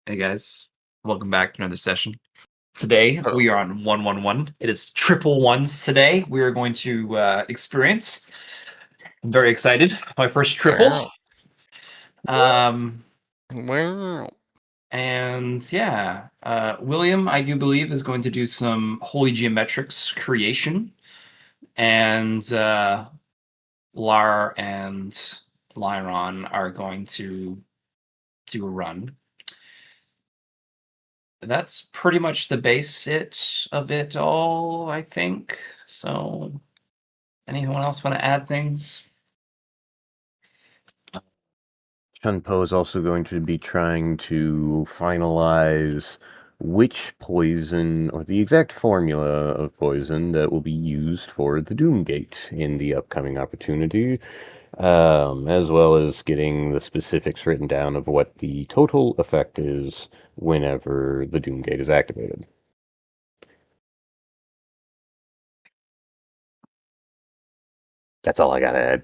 Hey guys, welcome back to another session. Today Oh, we are on 111. It is triple ones today. We are going to experience. I'm very excited. My first triple. wow. Um, Wow. and yeah, William, I do believe, is going to do some holy geometrics creation, and Lar and Liron are going to do a run. That's pretty much the of it all, I think. So, anyone else want to add things? Chun Po is also going to be trying to finalize which poison, or the exact formula of poison that will be used for the Doom Gate in the upcoming opportunity, as well as getting the specifics written down of what the total effect is whenever the Doom Gate is activated. That's all I gotta add.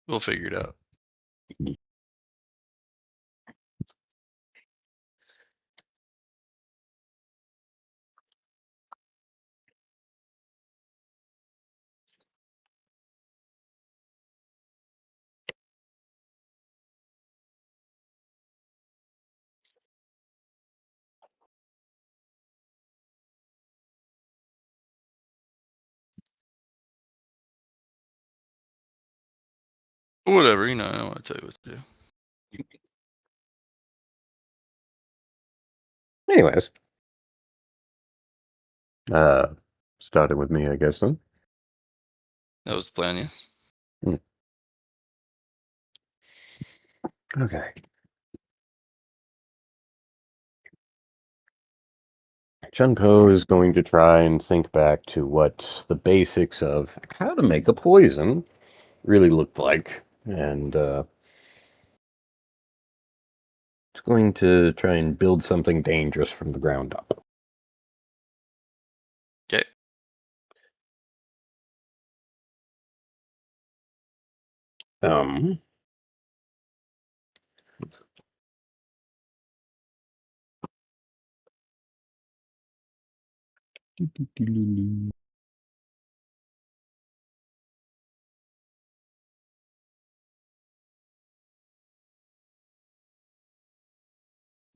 We'll figure it out. Whatever, I don't want to tell you what to do. Anyways, starting with me, I guess then. That was the plan, yes? Okay. Chun Po is going to try and think back to what the basics of how to make a poison really looked like, and it's going to try and build something dangerous from the ground up. Okay. Um,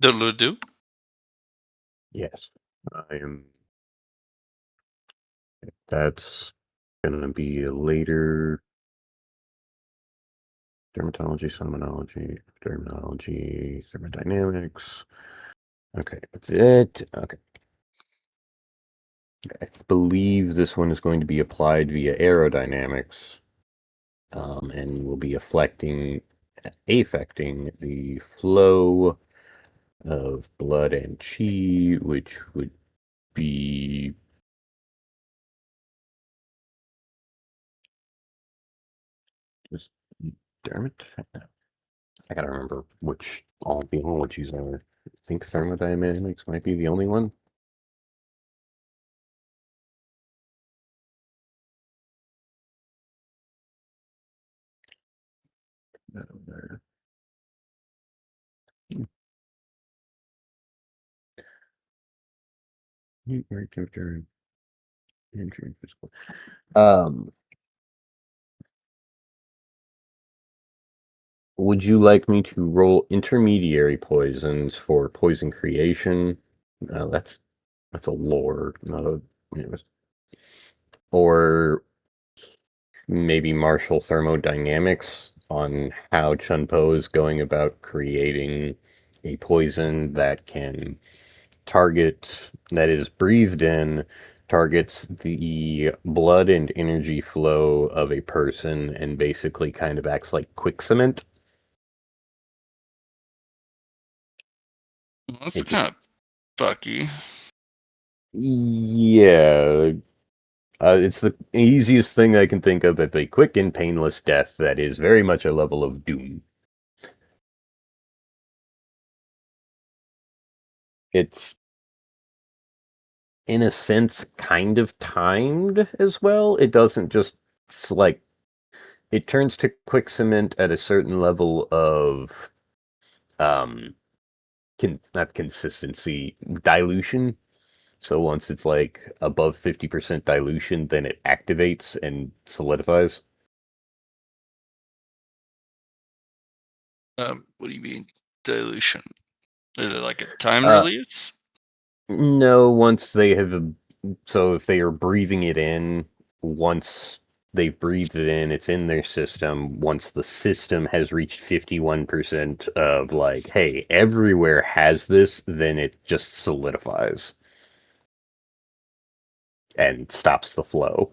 Do. yes, I am. That's going to be a later dermatology, terminology, thermodynamics. Okay, that's it. Okay. I believe this one is going to be applied via aerodynamics, and will be affecting the flow of blood and chi, which would be just dermot. I gotta remember which all the ologies are. I think thermodynamics might be the only one. There. Right temperature, entry, and physical. Would you like me to roll intermediary poisons for poison creation? That's a lore, not a. Anyways. Or maybe martial thermodynamics on how Chun Po is going about creating a poison that can that is breathed in, targets the blood and energy flow of a person and basically kind of acts like quick cement. That's It just, kind of fucky. yeah, it's the easiest thing I can think of as a quick and painless death that is very much a level of doom. It's in a sense, kind of timed as well. It doesn't just like it turns to quick cement at a certain level of um not consistency, dilution. So once it's like above 50% dilution, then it activates and solidifies. What do you mean dilution? Is it like a time Uh, release? no, once they have, so if they are breathing it in, once they've breathed it in, it's in their system. Once the system has reached 51% of like, hey, everywhere has this, then it just solidifies and stops the flow.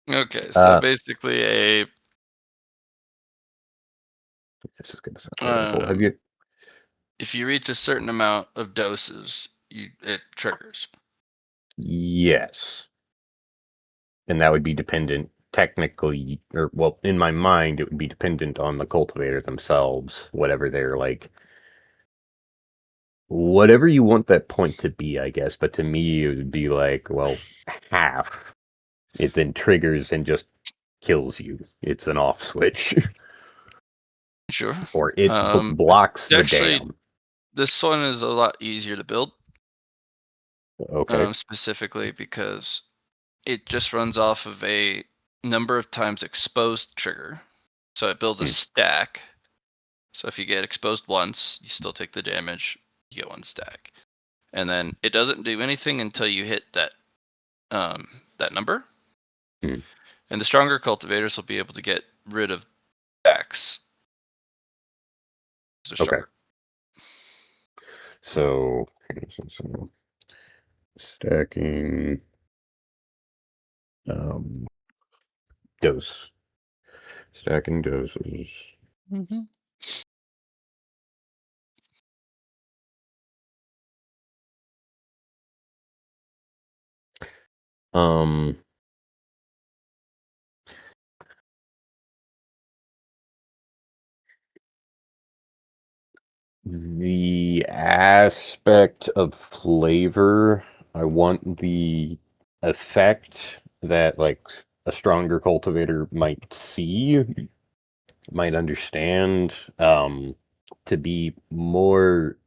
Okay, so basically This is going to sound terrible. Have you? if you reach a certain amount of doses, it triggers. Yes. And that would be dependent technically, or well, in my mind, it would be dependent on the cultivator themselves, whatever they're like, whatever you want that point to be, I guess. But to me, it would be like, well, half. It then triggers and just kills you. It's an off switch, Sure. or it But blocks the actually, dam. this one is a lot easier to build, Okay. specifically because it just runs off of a number of times exposed trigger. So it builds a Hmm. stack. So if you get exposed once, you still take the damage, you get one stack. And then it doesn't do anything until you hit that number. Hmm. And the stronger cultivators will be able to get rid of stacks. Okay. So stacking um dose. Stacking doses. Mm-hmm. Um The aspect of flavor, I want the effect that like a stronger cultivator might see, might understand, to be more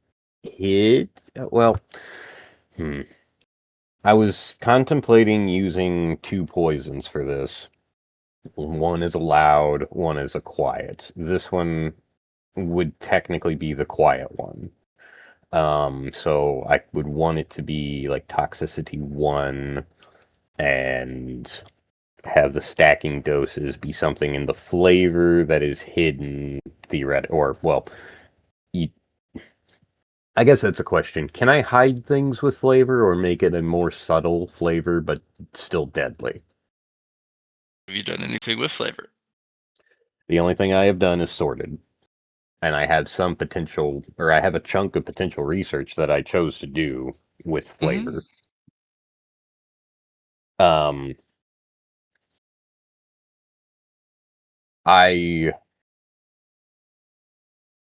hid. Well, hmm. I was contemplating using two poisons for this. One is a loud, one is a quiet. This one would technically be the quiet one. So I would want it to be like toxicity 1 and have the stacking doses be something in the flavor that is hidden or well, you, I guess that's a question. Can I hide things with flavor or make it a more subtle flavor but still deadly? Have you done anything with flavor? The only thing I have done is sorted. And I have some potential, or I have a chunk of potential research that I chose to do with Mm-hmm. flavor. Um, I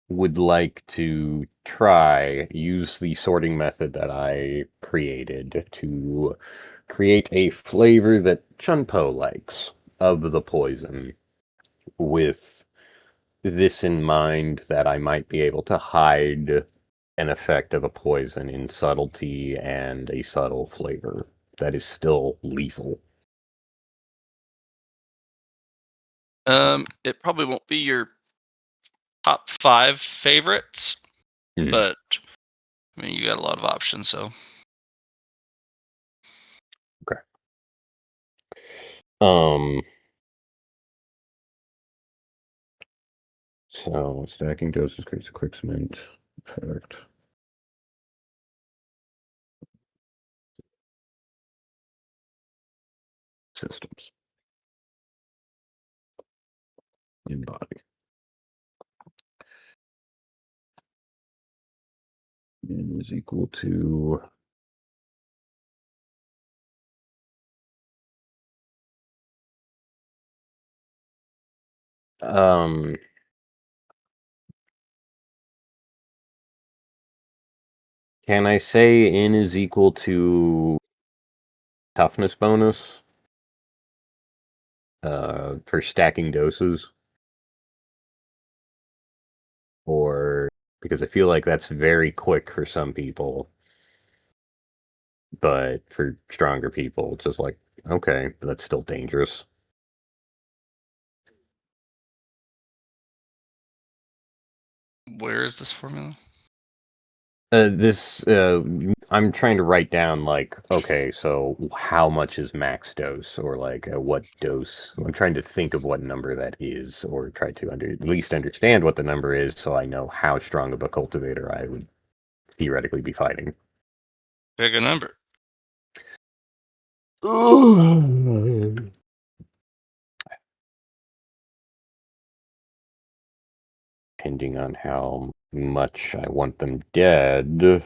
would like to use the sorting method that I created to create a flavor that Chun Po likes of the poison, with this in mind that I might be able to hide an effect of a poison in subtlety and a subtle flavor that is still lethal. It probably won't be your top 5 favorites, Mhm. but I mean, you got a lot of options, so. Okay. Um. So stacking doses creates a quick cement effect. Systems in body. N is equal to um Can I say in is equal to toughness bonus for stacking doses? Or because I feel like that's very quick for some people, but for stronger people, it's just like, okay, but that's still dangerous. Where is this formula? I'm trying to write down like, okay, so how much is max dose, or like what dose? I'm trying to think of what number that is, or try to at least understand what the number is, so I know how strong of a cultivator I would theoretically be fighting. Pick a number. Depending on how much I want them dead.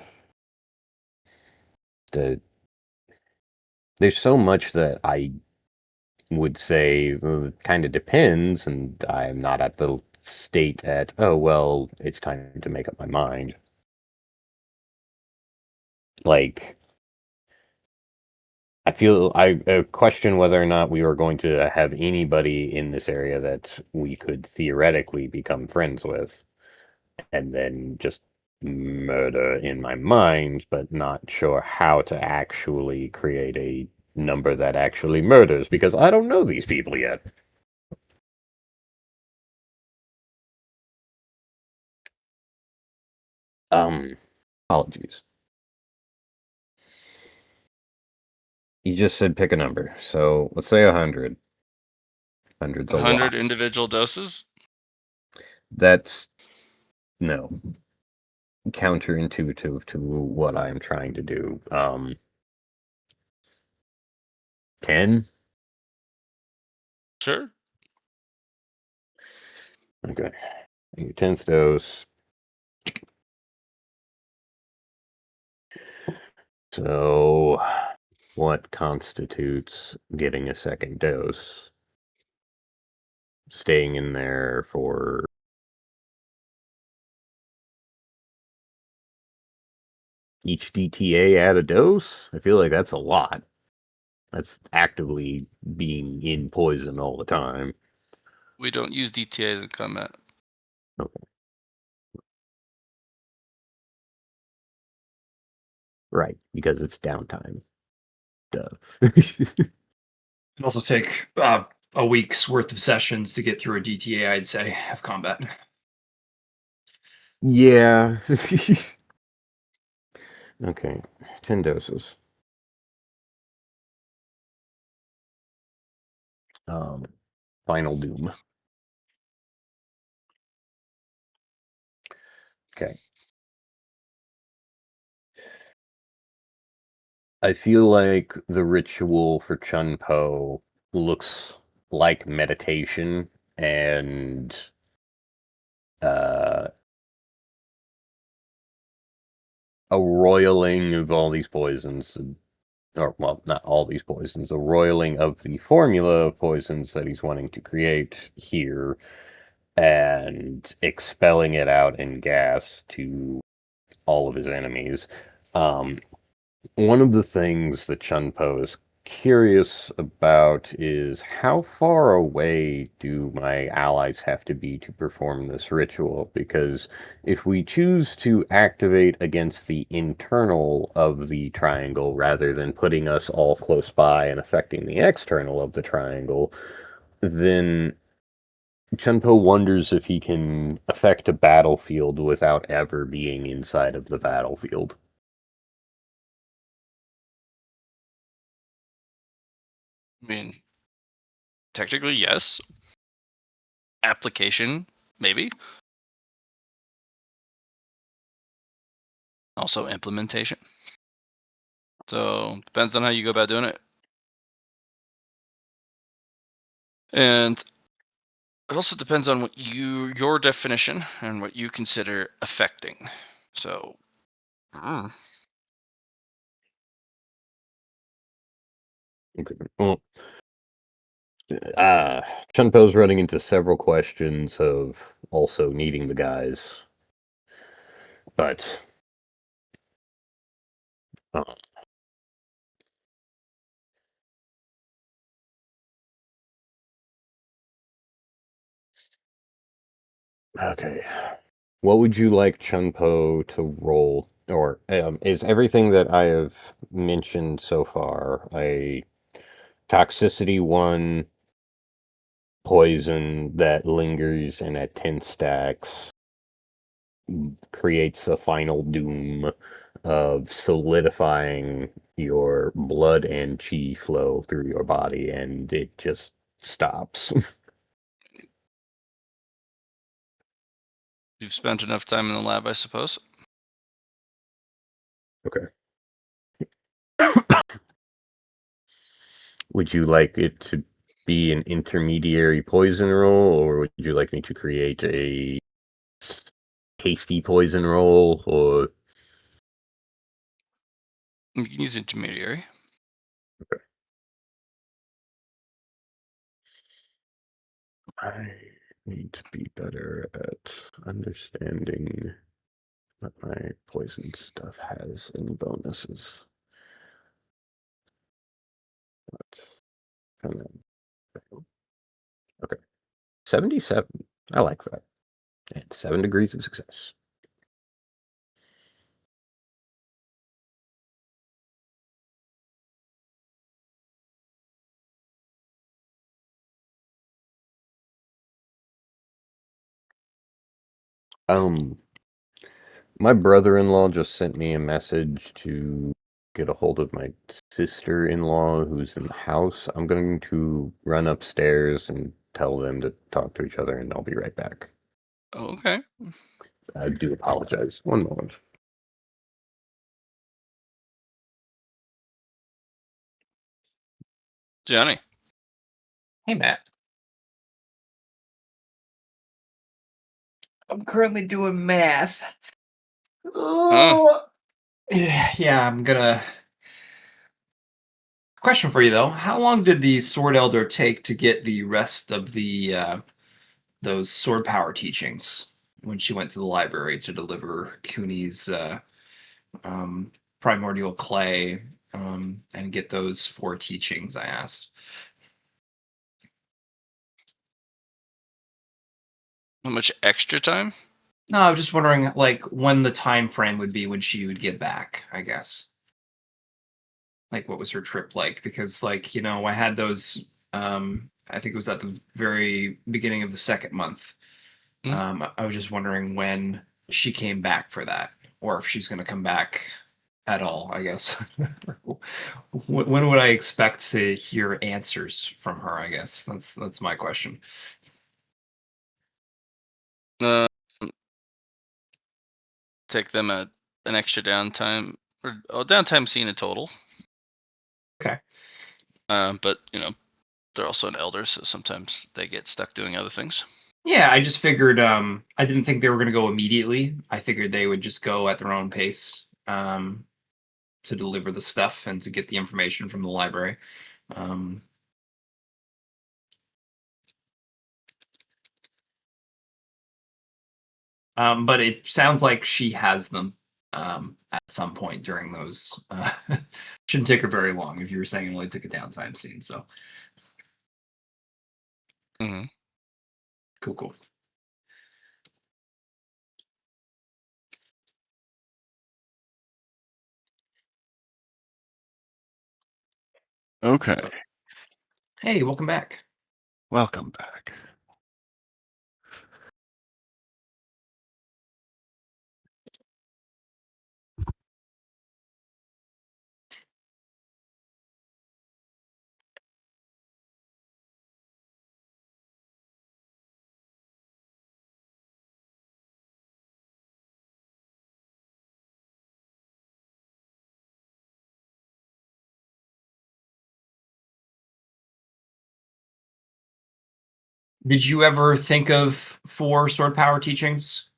There's so much that I would say kind of depends, and I'm not at the state at, oh, well, it's time to make up my mind. Like, I question whether or not we were going to have anybody in this area that we could theoretically become friends with, and then just murder in my mind, but not sure how to actually create a number that actually murders, because I don't know these people yet. Apologies. You just said pick a number, so let's say 100. 100's a 100 lot. individual doses? That's, no, counterintuitive to what I'm trying to do. 10? Sure. Okay. Your 10th dose. So, what constitutes getting a second dose? Staying in there for each DTA add a dose? I feel like that's a lot. That's actively being in poison all the time. We don't use DTAs in combat. Okay. Right, because it's downtime. Duh. It'd also take a week's worth of sessions to get through a DTA, I'd say, of combat. Yeah. Okay, 10 doses. Final Doom. Okay. I feel like the ritual for Chun Po looks like meditation and uh, a roiling of all these poisons, or, well, not all these poisons, a roiling of the formula of poisons that he's wanting to create here, and expelling it out in gas to all of his enemies. One of the things that Chun Po is curious about is how far away do my allies have to be to perform this ritual? Because if we choose to activate against the internal of the triangle rather than putting us all close by and affecting the external of the triangle, then Chun Po wonders if he can affect a battlefield without ever being inside of the battlefield. I mean, technically, yes. Application, maybe. Also, implementation. So, depends on how you go about doing it. And it also depends on what your definition and what you consider affecting. So, Okay. Well, Chun Po's running into several questions of also needing the guys, but Oh, okay. What would you like Chun Po to roll? Or is everything that I have mentioned so far a toxicity 1, poison that lingers and at 10 stacks creates a final doom of solidifying your blood and chi flow through your body, and it just stops? You've spent enough time in the lab, I suppose. Okay. Would you like it to be an intermediary poison roll, or would you like me to create a tasty poison roll, or You can use intermediary. I need to be better at understanding what my poison stuff has in bonuses. What? And then, okay. 77. I like that. And 7 degrees of success. Um, my brother-in-law just sent me a message to get a hold of my sister-in-law who's in the house. I'm going to run upstairs and tell them to talk to each other, and I'll be right back. Oh, okay. I do apologize. One moment. Johnny. Hey, Matt. I'm currently doing math. Oh, yeah, I'm gonna. Question for you though: how long did the Sword Elder take to get the rest of the those sword power teachings when she went to the library to deliver Cooney's um, primordial clay and get those 4 teachings? I asked. How much extra time? No, I was just wondering, like, when the time frame would be when she would get back. I guess. Like, what was her trip like? Because, like, I had those. I think it was at the very beginning of the second month. Hmm? I was just wondering when she came back for that, or if she's going to come back at all, I guess. When would I expect to hear answers from her? I guess that's my question. Uh, take them an extra downtime or downtime scene in total. Okay. But they're also an elder, so sometimes they get stuck doing other things. Yeah, I just figured I didn't think they were going to go immediately. I figured they would just go at their own pace to deliver the stuff and to get the information from the library. Um, but it sounds like she has them at some point during those. Shouldn't take her very long if you were saying it only took a downtime scene. So Hmm. cool, cool. Okay, Hey, welcome back. welcome back. Did you ever think of 4 sword power teachings?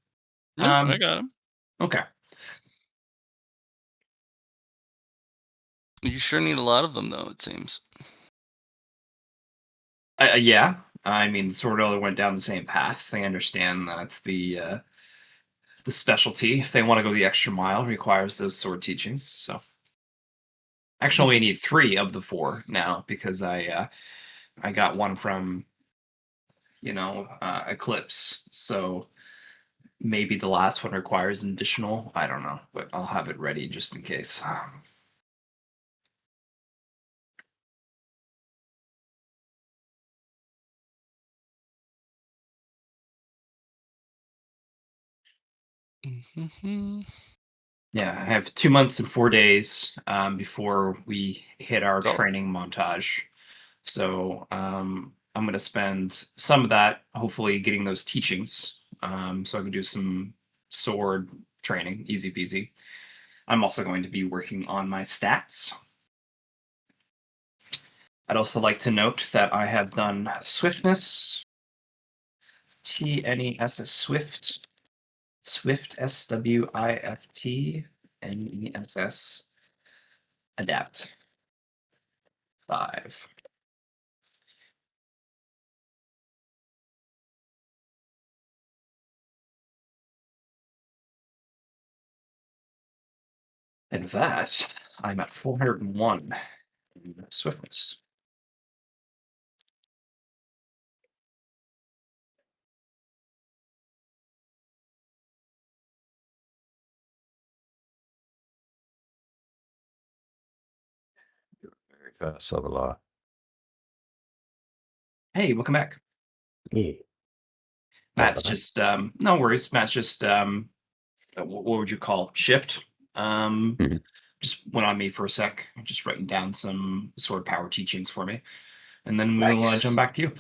No, I got them. Okay. You sure need a lot of them, though. It seems. Yeah. I mean, the sword elder went down the same path. They understand that's the specialty. If they want to go the extra mile, requires those sword teachings. So Actually, only need 3 of the 4 now because I got one from Eclipse. So maybe the last one requires an additional. I don't know, but I'll have it ready just in case. Yeah, I have 2 months and 4 days before we hit our So- training montage. So I'm going to spend some of that hopefully getting those teachings so I can do some sword training, easy peasy. I'm also going to be working on my stats. I'd also like to note that I have done swiftness, TNES Swift, SWIFT, adapt 5. And with that, I'm at 401 in swiftness. Very fast, Savala. Hey, welcome back. Yeah. Matt's Savala. just no worries. Matt's just what would you call shift? Mhm. Just went on me for a sec, just writing down some sword power teachings for me, and then we'll Nice. jump back to you.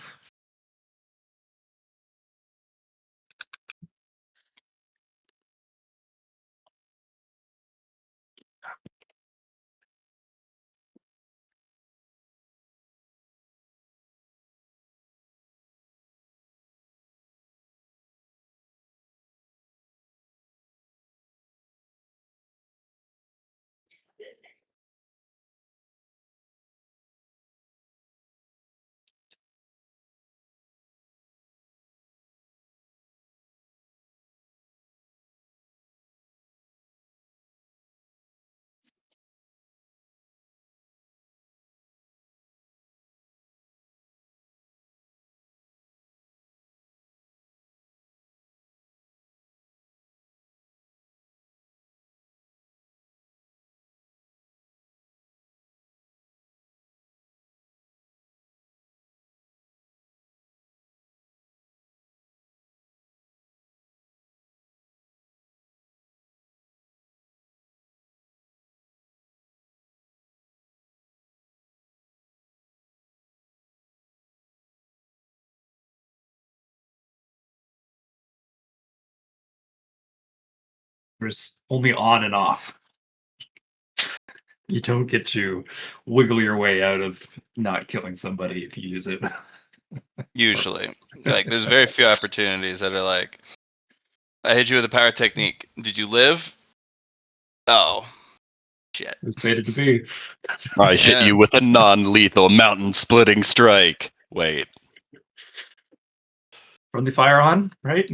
There's only on and off. You don't get to wiggle your way out of not killing somebody if you use it. Usually, like there's very few opportunities that are like, I hit you with a power technique. Did you live? Oh, shit. It was fated to be. I hit Yeah. you with a non-lethal mountain splitting strike. Wait. From the fire on, right?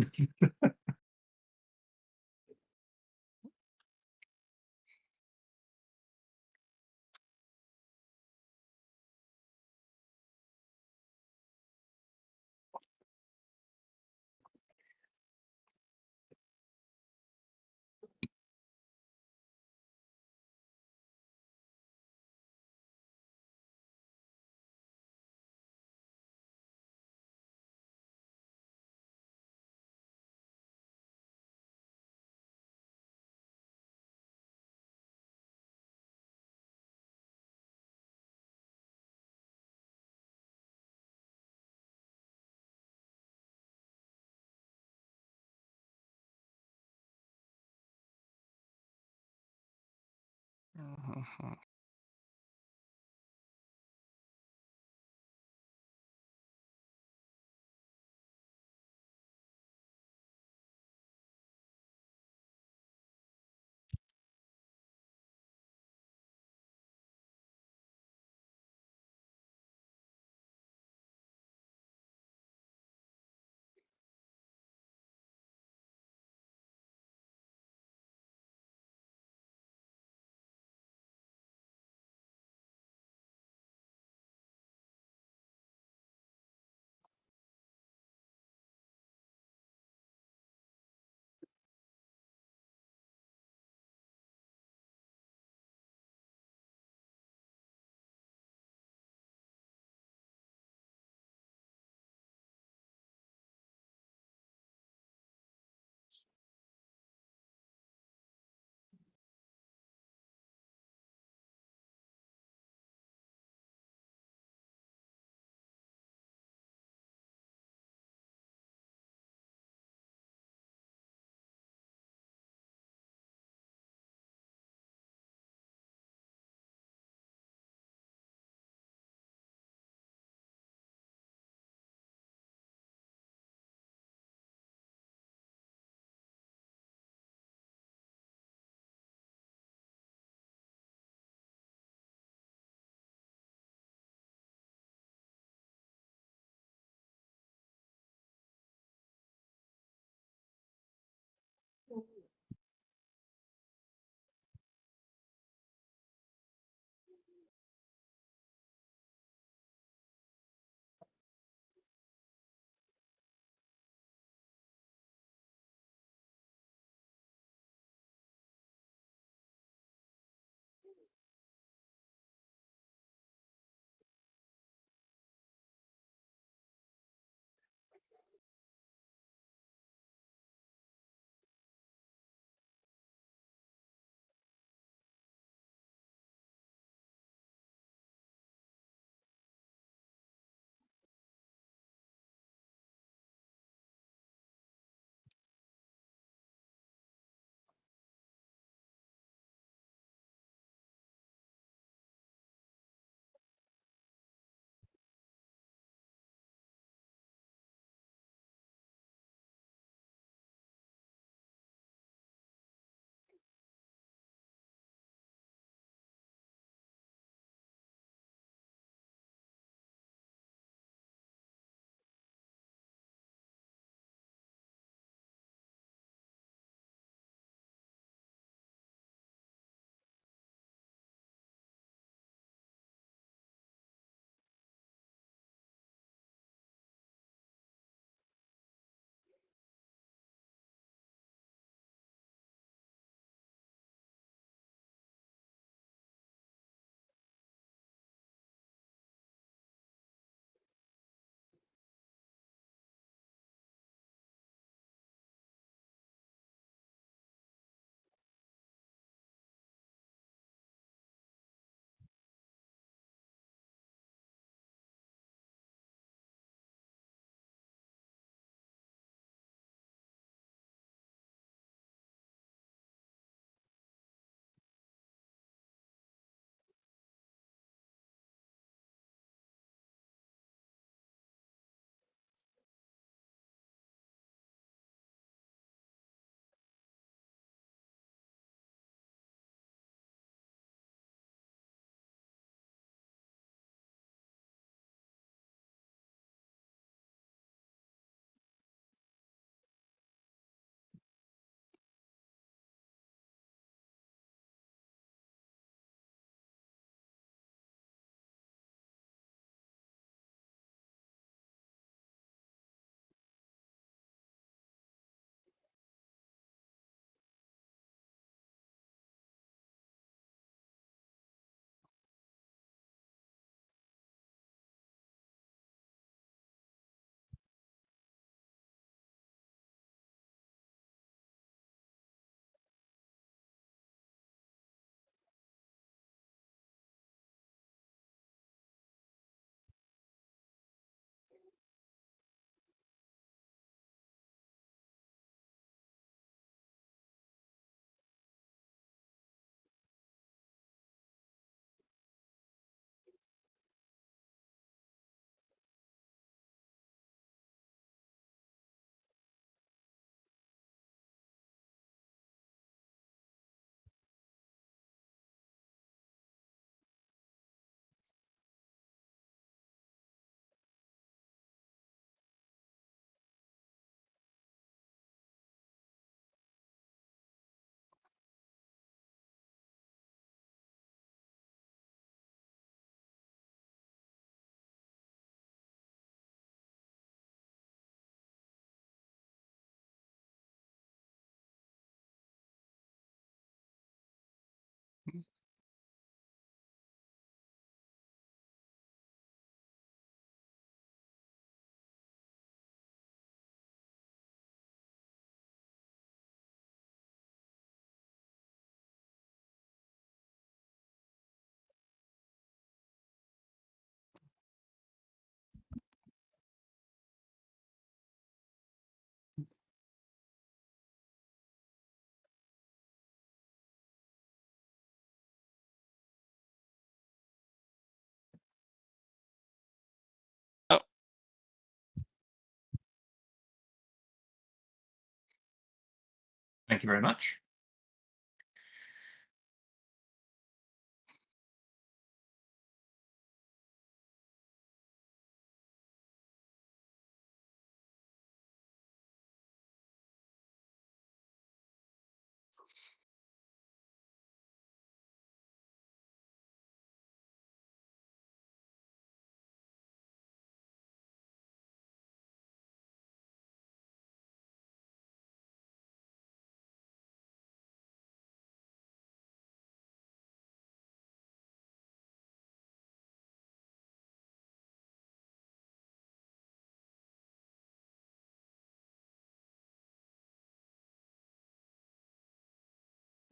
Thank you very much.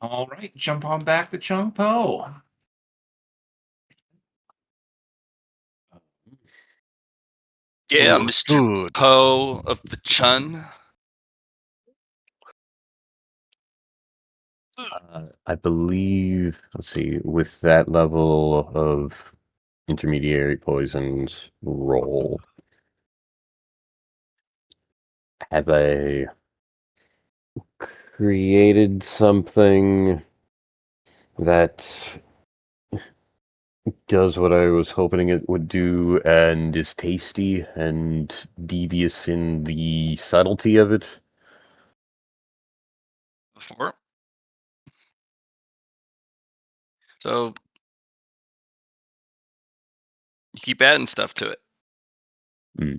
All right, jump on back to Chun Po. Yeah, Oh, Mr. good. Po of the Chun. I believe, let's see, with that level of intermediary poisons roll, have I created something that does what I was hoping it would do and is tasty and devious in the subtlety of it? Before. So you keep adding stuff to it. Hmm.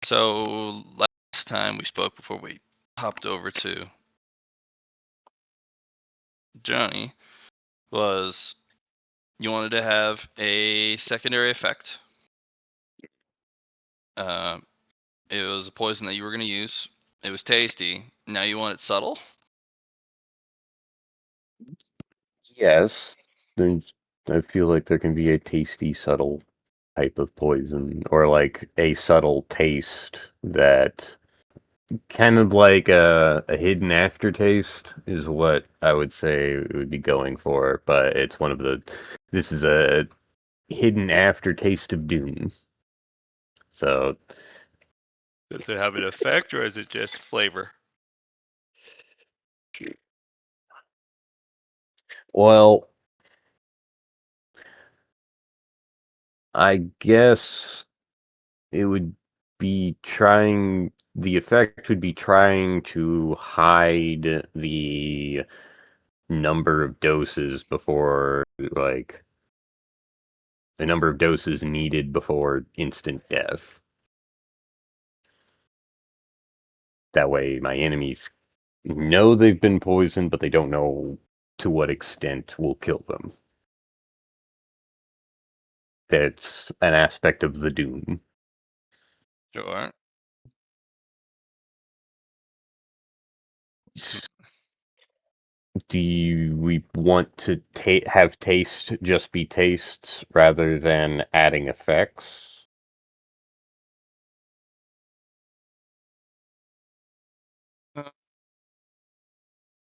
So last time we spoke before we hopped over to Johnny was you wanted to have a secondary effect. It was a poison that you were going to use. It was tasty. Now you want it subtle? Yes. I feel like there can be a tasty, subtle type of poison, or like a subtle taste that kind of like a hidden aftertaste is what I would say it would be going for, but it's one of the, this is a hidden aftertaste of doom. So, Does it have an effect or is it just flavor? well, I guess it would be trying, the effect would be trying to hide the number of doses before, like, the number of doses needed before instant death. That way, my enemies know they've been poisoned, but they don't know to what extent will kill them. That's an aspect of the doom. Sure. We want to have taste just be tastes rather than adding effects?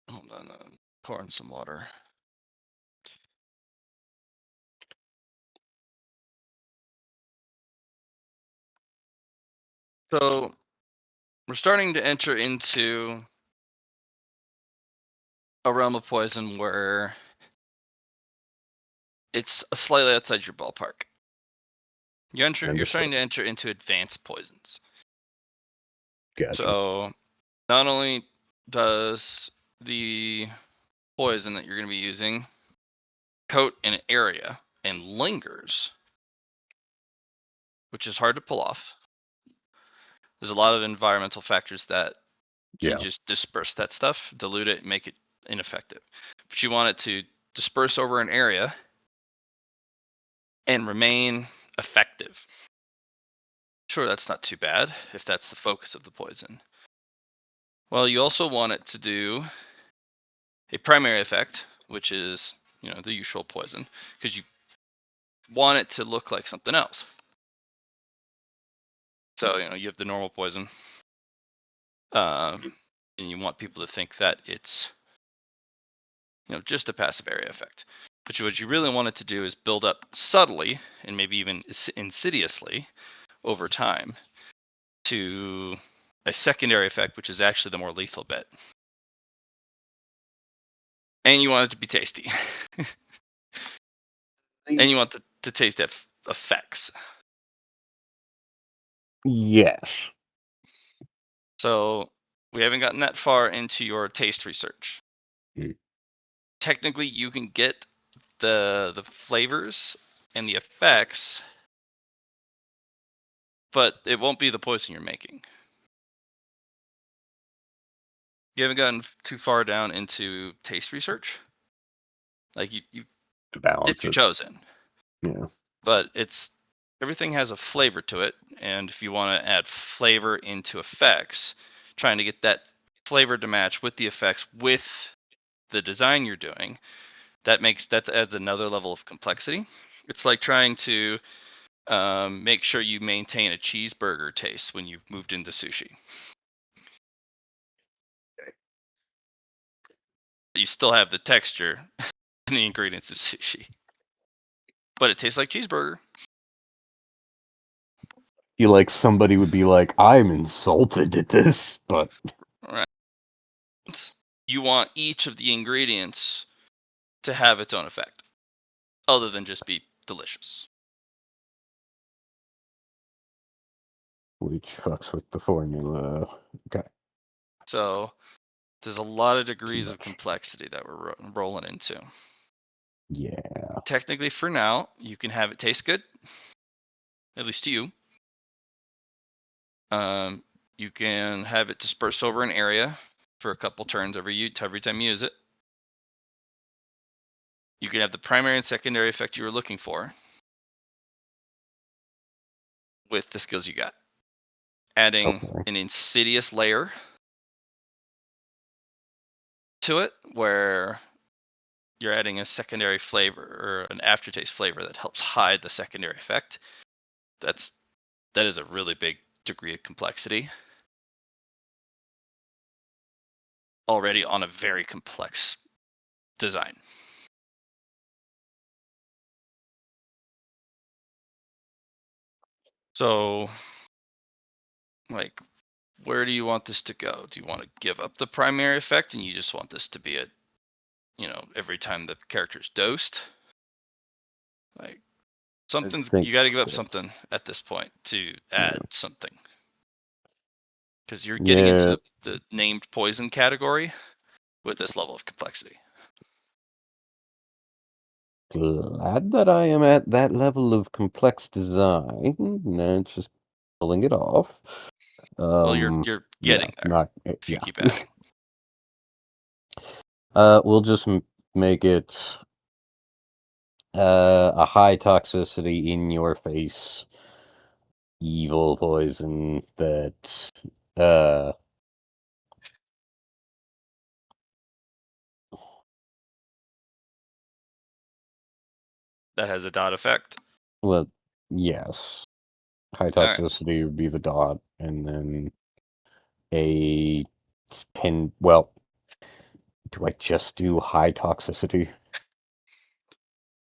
Hold on, pouring some water. So we're starting to enter into a realm of poison where it's slightly outside your ballpark. You're starting to enter into advanced poisons. Gotcha. So not only does the poison that you're going to be using coat an area and lingers, which is hard to pull off. There's a lot of environmental factors that can just disperse that stuff, dilute it, make it ineffective. But you want it to disperse over an area and remain effective. Sure, that's not too bad if that's the focus of the poison. Well, you also want it to do a primary effect, which is, the usual poison, because you want it to look like something else. So, you have the normal poison, and you want people to think that it's, just a passive area effect. But what you really want it to do is build up subtly and maybe even insidiously over time to a secondary effect, which is actually the more lethal bit. And you want it to be tasty. And you want the taste effects. Yes. So we haven't gotten that far into your taste research. Technically, you can get the flavors and the effects, but it won't be the poison you're making. You haven't gotten too far down into taste research. Like you To balance dipped your it. toes in. Yeah. But everything has a flavor to it, and if you want to add flavor into effects, trying to get that flavor to match with the effects with the design you're doing, that adds another level of complexity. It's like trying to make sure you maintain a cheeseburger taste when you've moved into sushi. You still have the texture and the ingredients of sushi, but it tastes like cheeseburger. You like somebody would be like, I'm insulted at this, but Right. You want each of the ingredients to have its own effect, other than just be delicious. which fucks with the formula. Okay. So there's a lot of degrees of much. complexity that we're rolling into. Yeah. Technically, for now, you can have it taste good, at least to you. You can have it disperse over an area for a couple turns every time you use it. You can have the primary and secondary effect you were looking for with the skills you got. Adding an insidious layer to it where you're adding a secondary flavor or an aftertaste flavor that helps hide the secondary effect. That is a really big degree of complexity already on a very complex design. So, like, where do you want this to go? Do you want to give up the primary effect and you just want this to be every time the character's dosed? Like, you got to give up something at this point to add something. Because you're getting into the named poison category with this level of complexity. Glad that I am at that level of complex design. No, it's just pulling it off. Well, you're getting there. If you keep adding. We'll just make it a high toxicity, in your face, evil poison that that has a dot effect. Well, yes. High toxicity would be the dot, and then a 10. Well, do I just do high toxicity?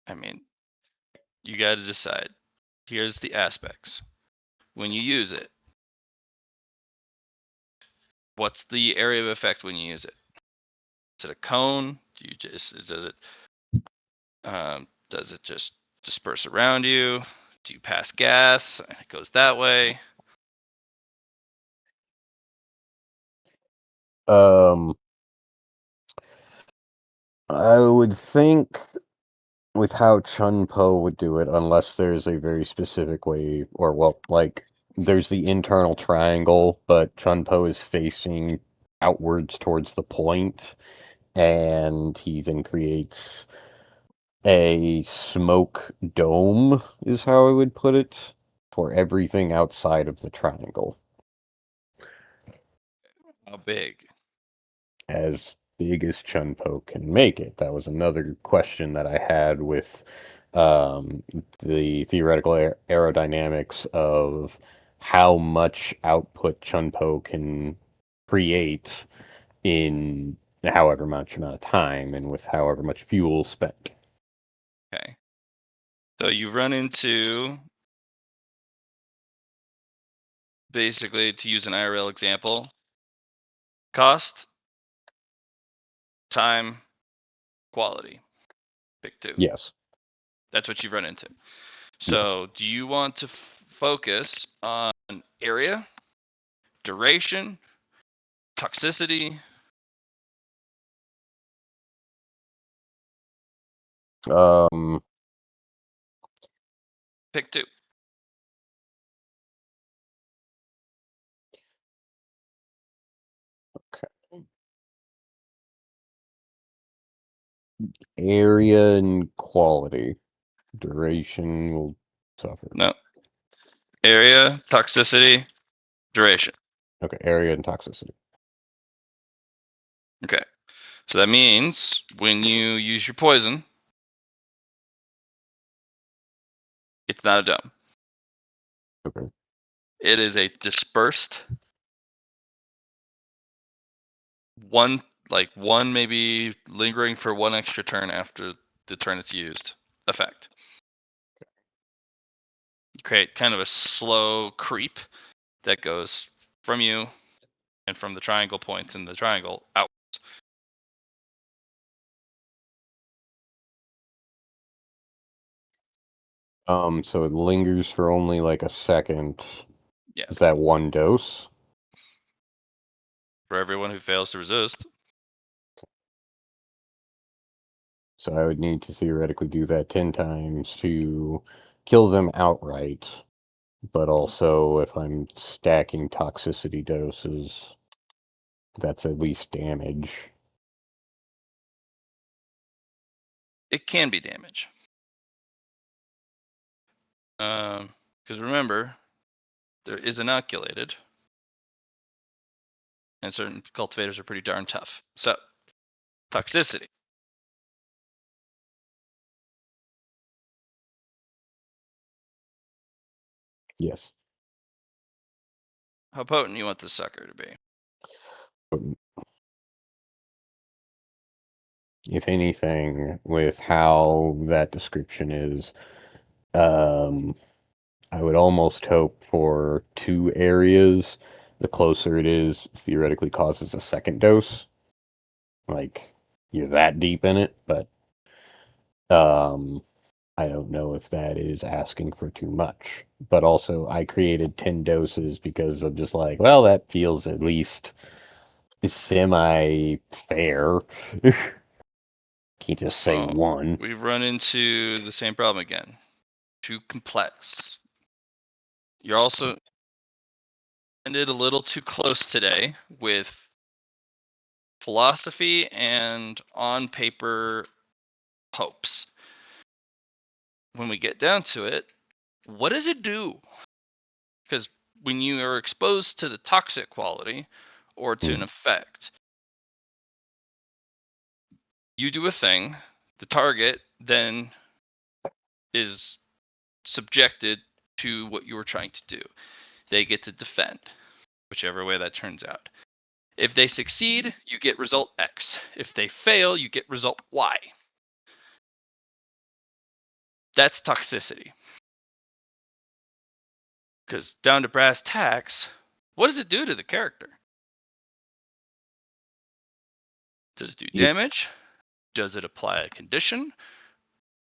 I mean, you got to decide. Here's the aspects. When you use it, what's the area of effect when you use it? Is it a cone? Does it just disperse around you? Do you pass gas and it goes that way? I would think with how Chun Po would do it, unless there's a very specific way, or there's the internal triangle, but Chun Po is facing outwards towards the point, and he then creates a smoke dome, is how I would put it, for everything outside of the triangle. How big? As big as Chun Po can make it. That was another question that I had with the theoretical aerodynamics of how much output Chun Po can create in however much amount of time and with however much fuel spent. Okay. So you run into basically, to use an IRL example, cost, time, quality. Pick two. Yes. That's what you've run into. So do you want to focus on area, duration, toxicity? Pick two. Okay. Area and quality. Duration will suffer. No. Area, toxicity, duration. Okay, area and toxicity. Okay. So that means when you use your poison, it's not a dome. Okay. It is a dispersed one maybe lingering for one extra turn after the turn it's used effect. You create kind of a slow creep that goes from you and from the triangle points in the triangle out. So it lingers for only like a second. Yes. Is that one dose? For everyone who fails to resist. So I would need to theoretically do that 10 times to kill them outright. But also, if I'm stacking toxicity doses, that's at least damage. It can be damage. Because remember, there is inoculated. And certain cultivators are pretty darn tough. So, toxicity. Yes. How potent you want this sucker to be? If anything, with how that description is, I would almost hope for 2 areas. The closer it is, theoretically causes a second dose. Like, you're that deep in it, but I don't know if that is asking for too much. But also, I created 10 doses because I'm just like, well, that feels at least semi-fair. Can't just say Well, one. we've run into the same problem again. Too complex. You're also ended a little too close today with philosophy and on paper hopes. When we get down to it, what does it do? Because when you are exposed to the toxic quality or to an effect, you do a thing, the target then is subjected to what you were trying to do. They get to defend, whichever way that turns out. If they succeed, you get result X. If they fail, you get result Y. That's toxicity. Because down to brass tacks, what does it do to the character? Does it do damage? Does it apply a condition?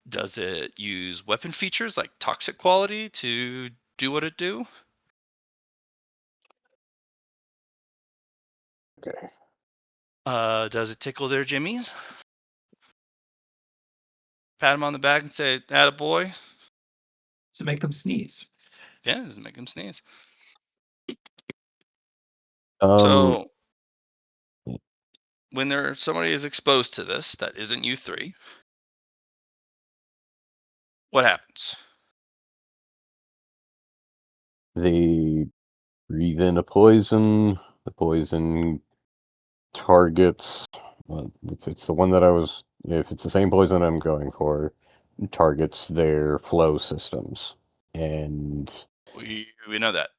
Does it use weapon features like toxic quality to do what it do? Okay. Does it tickle their jimmies? Pat them on the back and say, "Attaboy." Does it make them sneeze? Yeah, does it make them sneeze? Um, So when somebody is exposed to this that isn't you three, what happens? they breathe in a poison. The poison targets. If it's the one that if it's the same poison I'm going for, targets their flow systems. And We know that.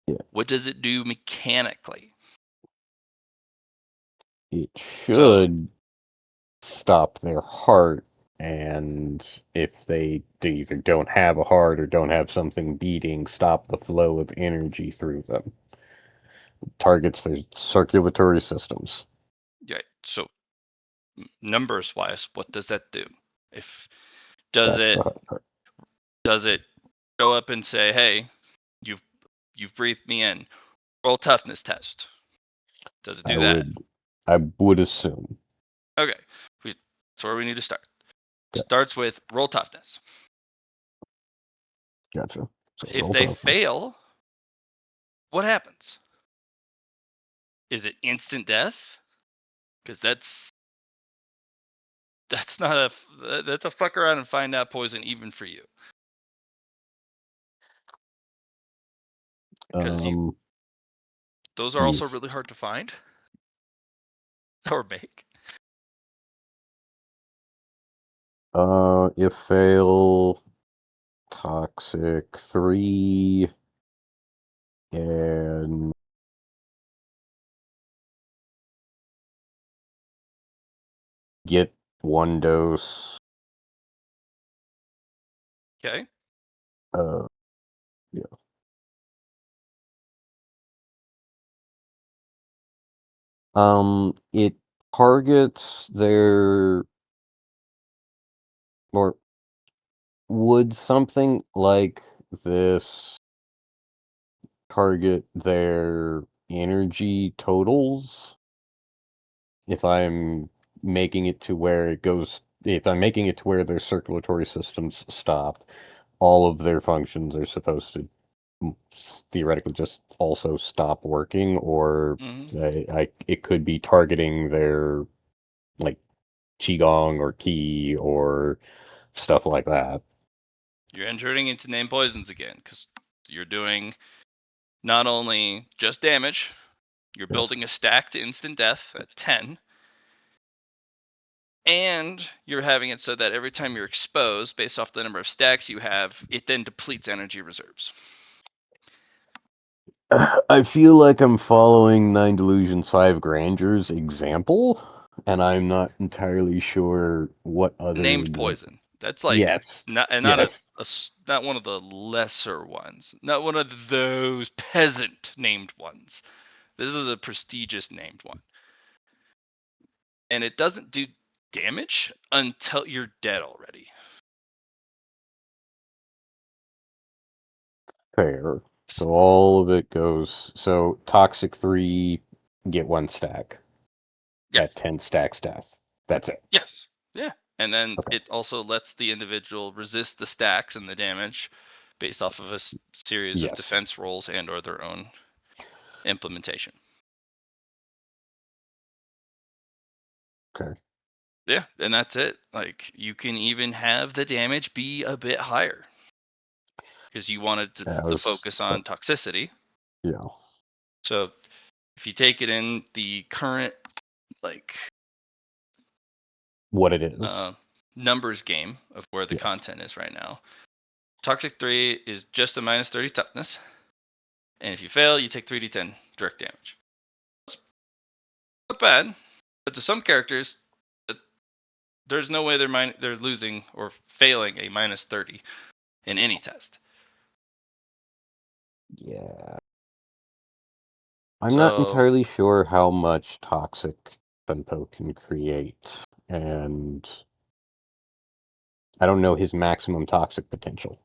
yeah, What does it do mechanically? it should stop their heart and if they either don't have a heart or don't have something beating, stop the flow of energy through them. Targets their circulatory systems. Yeah. So numbers wise, what does that do? If does That's it the hard part. does it go up and say, hey, you've breathed me in, roll toughness test? Does it do that? I would assume. Okay. That's where we need to start. Okay. Starts with roll toughness. Gotcha. So If roll they toughness. fail, what happens? Is it instant death? Because that's not that's a fuck around and find out poison even for you. Because those are also yes. really hard to find or make. If fail, toxic 3, and get 1 dose. Okay. Yeah. It targets their, or would something like this target their energy totals? If I'm making it to where if I'm making it to where their circulatory systems stop, all of their functions are supposed to theoretically just also stop working, or it could be targeting their like qigong or ki or stuff like that. You're entering into name poisons again because you're doing not only just damage, you're Yes. building a stack to instant death at 10, and you're having it so that every time you're exposed, based off the number of stacks you have, it then depletes energy reserves. I feel like I'm following 9 Delusions 5 Granger's example, and I'm not entirely sure what other Named poison. That's like yes, not yes. not one of the lesser ones. Not one of those peasant named ones. This is a prestigious named one. And it doesn't do damage until you're dead already. Fair. So all of it goes. So toxic 3, get 1 stack. Yes. At 10 stacks death. That's it. Yes. Yeah. And then Okay. it also lets the individual resist the stacks and the damage based off of a series of Yes. defense rolls and or their own implementation. Okay. Yeah, and that's it. Like you can even have the damage be a bit higher because you wanted to focus on toxicity. Yeah. So if you take it in the current like What it is. numbers game of where the content is right now, toxic 3 is just a minus 30 toughness, and if you fail, you take 3d10 direct damage. It's not bad, but to some characters, there's no way they're losing or failing a minus 30 in any test. Yeah. I'm not entirely sure how much toxic Chun Po can create, and I don't know his maximum toxic potential,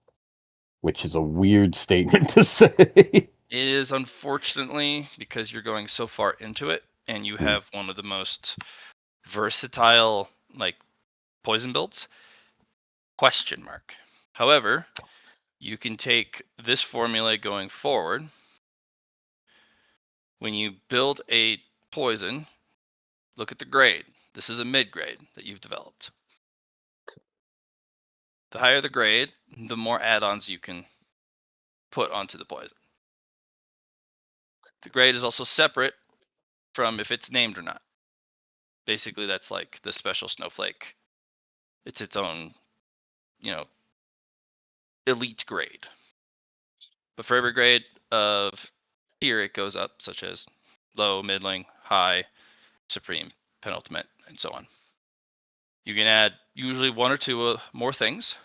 which is a weird statement to say. It is, unfortunately, because you're going so far into it, and you have one of the most versatile like poison builds. Question mark. However, you can take this formula going forward. When you build a poison, look at the grade. This is a mid grade that you've developed. The higher the grade, the more add-ons you can put onto the poison. The grade is also separate from if it's named or not. Basically, that's like the special snowflake. It's its own, elite grade. But for every grade of tier, it goes up, such as low, middling, high, supreme, penultimate, and so on. You can add usually one or two more things,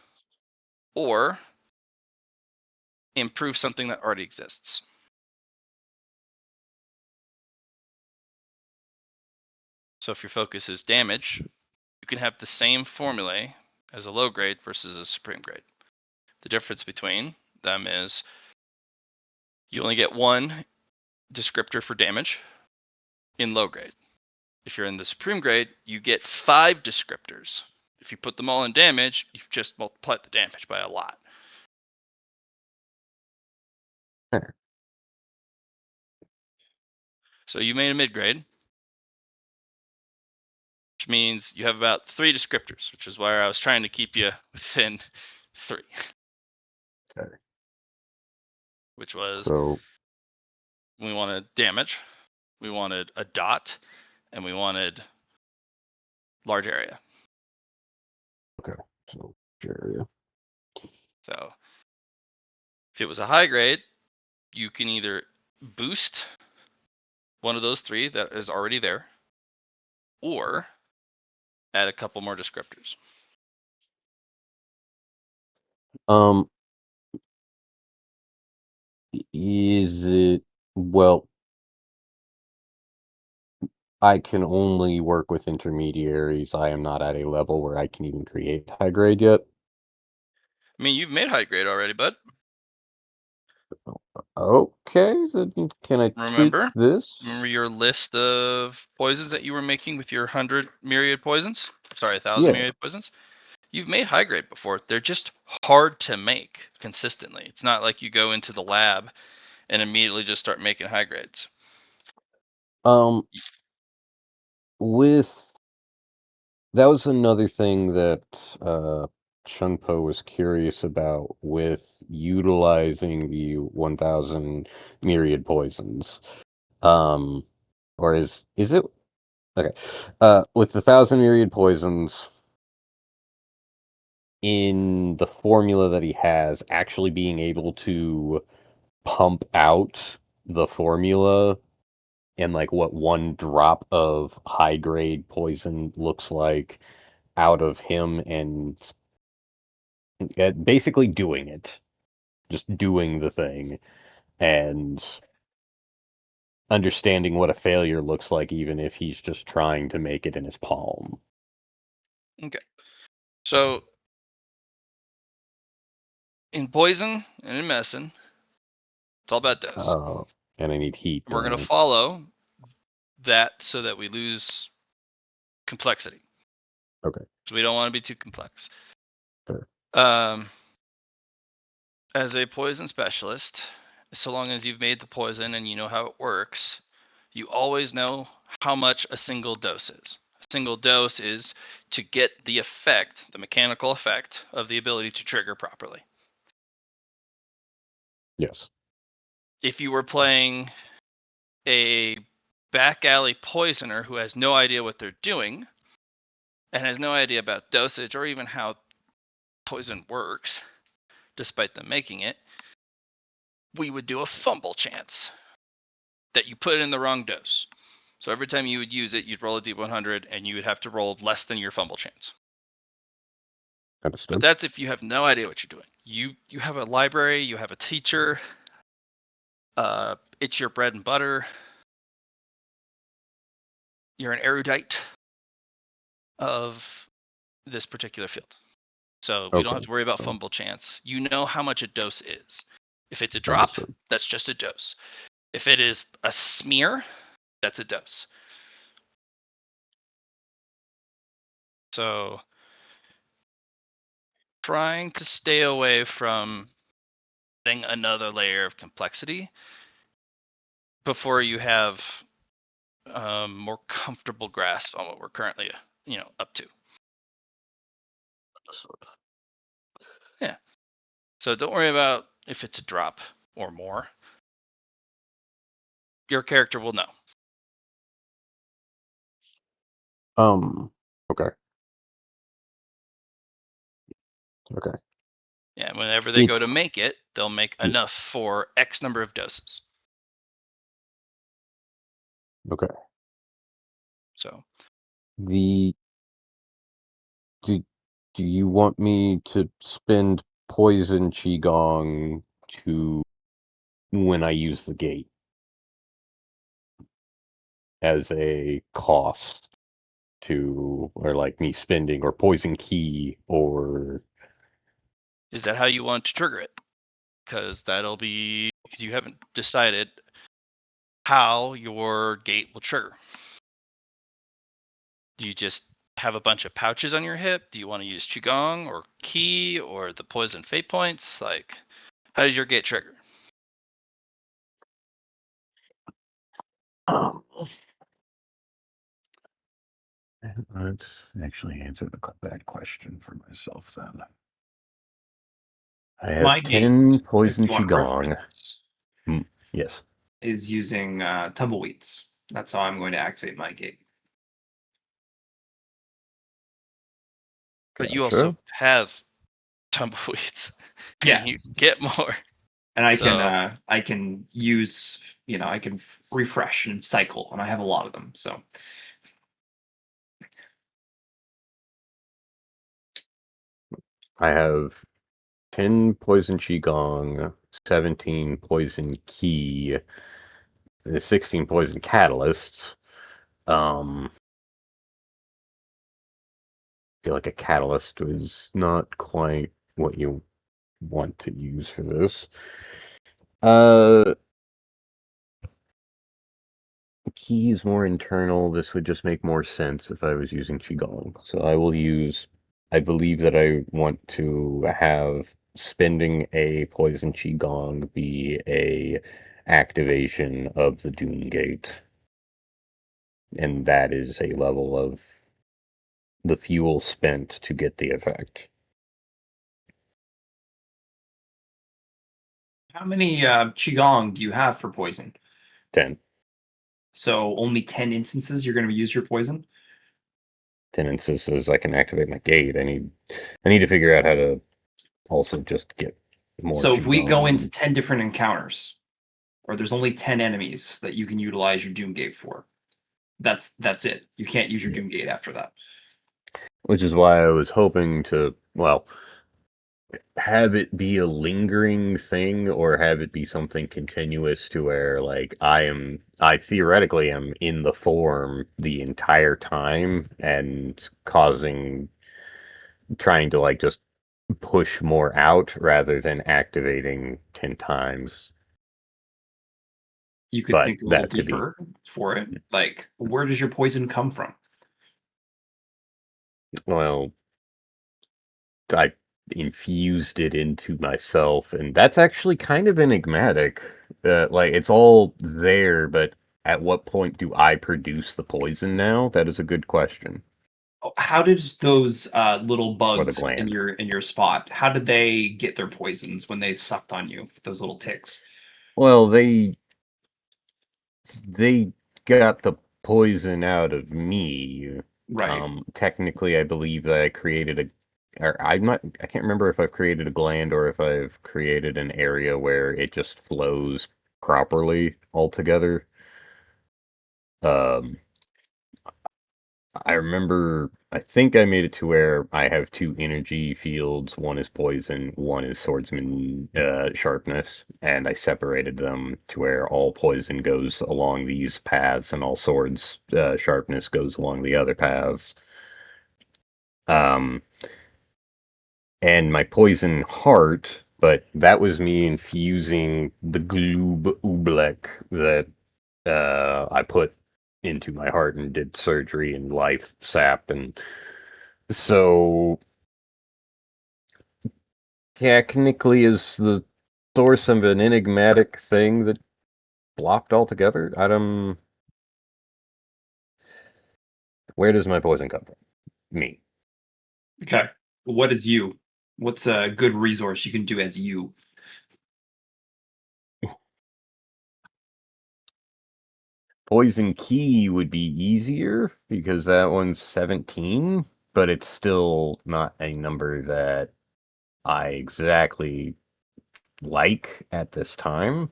or improve something that already exists. So if your focus is damage, you can have the same formulae as a low grade versus a supreme grade. The difference between them is you only get one descriptor for damage in low grade. If you're in the supreme grade, you get 5 descriptors. If you put them all in damage, you've just multiplied the damage by a lot. Fair. So you made a mid grade, which means you have about 3 descriptors, which is why I was trying to keep you within 3. Okay. Which was So we wanted damage, we wanted a dot, and we wanted large area. okay. So area. So if it was a high grade, you can either boost one of those 3 that is already there, or add a couple more descriptors. Is it well? I can only work with intermediaries. I am not at a level where I can even create high grade yet. I mean, you've made high grade already, bud. Okay, then can I tweak Remember? this? Remember your list of poisons that you were making with your 100 myriad poisons? Sorry, 1,000 Yeah. myriad poisons? You've made high grade before. They're just hard to make consistently. It's not like you go into the lab and immediately just start making high grades. With that was another thing that Chun Po was curious about with utilizing the 1,000 myriad poisons. Or is it okay? With the 1,000 myriad poisons in the formula that he has, actually being able to pump out the formula and like what one drop of high grade poison looks like out of him, and basically doing it, just doing the thing, and understanding what a failure looks like, even if he's just trying to make it in his palm. Okay. So in poison and in medicine, it's all about dose. And I need heat. We're going to then. follow that so that we lose complexity. Okay. So we don't want to be too complex. Fair. As a poison specialist, so long as you've made the poison and you know how it works, you always know how much a single dose is. A single dose is to get the effect, the mechanical effect of the ability to trigger properly. Yes. If you were playing a back alley poisoner who has no idea what they're doing and has no idea about dosage or even how poison works, despite them making it, we would do a fumble chance that you put in the wrong dose. So every time you would use it, you'd roll a d100 and you would have to roll less than your fumble chance. Understood. But that's if you have no idea what you're doing. You have a library, you have a teacher, it's your bread and butter. You're an erudite of this particular field. So we don't have to worry about fumble chance. You know how much a dose is. If it's a drop, Understood. that's just a dose. If it is a smear, that's a dose. So trying to stay away from adding another layer of complexity before you have more comfortable grasp on what we're currently up to. Yeah. So don't worry about if it's a drop or more. Your character will know. Okay. Okay. Yeah, whenever they go to make it, they'll make enough for X number of doses. Okay. So Do you want me to spend poison qigong to when I use the gate as a cost to, or like me spending, or poison key, or Is that how you want to trigger it? Because you haven't decided how your gate will trigger. Do you just have a bunch of pouches on your hip? Do you want to use qigong or ki or the poison fate points? Like, how does your gate trigger? let's actually answer that question for myself then. I My have gate, 10 if poison you want qigong. reference, Yes. is using tumbleweeds. That's how I'm going to activate my gate. But you Gotcha. also have tumbleweeds. Yeah. And you get more. And I So- can use, I can refresh and cycle, and I have a lot of them. So I have 10 poison qigong, 17 poison key, 16 poison catalysts. I feel like a catalyst is not quite what you want to use for this. Key is more internal. This would just make more sense if I was using qigong. So I believe that I want to have spending a poison qigong be a activation of the Doom Gate. And that is a level of the fuel spent to get the effect. how many qigong do you have for poison? 10. So only 10 instances you're going to use your poison? 10 instances I can activate my gate. I need to figure out how to also just get more So if we go qigong. into 10 different encounters, or there's only 10 enemies that you can utilize your Doom Gate for, that's it. You can't use your Doom Gate after that. Which is why I was hoping to, well, have it be a lingering thing or have it be something continuous to where, like, I theoretically am in the form the entire time and trying to, like, just push more out rather than activating 10 times. You could But think a little that could be, deeper for it. Like, where does your poison come from? well, I infused it into myself, and that's actually kind of enigmatic. Like, it's all there, but at what point do I produce the poison now? That is a good question. How did those little Or the bugs in gland. your spot? How did they get their poisons when they sucked on you? Those little ticks. Well, they got the poison out of me. Right. Technically, I believe that I created or I can't remember if I've created a gland or if I've created an area where it just flows properly altogether. Um, I think I made it to where I have 2 energy fields. One is poison, one is swordsman sharpness, and I separated them to where all poison goes along these paths and all swords sharpness goes along the other paths. Um, and my poison heart, but that was me infusing the gloob oobleck that I put into my heart and did surgery and life sap, and so technically is the source of an enigmatic thing that blocked altogether. Where does my poison come from? Me. Okay. What is you? What's a good resource you can do as you? Poison key would be easier because that one's 17, but it's still not a number that I exactly like at this time.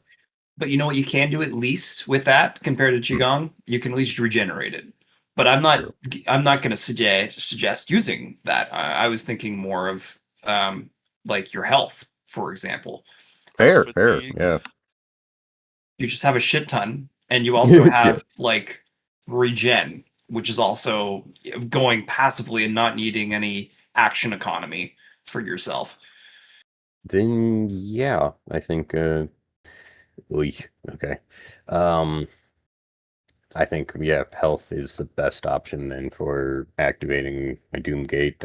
But you know what you can do at least with that compared to Qigong? You can at least regenerate it. But I'm not True. I'm not going to suggest using that. I was thinking more of like your health, for example. Fair, fair, Fatigue. yeah. You just have a shit ton, and you also Yeah. have like regen, which is also going passively and not needing any action economy for yourself. Then yeah, I think oy, okay. Um I think yeah, health is the best option then for activating my Doom Gate.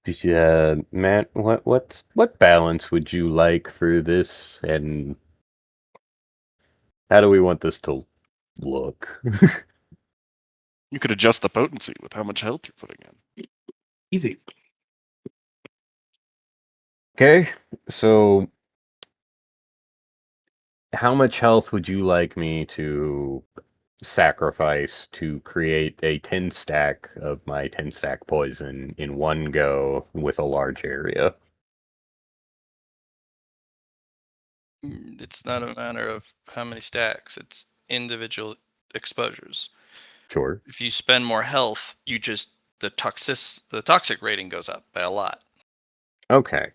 Yeah, Matt, what balance would you like for this, and how do we want this to look? You could adjust the potency with how much health you're putting in. Easy. Okay, so how much health would you like me to sacrifice to create a 10 stack of my 10 stack poison in one go with a large area? It's not a matter of how many stacks, it's individual exposures. Sure. If you spend more health, the toxic rating goes up by a lot. Okay.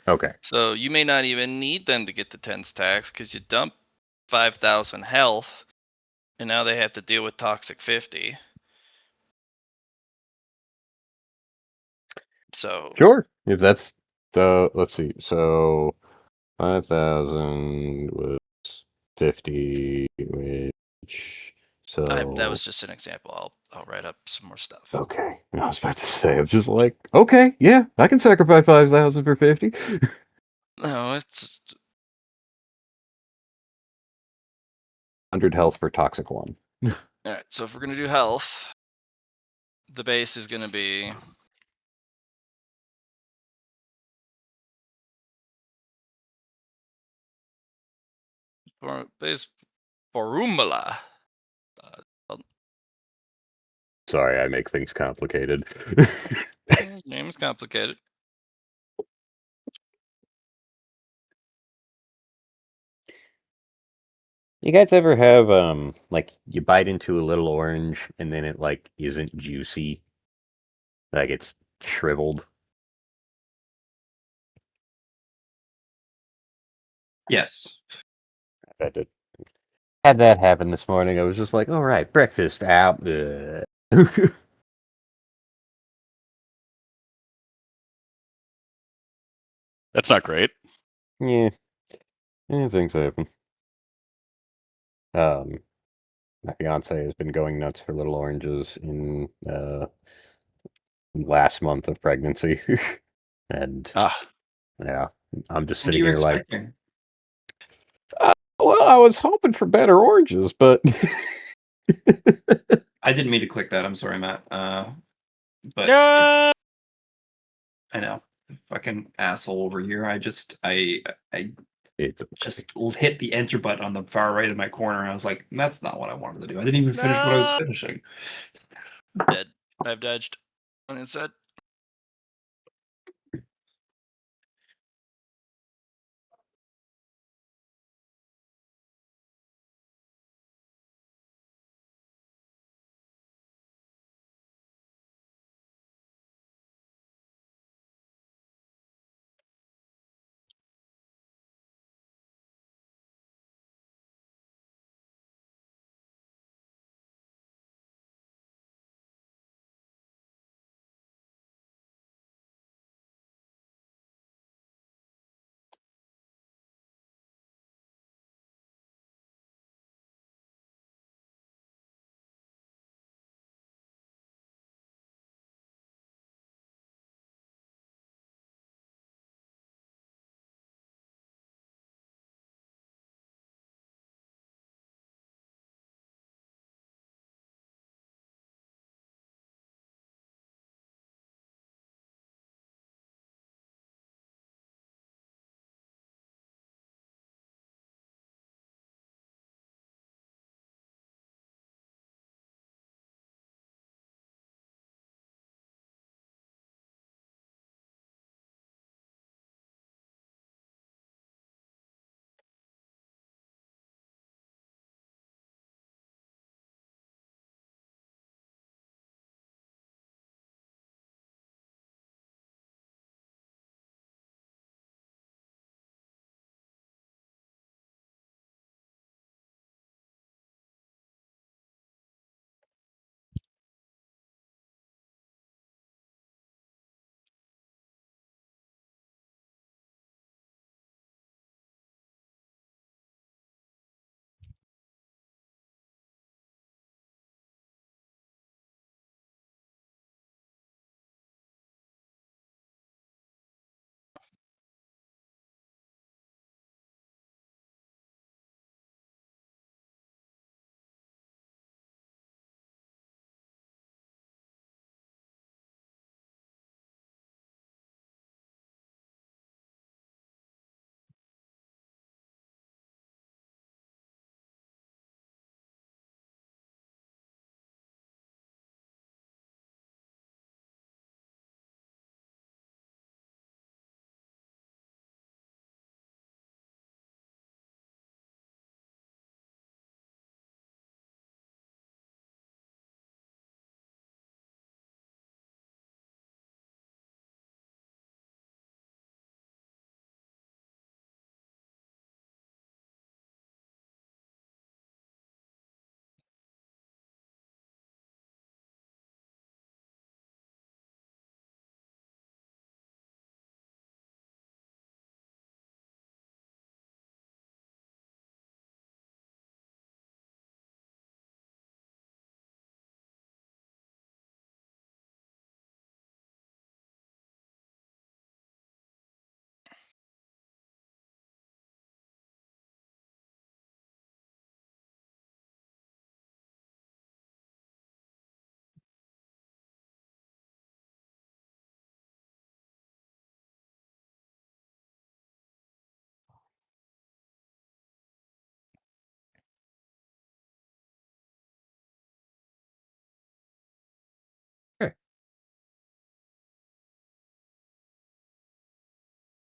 Okay. So you may not even need them to get the 10 stacks because you dump 5,000 health, and now they have to deal with toxic 50. So Sure. If that's let's see. So 5,000 was 50, which that so was just an example. I'll write up some more stuff. okay. I was about to say, I'm just like, okay, yeah, I can sacrifice 5,000 for 50. No, it's 100 health for toxic one. all right. So if we're gonna do health, the base is gonna be base formula. Sorry, I make things complicated. Name is complicated. You guys ever have like you bite into a little orange and then it like isn't juicy? Like it's shriveled? Yes. That did. Had that happen this morning. I was just like, all right, breakfast out. Ugh. That's not great. Yeah, things happen. My fiance has been going nuts for little oranges in last month of pregnancy, and Ah, yeah, I'm just What are sitting you here like, expecting? well, I was hoping for better oranges, but I didn't mean to click that. I'm sorry, Matt. But No. I know, fucking asshole over here. I it's okay. just hit the enter button on the far right of my corner. And I was like, that's not what I wanted to do. I didn't even finish what I was No. finishing. Dead. I've dodged on inside.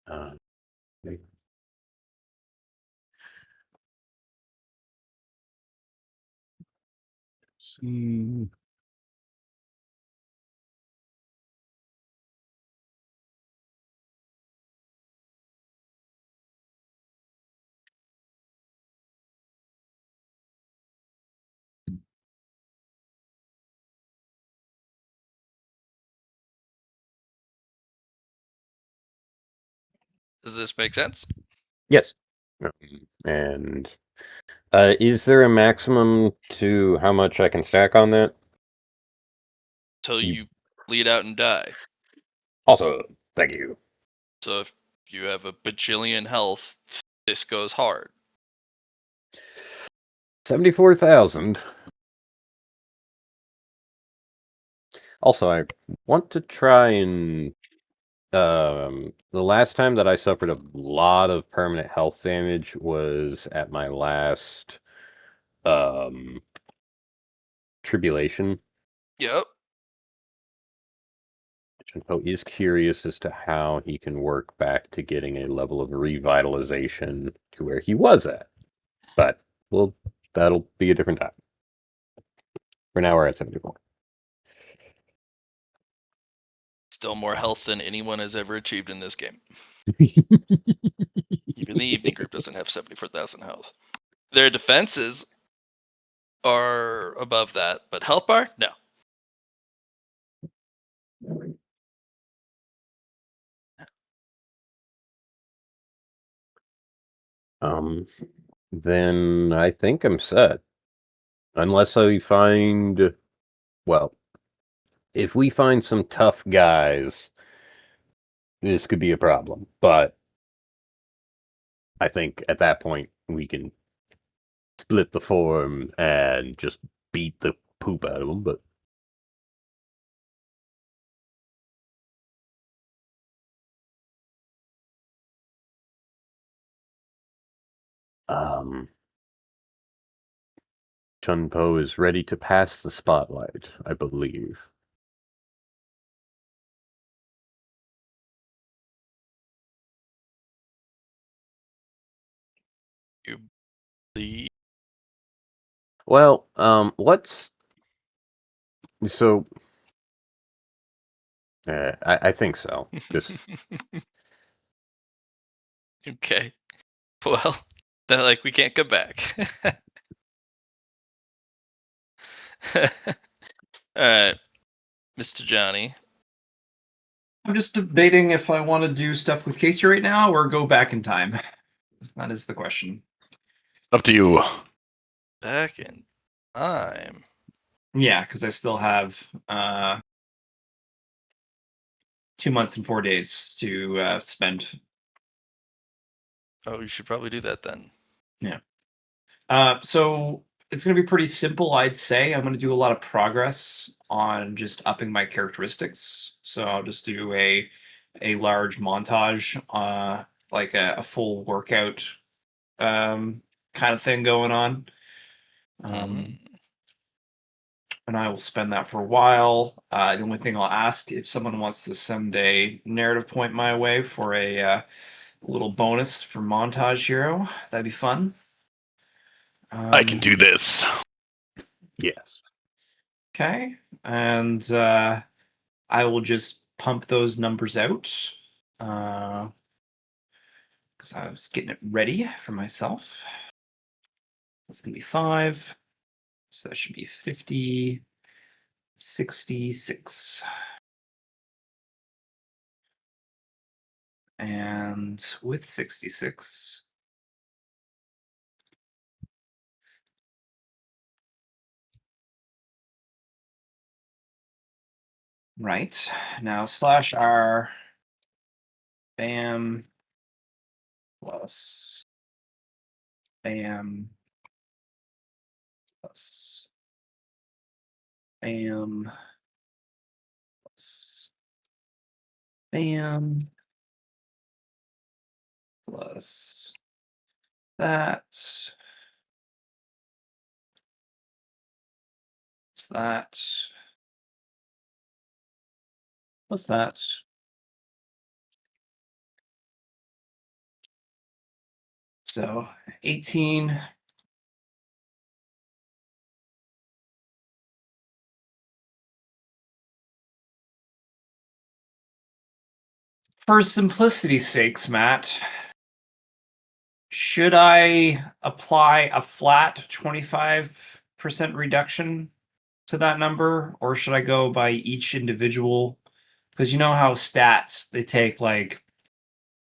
Uh, see. Does this make sense? Yes. And is there a maximum to how much I can stack on that? Till you bleed out and die. Also, thank you. So if you have a bajillion health, this goes hard. 74,000. Also, I want to try and the last time that I suffered a lot of permanent health damage was at my last tribulation. Yep. Chun Po is curious as to how he can work back to getting a level of revitalization to where he was at. But well, that'll be a different time. For now, we're at 74. Still more health than anyone has ever achieved in this game. Even the evening group doesn't have 74,000 health. Their defenses are above that, but health bar, no. Then I think I'm set. Unless I find, well, if we find some tough guys, this could be a problem. But I think at that point we can split the form and just beat the poop out of them. But Chun Po is ready to pass the spotlight, I believe. You bleed. Well, let's. So, I think so. Just Okay. Well, then like we can't come back. Alright. Mr. Johnny. I'm just debating if I want to do stuff with Casey right now or go back in time. That is the question. Up to you. Back in time. Yeah, because I still have 2 months and 4 days to spend. Oh, you should probably do that then. Yeah. So it's going to be pretty simple, I'd say. I'm going to do a lot of progress on just upping my characteristics. So I'll just do a large montage, like a full workout kind of thing going on. And I will spend that for a while. The only thing I'll ask if someone wants to send a narrative point my way for a little bonus for montage hero, that'd be fun. I can do this. yes. Okay, and I will just pump those numbers out because I was getting it ready for myself. That's gonna be 5, so that should be 50, 66. And with 66, right, now slash R, bam, plus, bam, plus, bam, plus, bam, plus that. That plus that So 18. For simplicity's sakes, Matt, should I apply a flat 25% reduction to that number, or should I go by each individual? Because you know how stats, they take like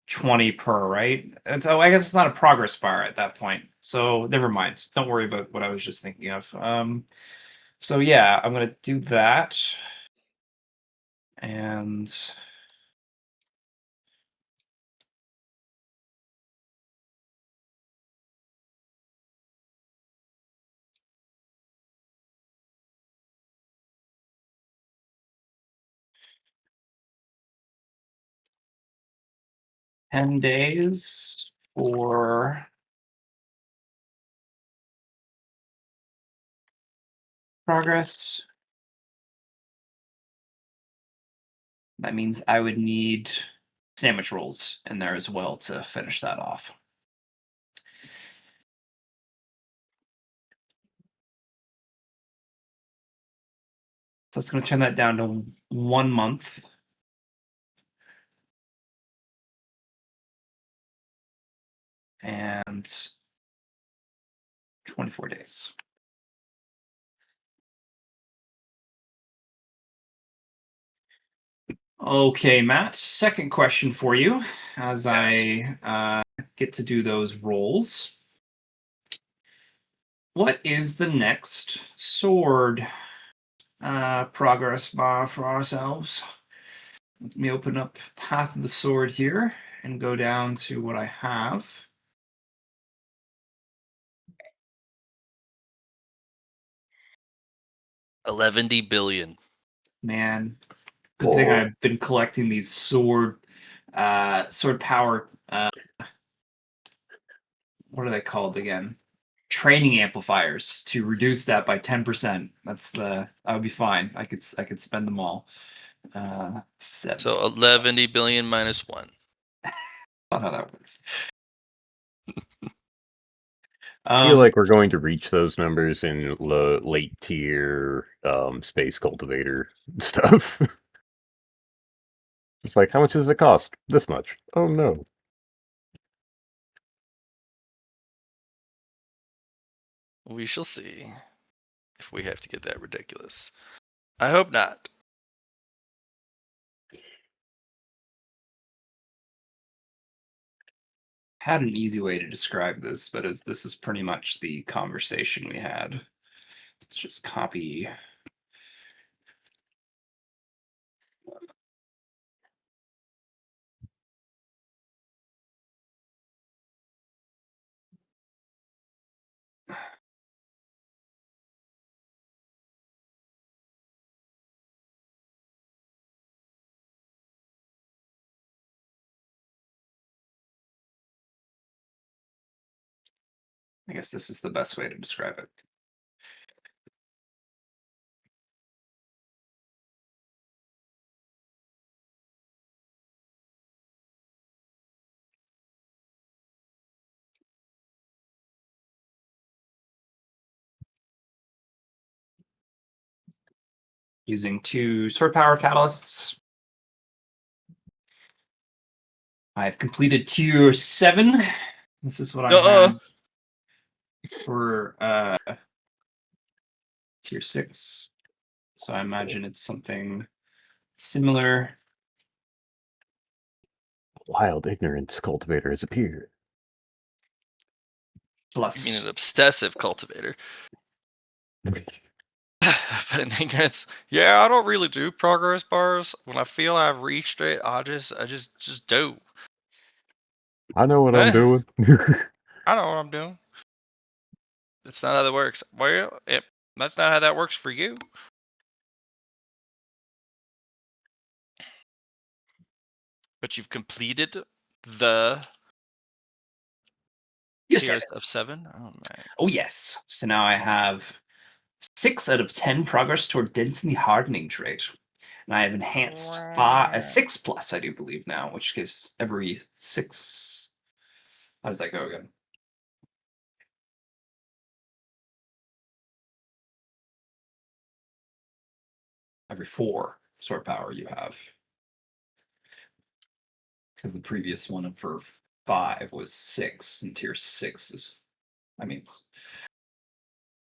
20 per, right? And so I guess it's not a progress bar at that point. So never mind. Don't worry about what I was just thinking of. So yeah, I'm gonna do that. And ten days for progress. That means I would need sandwich rolls in there as well to finish that off. So it's going to turn that down to 1 month. And 24 days. Okay, Matt, second question for you as Yes. I get to do those rolls. What is the next sword progress bar for ourselves? Let me open up Path of the Sword here and go down to what I have. $11 billion. Man, good thing I've been collecting these sword power. What are they called again? Training amplifiers to reduce that by 10%. I would be fine. I could spend them all. 7. So 11 billion minus 1. Not how that works. I feel like we're going to reach those numbers in late tier space cultivator stuff. It's like, how much does it cost? This much. Oh no. We shall see if we have to get that ridiculous. I hope not. Had an easy way to describe this, but this is pretty much the conversation we had. Let's just copy. I guess this is the best way to describe it. Using 2 sword power catalysts. I've completed tier 7. This is what I had for tier 6. So I imagine it's something similar. Wild ignorance cultivator has appeared. Plus, You mean an obsessive cultivator. But in ignorance, yeah, I don't really do progress bars. When I feel I've reached it, I just do. I know what I'm doing. I know what I'm doing. That's not how that works. Well, that's not how that works for you. But you've completed the tiers of 7. Oh man. Oh yes. So now I have 6 out of 10 progress toward density hardening trait. And I have enhanced 6 plus, I do believe now, which gives every 6. How does that go again? every 4 sword power you have. Because the previous one for 5 was 6, and tier 6 is,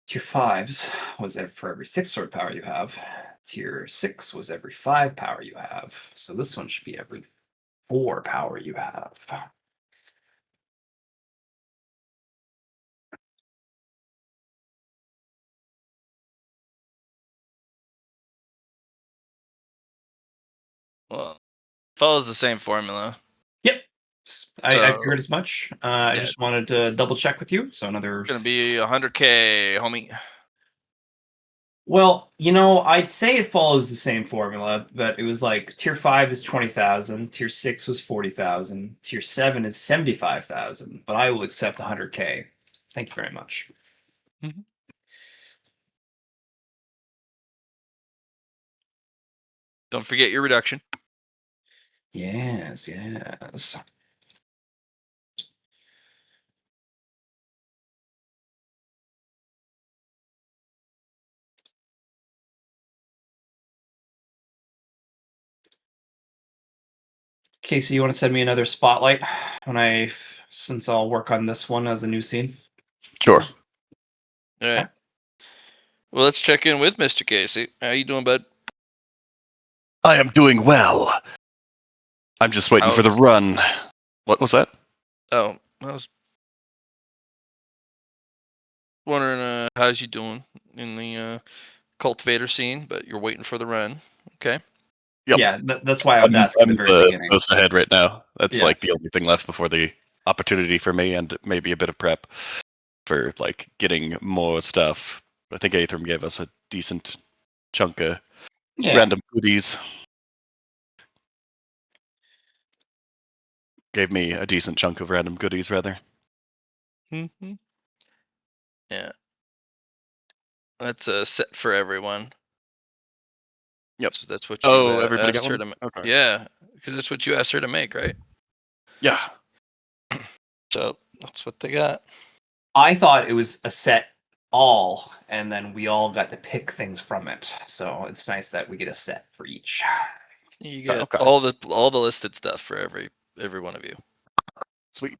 tier 5s was for every 6 sword power you have. Tier 6 was every 5 power you have. So this one should be every 4 power you have. Well, follows the same formula. Yep. I figured as much. I yeah. just wanted to double check with you. So another. Gonna be 100K, homie. Well, I'd say it follows the same formula, but it was like tier 5 is 20,000, tier 6 was 40,000, tier 7 is 75,000, but I will accept 100K. Thank you very much. Mm-hmm. Don't forget your reduction. Yes. Casey, you want to send me another spotlight since I'll work on this one as a new scene? Sure. All right. Okay. Well, let's check in with Mr. Casey. How you doing, bud? I am doing well. I'm just waiting for the run. What was that? Oh, I was wondering how's you doing in the cultivator scene, but you're waiting for the run. Okay. Yep. Yeah, that's why I was asking I'm at the very beginning. most ahead right now. That's Yeah. like the only thing left before the opportunity for me, and maybe a bit of prep for like getting more stuff. I think Aethram gave us a decent chunk of random goodies. Gave me a decent chunk of random goodies, rather. Mm-hmm. Yeah. That's a set for everyone. Yep. So that's what you everybody asked got her one? to make. Okay. Yeah, because that's what you asked her to make, right? Yeah. So that's what they got. I thought it was a set all, and then we all got to pick things from it. So it's nice that we get a set for each. You get Okay. all the listed stuff for every one of you. Sweet.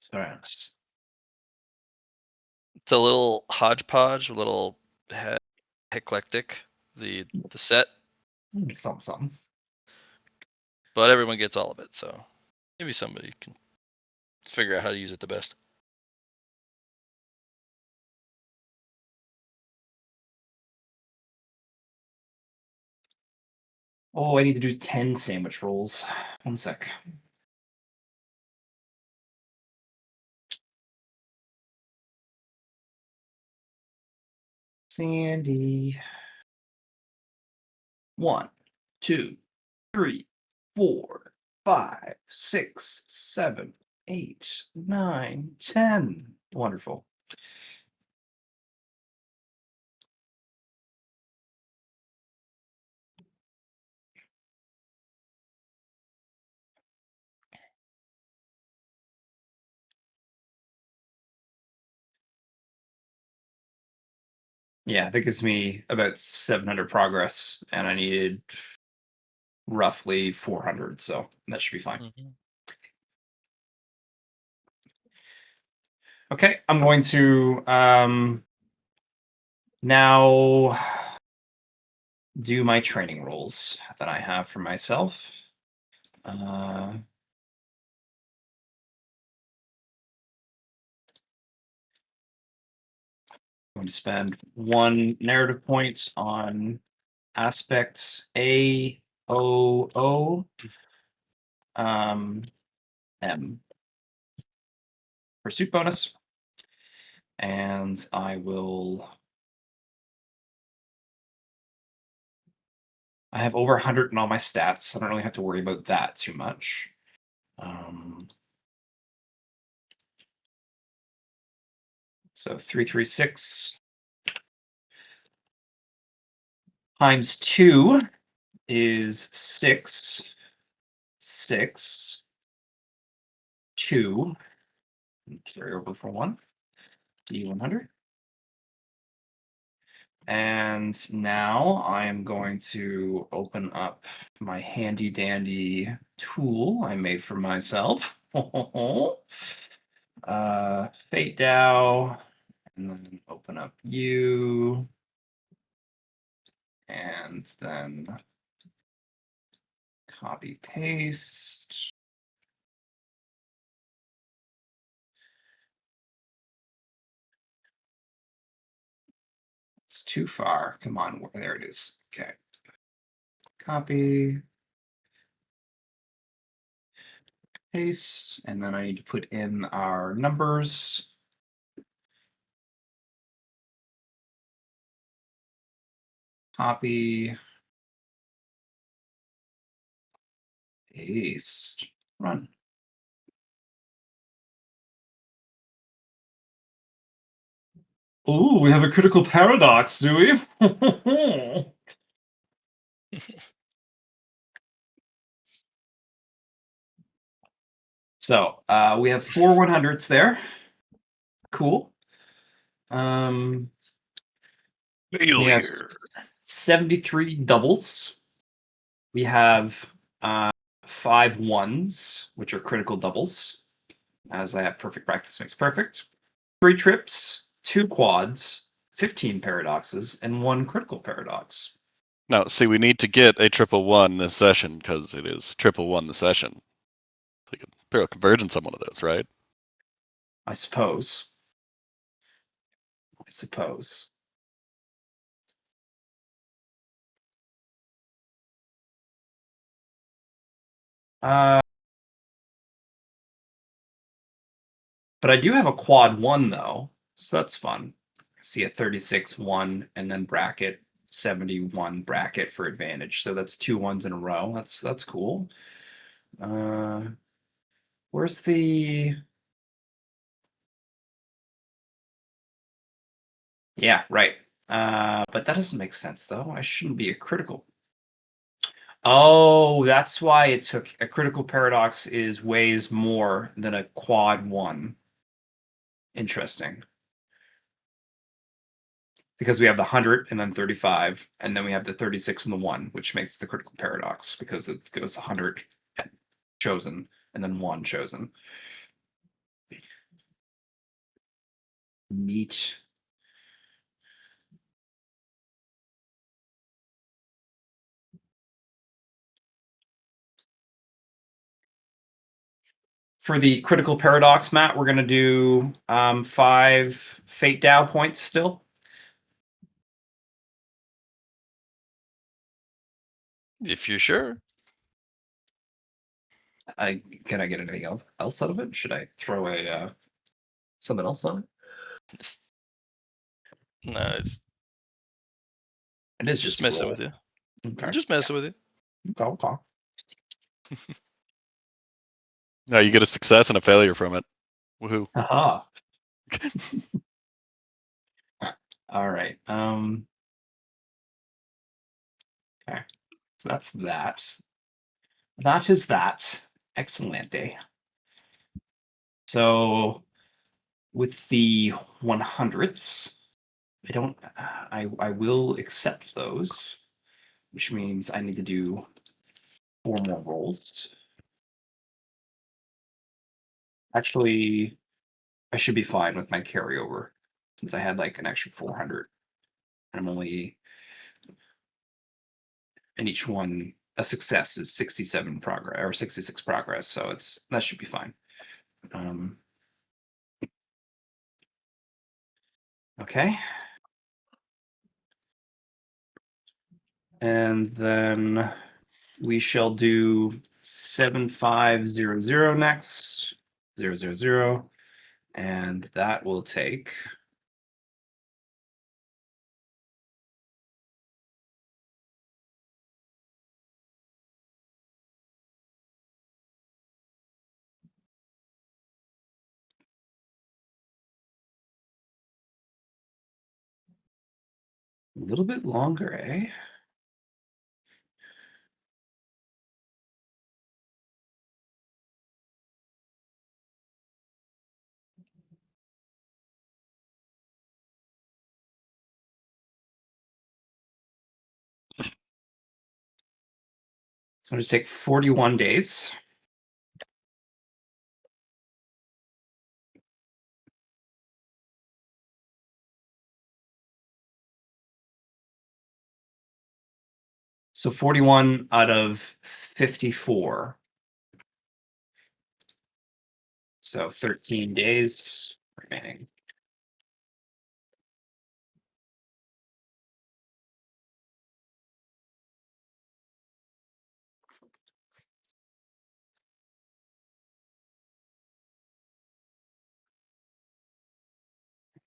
Sorry. It's a little hodgepodge, a little eclectic. The set, Something. but everyone gets all of it. So maybe somebody can figure out how to use it the best. Oh, I need to do 10 sandwich rolls. One sec. Sandy. 1, 2, 3, 4, 5, 6, 7, 8, 9, 10. Wonderful. Yeah, that gives me about 700 progress, and I needed roughly 400, so that should be fine. Mm-hmm. Okay, I'm going to now do my training rolls that I have for myself. Going to spend 1 narrative point on aspect AOO M pursuit bonus, and I have over 100 in all my stats, so I don't really have to worry about that too much. So 336 times 2 is 6, 6, 2. Carry over for 1. D100. And now I am going to open up my handy dandy tool I made for myself. Fate Dow, and then open up you, and then copy paste. It's too far. Come on, there it is. Okay. Copy, paste, and then I need to put in our numbers. Copy, paste, run. Oh, we have a critical paradox, do we? So we have 4 100s there. Cool. We have 73 doubles. We have 5 1s, which are critical doubles. As I have perfect practice makes perfect. 3 trips, 2 quads, 15 paradoxes, and 1 critical paradox. Now, see, we need to get a 111 this session because it is 111 the session. So you can throw a convergence on one of those, right? I suppose. I suppose. But I do have a quad 1 though, so that's fun. I see a 36 1 and then bracket 71 bracket for advantage. So that's 2 1s in a row. That's cool. Where's the Yeah, right. But that doesn't make sense though. I shouldn't be a critical. Oh, that's why it took a critical paradox weighs more than a quad 1. Interesting. Because we have the 100 and then 35, and then we have the 36 and the 1, which makes the critical paradox because it goes 100 chosen and then 1 chosen. Neat. For the critical paradox, Matt, we're going to do 5 Fate Dow points still. If you're sure. Can I get anything else out of it? Should I throw a something else on it? No, it's It is just just messing roll. with you. Okay. Just messing with you. Okay. No, you get a success and a failure from it. Woohoo. Aha. All right. Okay. So that's that. That is that. Excellente. So with the 100s, I will accept those, which means I need to do 4 more rolls. Actually, I should be fine with my carryover since I had like an extra 400. I'm only, and each one, a success is 67 progress or 66 progress, so that should be fine. Okay. And then we shall do 7500 next. 000. And that will take a little bit longer, eh? It's going to take 41 days. So 41 out of 54. So 13 days remaining.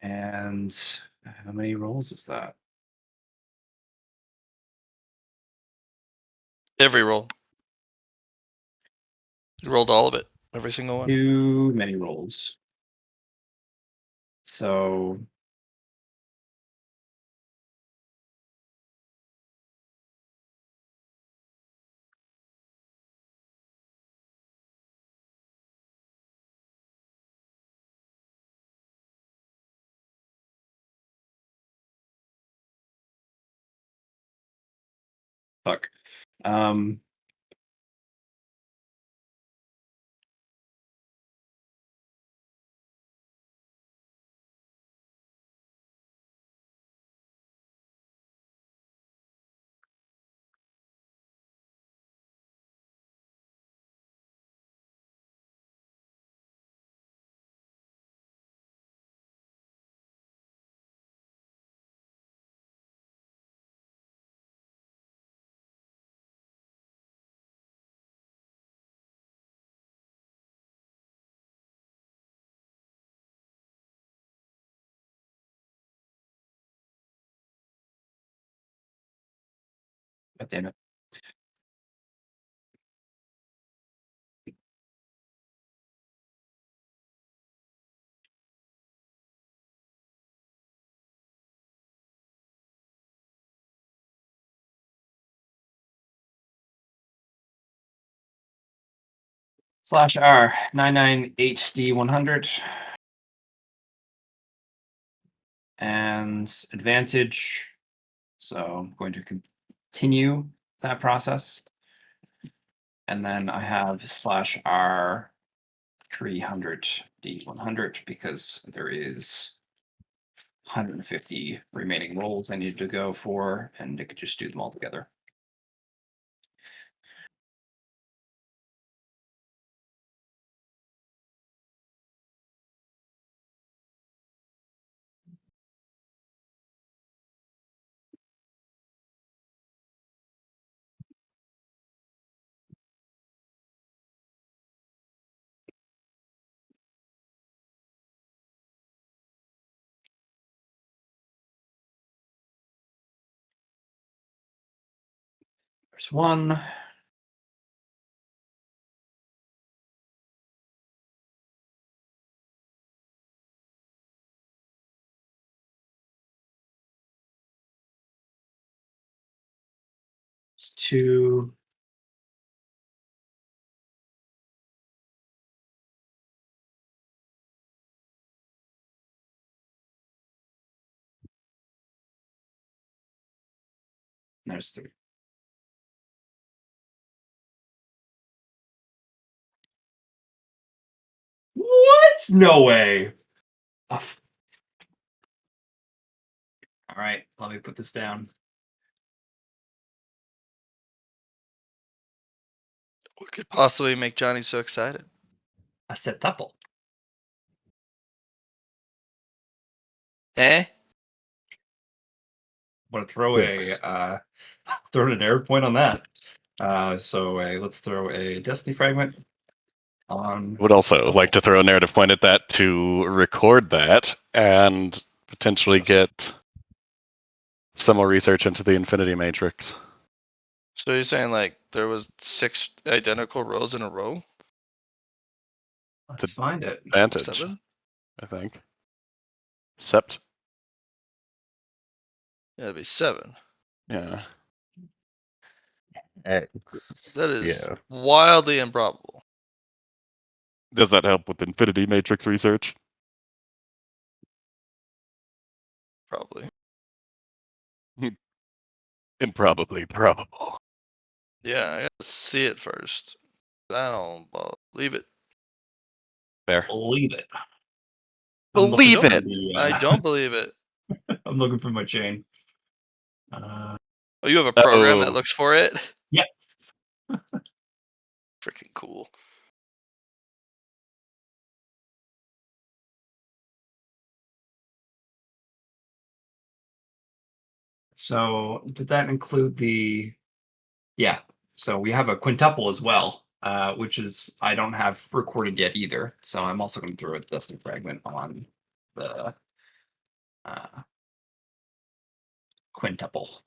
And how many rolls is that? Every roll. You rolled all of it. Every single one. Too many rolls. So fuck. God damn it. /R 99HD100 and advantage. So I'm going to continue that process. And then I have /R 300D100 because there is 150 remaining rolls I needed to go for, and I could just do them all together. There's one. There's two. There's three. What? No way. Oh. All right, let me put this down. What could possibly make Johnny so excited? A septuple. Eh? Want to throw Six. throw an error point on that. So let's throw a destiny fragment on. Would also like to throw a narrative point at that to record that and potentially get some more research into the Infinity Matrix. So you're saying like there was 6 identical rows in a row? Let's find it. Advantage, 7? I think. Sept. Yeah, it'd be 7. Yeah. That is Yeah. wildly improbable. Does that help with Infinity Matrix research? Probably. Improbably probable. Yeah, I gotta see it first. I don't believe it. Fair. Believe it. Believe for it. I don't believe it. I'm looking for my chain. Oh, you have a program that Oh. looks for it? Yeah. Freaking cool. So did that include the? Yeah. So we have a quintuple as well, which is I don't have recorded yet either. So I'm also going to throw a lesson fragment on the quintuple.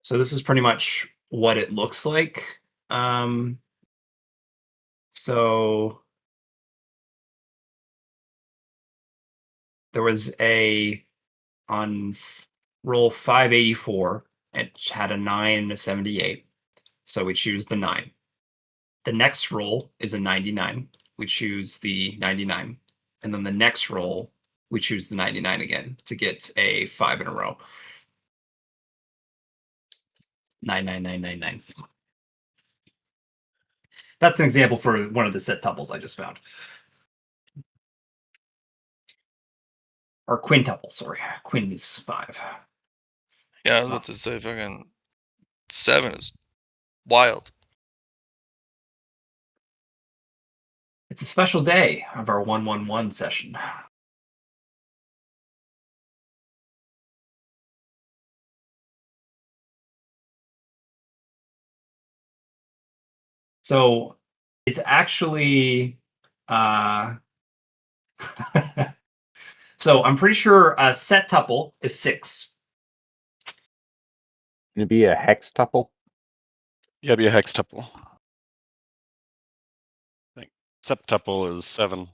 So this is pretty much what it looks like. So there was on roll 584, it had a 9 and a 78. So we choose the 9. The next roll is a 99. We choose the 99. And then the next roll, we choose the 99 again to get a 5 in a row. 99999. That's an example for one of the set tuples I just found. Or quintuple, sorry. Quin is 5. Yeah, I was about to say fucking 7 is wild. It's a special day of our 111 session. So it's actually so I'm pretty sure a set tuple is 6. Can it be a hextuple? Yeah, be a hextuple. I think septuple is 7.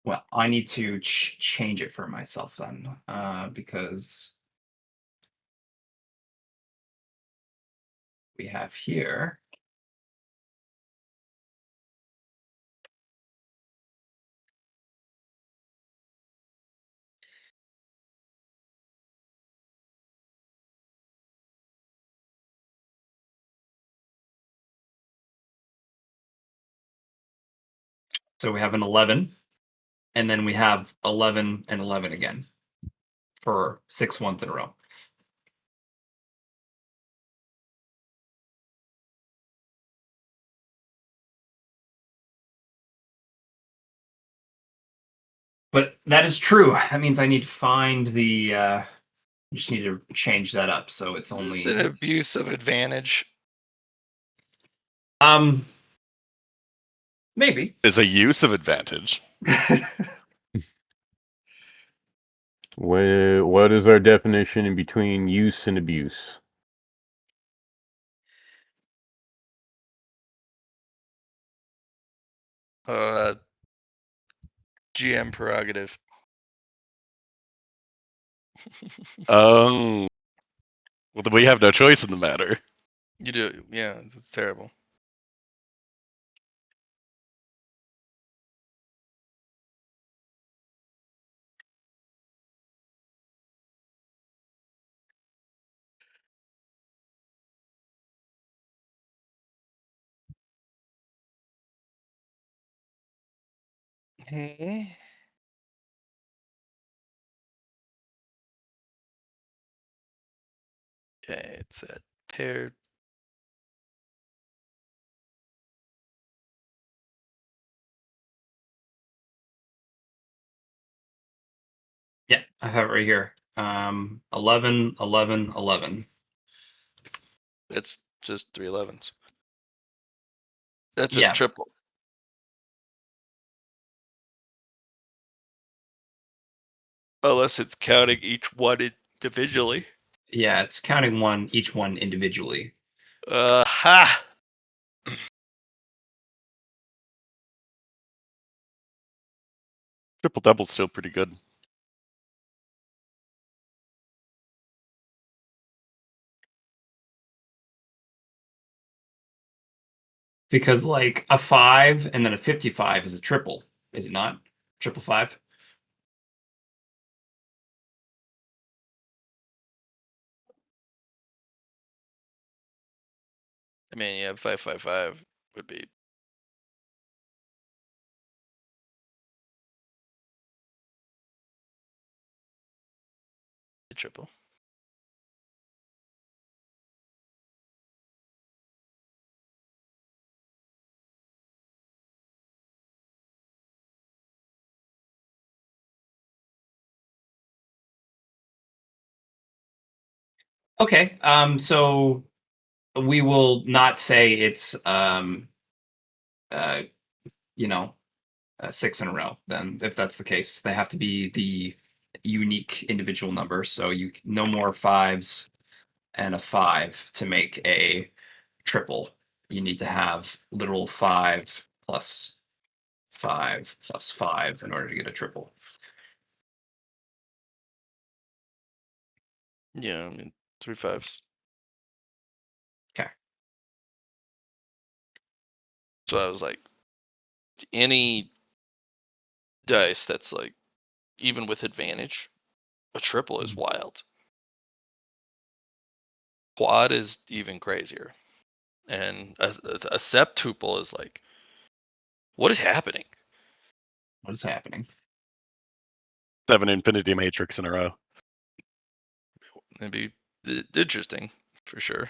Well, I need to change it for myself then, because we have here. So we have an 11, and then we have 11 and 11 again for 6 ones in a row. But that is true. That means I need to find the. Just need to change that up so it's This is only. an abuse of advantage. Maybe. Is a use of advantage. What is our definition in between use and abuse? GM prerogative. Well, then we have no choice in the matter. You do, yeah. It's terrible. Okay. Okay, it's a paired. Yeah, I have it right here. 11, 11, 11. It's just 3 11s. That's a Yeah, triple. Unless it's counting each one individually. yeah, it's counting each one individually. Ha! Triple double's still pretty good. Because like a 5 and then a 55 is a triple, is it not? Triple 5? I mean, yeah, 555 would be. A triple. Okay, so we will not say it's uh, you know, 6 in a row. Then, if that's the case, they have to be the unique individual number. So no more 5s and a 5 to make a triple. You need to have literal 5 plus 5 plus 5 in order to get a triple. Yeah, I mean 3 5s. Okay. So I was like, any dice that's like, even with advantage, a triple is wild. Quad is even crazier, and a septuple is like, what is happening? What is happening? 7 Infinity Matrix in a row. It'd be interesting for sure.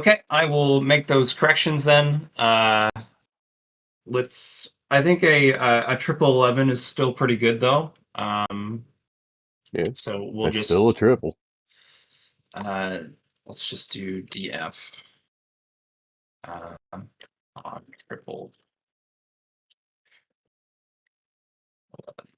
Okay, I will make those corrections then. Let's. I think a triple 11 is still pretty good though. Yeah, So we'll that's still a triple. Let's just do DF on triple 11.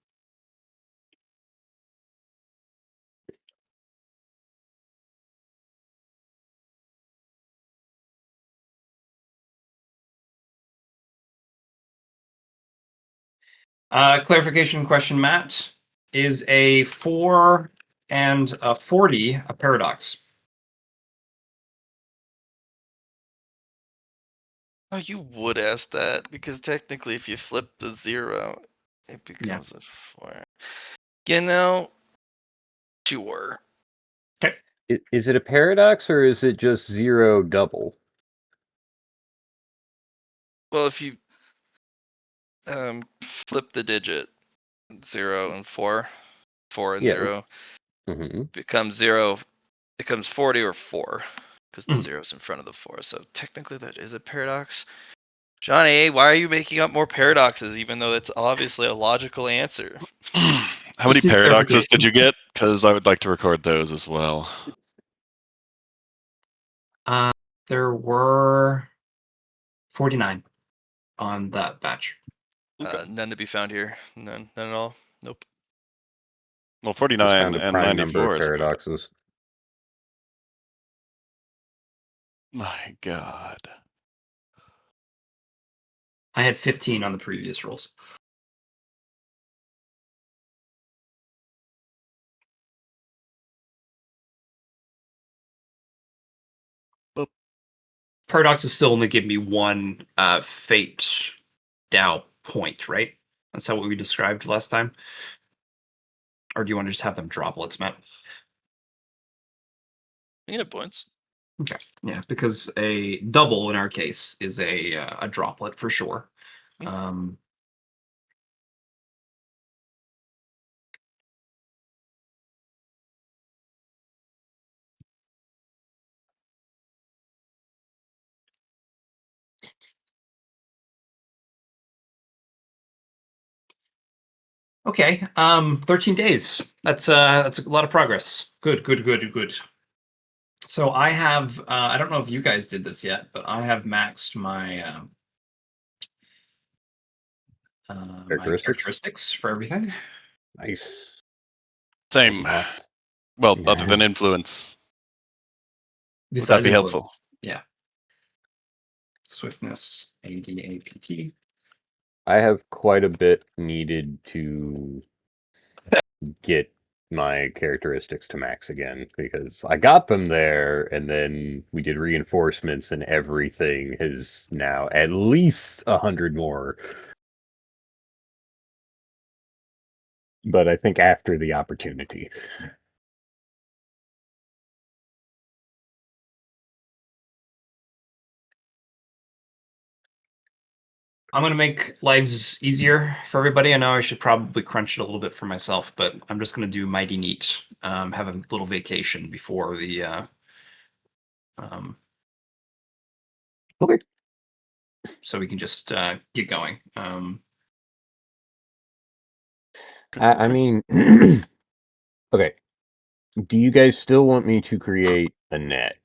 Clarification question, Matt. Is a 4 and a 40 a paradox? Oh, you would ask that, because technically if you flip the 0, it becomes a 4. You know, sure. Okay. Is it a paradox or is it just 0 double? Well, if you flip the digit 0 and 4, 4 and Yeah. 0 Mm-hmm. becomes 0, becomes 40 or 4, because the Mhm. 0 is in front of the 4. So technically that is a paradox. Johnny, why are you making up more paradoxes, even though that's obviously a logical answer? How many Just need paradoxes did clarification. you get? Because I would like to record those as well. There were 49 on that batch. Okay. None to be found here. None at all. Nope. Well, Just 49 found a and prime number 94 of is a good. paradoxes. My God. I had 15 on the previous rolls. Boop. Paradoxes still only give me one fate Dow point, right? That's how what we described last time. Or do you want to just have them droplets, Matt? You can have points. Okay. Yeah, because a double in our case is a droplet for sure. Um, Okay. 13 days. That's a lot of progress. Good. So I have I don't know if you guys did this yet, but I have maxed my characteristics for everything. Nice. Same. Unlocked. Well, other than influence. Would that Besides be influence. helpful? Yeah. Swiftness, ADAPT. I have quite a bit needed to get my characteristics to max again because I got them there and then we did reinforcements and everything is now at least 100 more. But I think after the opportunity. I'm gonna make lives easier for everybody. I know I should probably crunch it a little bit for myself, but I'm just gonna do mighty neat. Have a little vacation before the Okay. so we can just get going. I mean, okay. Do you guys still want me to create a net?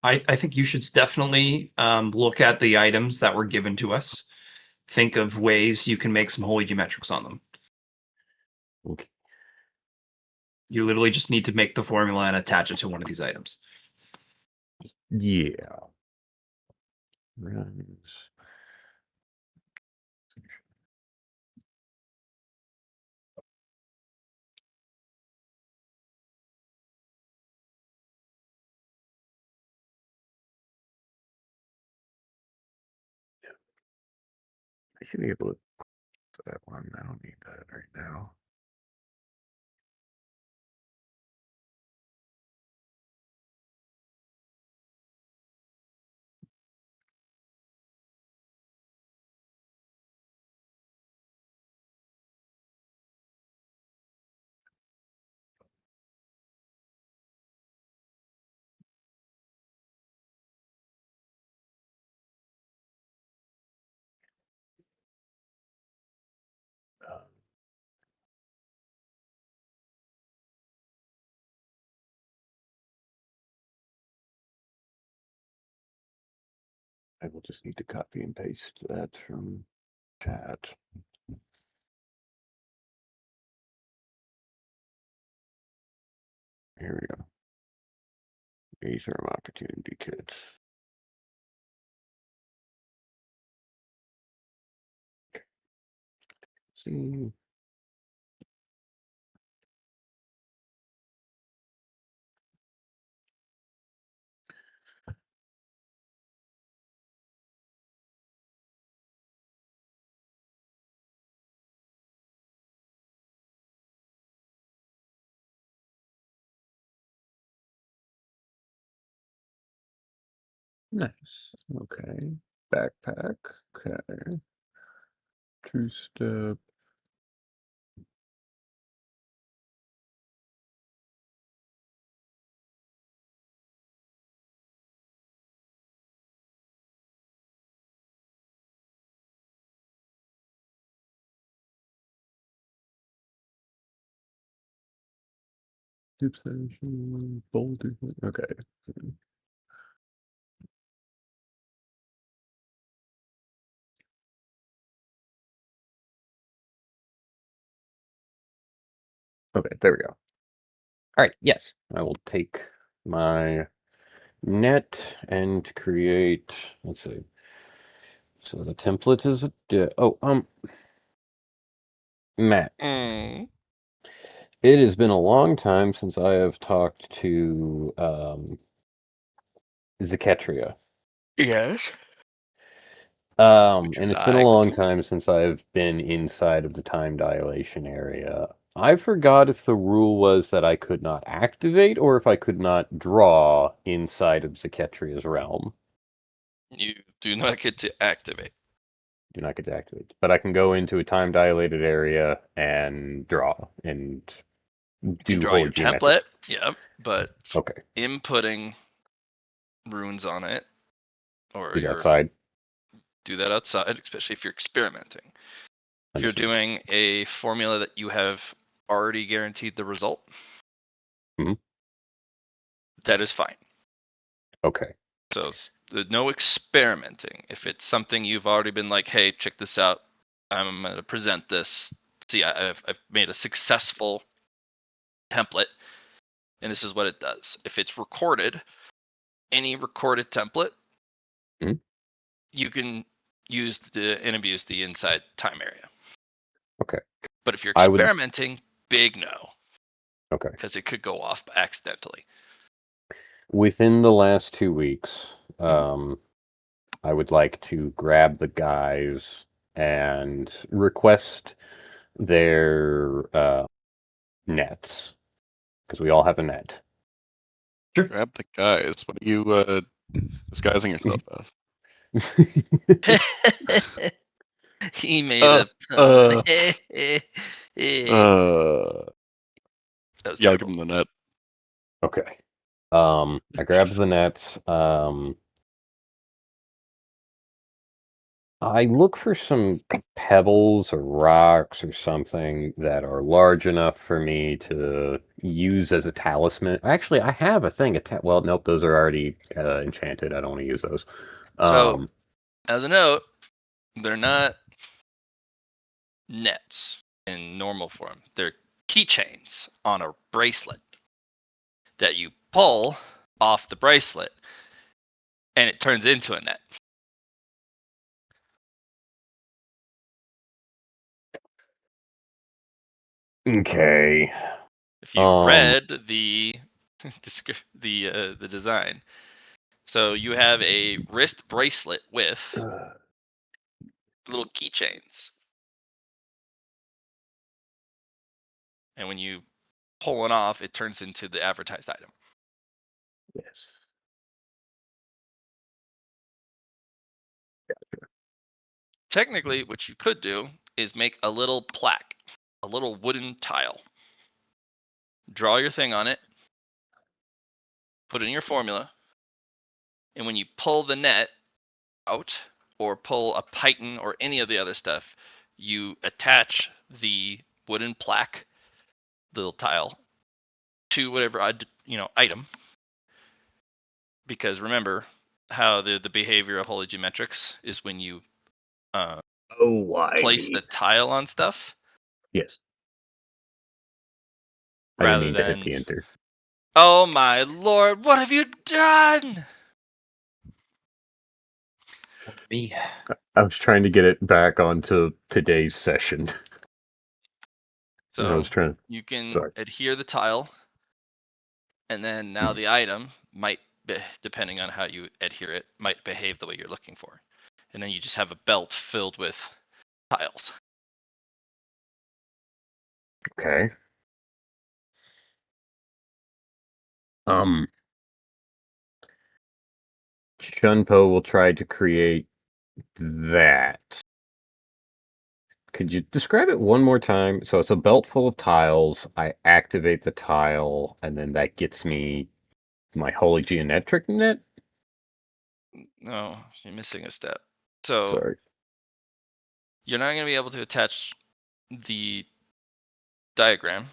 I think you should definitely look at the items that were given to us. Think of ways you can make some holy geometrics on them. Okay. You literally just need to make the formula and attach it to one of these items. Yeah. Runs. I should be able to put that one. I don't need that right now. I will just need to copy and paste that from chat. Here we go. Aether opportunity kits. See. Nice. Okay. Backpack. Okay. Two step. Tube station. Boulder. Okay. Okay, there we go. All right, yes. I will take my net and create, let's see. So the template is Matt. It has been a long time since I have talked to Zachetria. Yes. And it's been a long time since I've been inside of the time dilation area. I forgot if the rule was that I could not activate or if I could not draw inside of Zachetria's realm. You do not get to activate. Do not get to activate. But I can go into a time dilated area and draw and You can draw your template, yep, but okay. Inputting runes on it or Is outside. Do that outside, especially if you're experimenting. If you're Understood. doing a formula that you have already guaranteed the result, Mhm. that is fine. Okay. So no experimenting. If it's something you've already been like, hey, check this out. I'm going to present this. See, I've made a successful template, and this is what it does. If it's recorded, any recorded template, Mhm. you can use and abuse the inside time area. Okay. But if you're I would. experimenting, big no, Okay. because it could go off accidentally. Within the last 2 weeks, Mhm. I would like to grab the guys and request their nets, because we all have a net. Grab the guys. What are you disguising yourself as? He made Uh, a pun. uh, That was yeah, I'll give terrible. him the net. Okay. I grabbed the nets. I look for some pebbles or rocks or something that are large enough for me to use as a talisman. Actually, I have a thing. Well, nope, those are already enchanted. I don't want to use those. So, as a note, they're not nets in normal form. They're keychains on a bracelet that you pull off the bracelet and it turns into a net. Okay. If you read the the design, so you have a wrist bracelet with little keychains, and when you pull it off, it turns into the advertised item. Yes. Technically, what you could do is make a little plaque, a little wooden tile. Draw your thing on it, put it in your formula, and when you pull the net out or pull a python or any of the other stuff, you attach the wooden plaque, little tile, to whatever item. Because remember how the behavior of holy geometrics is when you place the tile on stuff Yes. I didn't rather mean to hit than, the enter. oh my lord, what have you done? Me. I was trying to get it back onto today's session. I So was trying. you can Sorry. adhere the tile, and then now the item might, depending on how you adhere it, might behave the way you're looking for. And then you just have a belt filled with tiles. Okay. Chun Po will try to create that. Could you describe it one more time? So it's a belt full of tiles. I activate the tile, and then that gets me my holy geometric net. No, you're missing a step. So Sorry. you're not going to be able to attach the diagram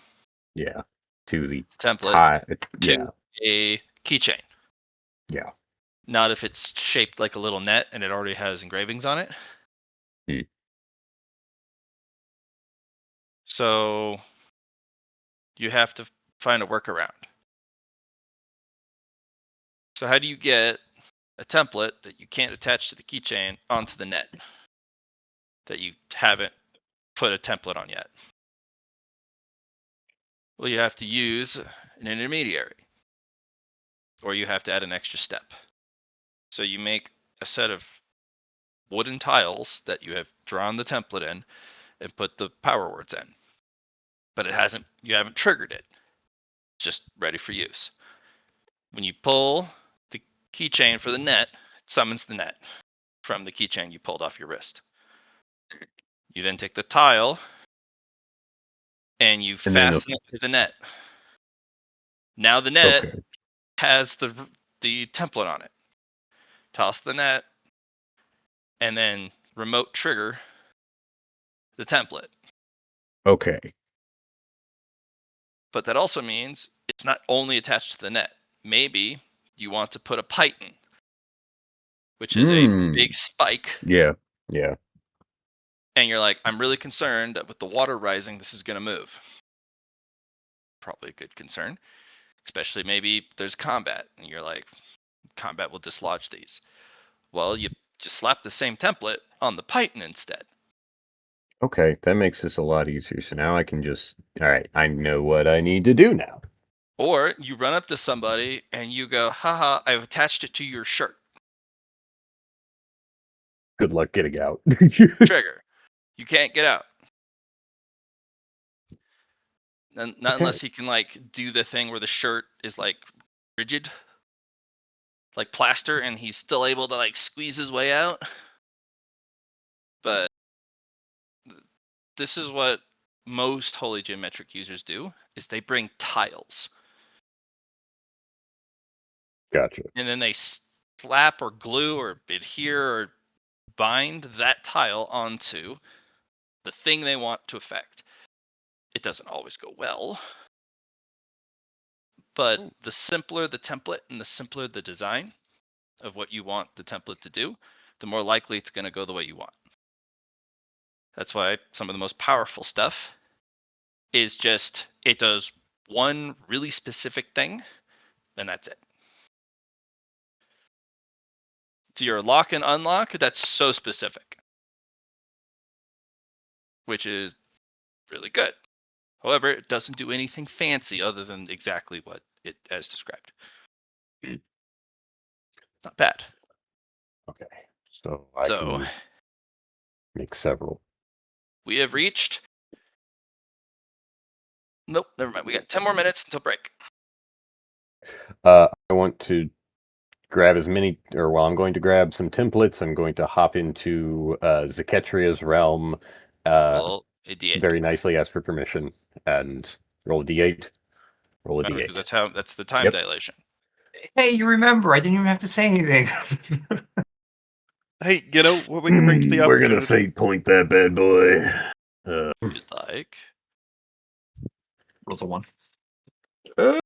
Yeah. To the template tile. to Yeah. a keychain. Yeah. Not if it's shaped like a little net and it already has engravings on it. Hmm. So you have to find a workaround. So how do you get a template that you can't attach to the keychain onto the net that you haven't put a template on yet? Well, you have to use an intermediary, or you have to add an extra step. So you make a set of wooden tiles that you have drawn the template in and put the power words in. But you haven't triggered it. It's just ready for use. When you pull the keychain for the net, it summons the net from the keychain you pulled off your wrist. You then take the tile and you And then fasten it to the net. Now the net okay. has the template on it. Toss the net and then remote trigger the template. Okay. But that also means it's not only attached to the net. Maybe you want to put a python, which is a big spike. Yeah. And you're like, I'm really concerned that with the water rising, this is going to move. Probably a good concern, especially maybe there's combat, and you're like, combat will dislodge these. Well, you just slap the same template on the python instead. Okay, that makes this a lot easier. So now I can just, all right, I know what I need to do now. Or you run up to somebody and you go, haha, I've attached it to your shirt. Good luck getting out. Trigger. You can't get out. Not Okay. unless he can like do the thing where the shirt is like rigid, like plaster, and he's still able to like squeeze his way out. But this is what most Holy Geometric users do, is they bring tiles. Gotcha. And then they slap or glue or adhere or bind that tile onto the thing they want to affect. It doesn't always go well, but the simpler the template and the simpler the design of what you want the template to do, the more likely it's going to go the way you want. That's why some of the most powerful stuff is just, it does one really specific thing, and that's it. To your lock and unlock, that's so specific, which is really good. However, it doesn't do anything fancy other than exactly what it as described. Not bad. Okay, so I can make several. We have reached. Nope, never mind. We got 10 more minutes until break. I want to grab as many, or while I'm going to grab some templates, I'm going to hop into Zaketria's realm. Well, a D8. Very nicely ask for permission and roll a D8. Roll a Remember, D8. because that's the time dilation. Hey, you remember? I didn't even have to say anything. Hey, you know what we can bring to the We're opportunity? gonna fate point that bad boy. If you'd like. Rolls a 1. Uh,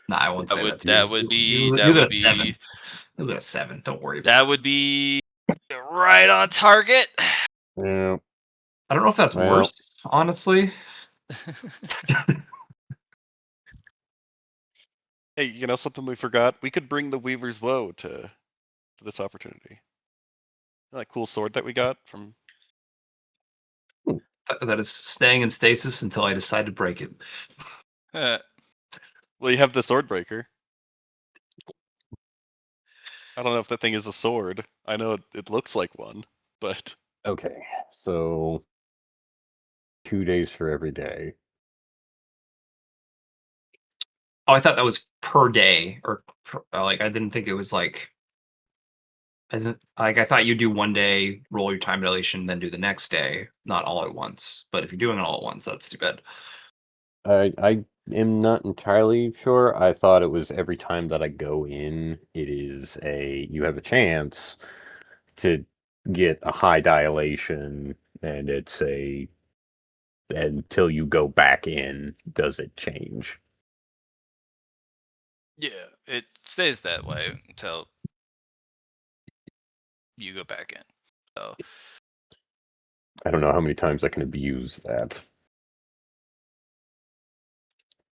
Nah, I won't say that to you. That would be. You That got would a 7. be. You got a 7. Don't worry about That would be right on target. Yeah. I don't know if that's Well. worse, honestly. Hey, you know something we forgot? We could bring the Weaver's Woe to this opportunity. That cool sword that we got from. That is staying in stasis until I decide to break it. Well, you have the sword breaker. I don't know if that thing is a sword. I know it looks like one, but Okay, so 2 days for every day. Oh, I thought that was per day, or like I didn't think it was like. I thought you'd do one day, roll your time dilation, then do the next day, not all at once. But if you're doing it all at once, that's too bad. I am not entirely sure. I thought it was every time that I go in, you have a chance to get a high dilation, and until you go back in, does it change? Yeah, it stays that way until you go back in. So I don't know how many times I can abuse that.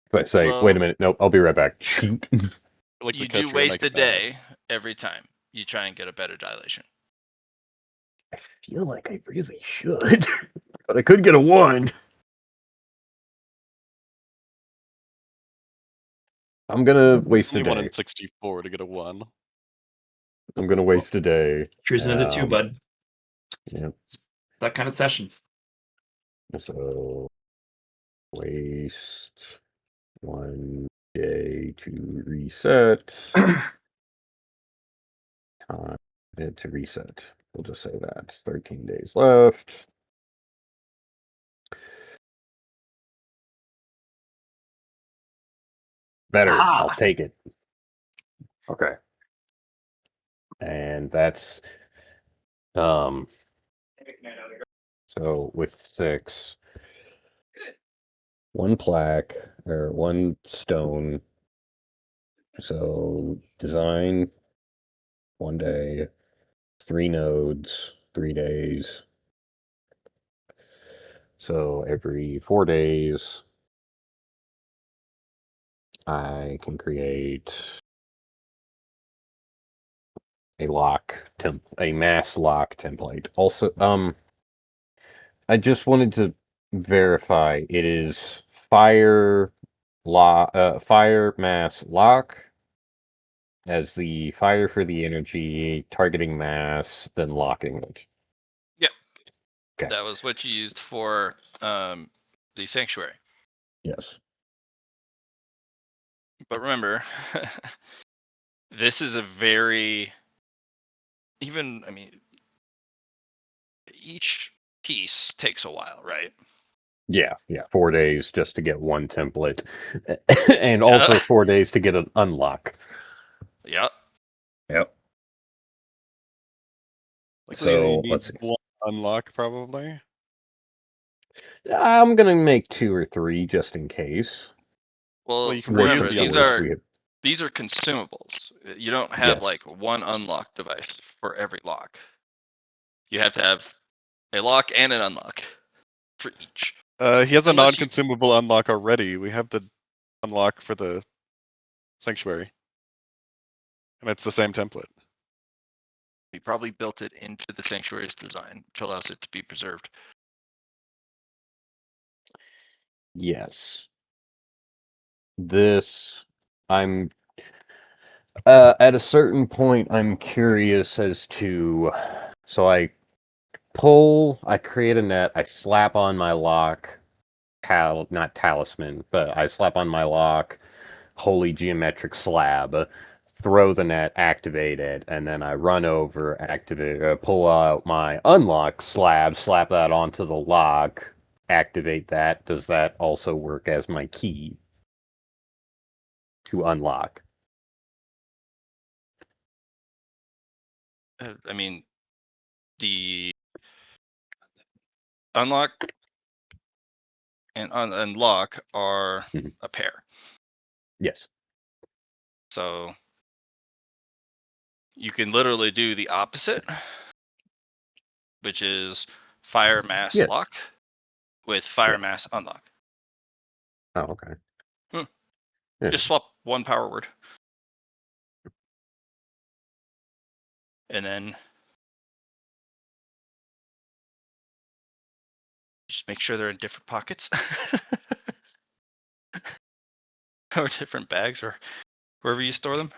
If I say, wait a minute, nope, I'll be right back. like you do waste a day every time you try and get a better dilation. I feel like I really should, but I could get a 1. I'm gonna waste a only day. 1 in 64 to get a 1. I'm gonna waste a day. Here's another 2, bud. Yeah. It's that kind of session. So waste 1 day to reset. Time to reset. We'll just say that. 13 days left. Better. Aha! I'll take it. Okay. And that's So with 6, 1 plaque or 1 stone. So design 1 day, 3 nodes, 3 days. So every 4 days, I can create a mass lock template. Also, I just wanted to verify it is fire mass lock as the fire for the energy, targeting mass, then locking it. Yep. Okay. That was what you used for the sanctuary. Yes. But remember, this is a very each piece takes a while, right? Yeah. 4 days just to get 1 template, and also 4 days to get an unlock. Yep. Likely you So need let's see. 1 unlock probably. I'm gonna make 2 or 3 just in case. Well, you can remember, reuse the others. these are consumables. You don't have Yes. like 1 unlock device for every lock. You have to have a lock and an unlock for each. He has a Unless you- non-consumable unlock already. We have the unlock for the sanctuary, and it's the same template. You probably built it into the sanctuary's design, which allows it to be preserved. Yes. This, I'm at a certain point, I'm curious as to. So I create a net, I slap on my lock, not talisman, but I slap on my lock, holy geometric slab, throw the net, activate it, and then I run over, pull out my unlock slab, slap that onto the lock, activate that. Does that also work as my key to unlock? The unlock and unlock are Mhm. a pair. Yes. So you can literally do the opposite, which is fire mass Yes. lock with fire Yes. mass unlock. Oh, okay. Yeah. Just swap 1 power word. And then just make sure they're in different pockets. Or different bags, or wherever you store them.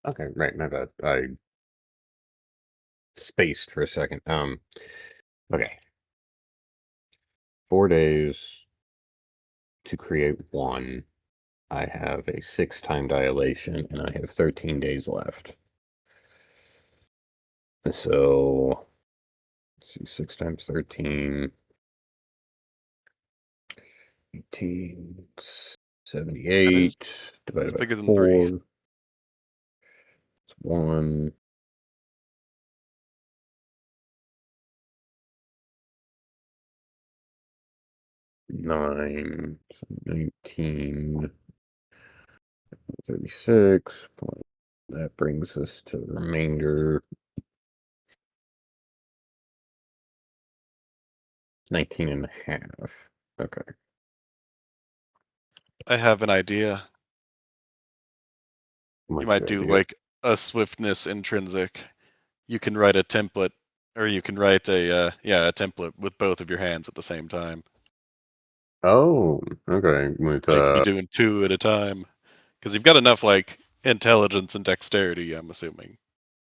Okay, right, my bad. I spaced for a second. Okay. 4 days to create 1. I have a 6-time dilation, and I have 13 days left. So see, 6 times 13. 1878 divided by bigger than 4. 3. It's 1. Nine, 19, 36. That brings us to the remainder. 19 and a half. Okay. I have an idea. What's You might your do idea? like a swiftness intrinsic. You can write a template, or you can write a template with both of your hands at the same time. Oh, okay. With So you could be doing 2 at a time, because you've got enough like intelligence and dexterity. I'm assuming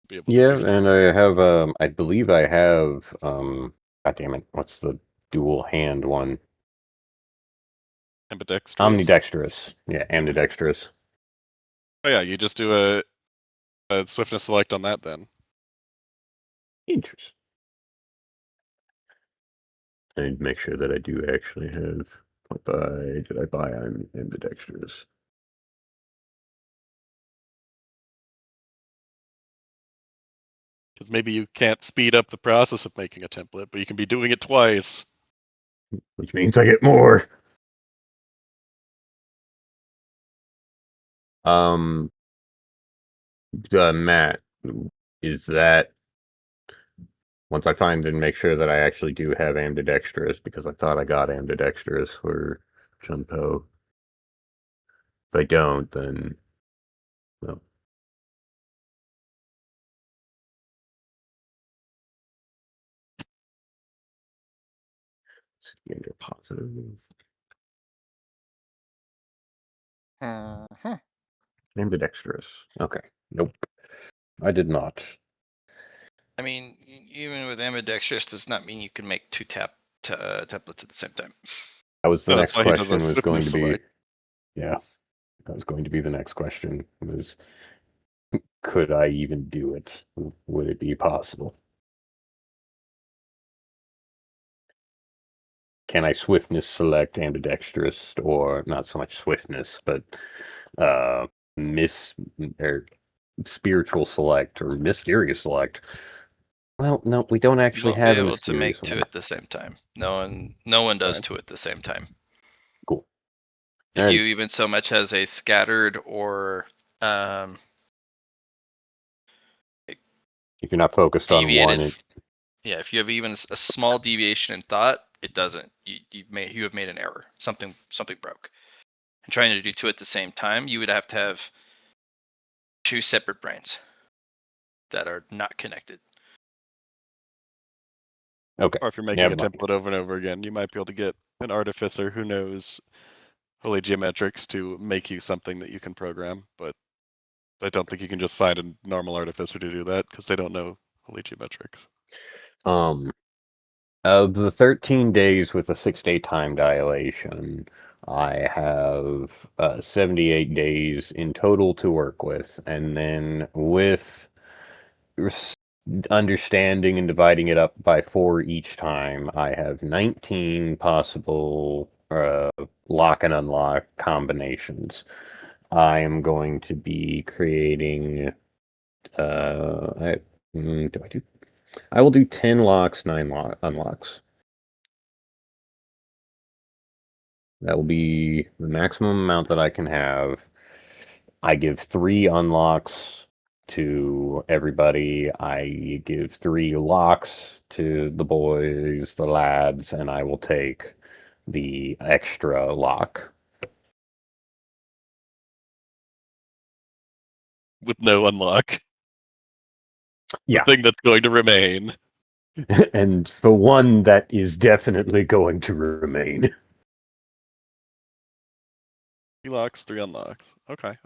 to be able to yeah, do 3. and I have I believe I have God damn it, what's the dual hand one? Ambidextrous. Omnidextrous. Yeah, ambidextrous. Oh yeah, you just do a swiftness select on that then. Interesting. I need to make sure that I do actually have. Did I buy ambidextrous? Because maybe you can't speed up the process of making a template, but you can be doing it twice. Which means I get more. Matt, is that once I find and make sure that I actually do have ambidextrous, because I thought I got ambidextrous for Chun Po. If I don't, then no. Scavenger positive. Ambidextrous. Okay. Nope. I did not. I mean, even with ambidextrous does not mean you can make 2 templates at the same time. That was the So that's next why he does a question was going swiftness to be. select. Yeah. That was going to be the next question was, could I even do it? Would it be possible? Can I swiftness select ambidextrous, or not so much swiftness, but or spiritual select or mysterious select? Well, no, we don't You actually won't be have a able to mysterious make 2 one. at the same time. No one does Okay. 2 at the same time. Cool. If And you even so much as a scattered or if you're not focused on one, deviated, yeah, if you have even a small deviation in thought, it doesn't. You have made an error. Something broke. And trying to do 2 at the same time, you would have to have 2 separate brains that are not connected. okay. Or if you're making Never a mind. template over and over again, you might be able to get an artificer who knows holy geometrics to make you something that you can program. But I don't think you can just find a normal artificer to do that because they don't know holy geometrics. Of the 13 days with a 6-day time dilation, I have 78 days in total to work with, and then with understanding and dividing it up by 4 each time, I have 19 possible lock and unlock combinations. I am going to be creating. Do I do? I will do 10 locks, 9 unlocks. That will be the maximum amount that I can have. I give 3 unlocks to everybody. I give 3 locks to the boys, the lads, and I will take the extra lock. With no unlock. Yeah. The thing that's going to remain. And the one that is definitely going to remain. 3 locks, 3 unlocks. Okay.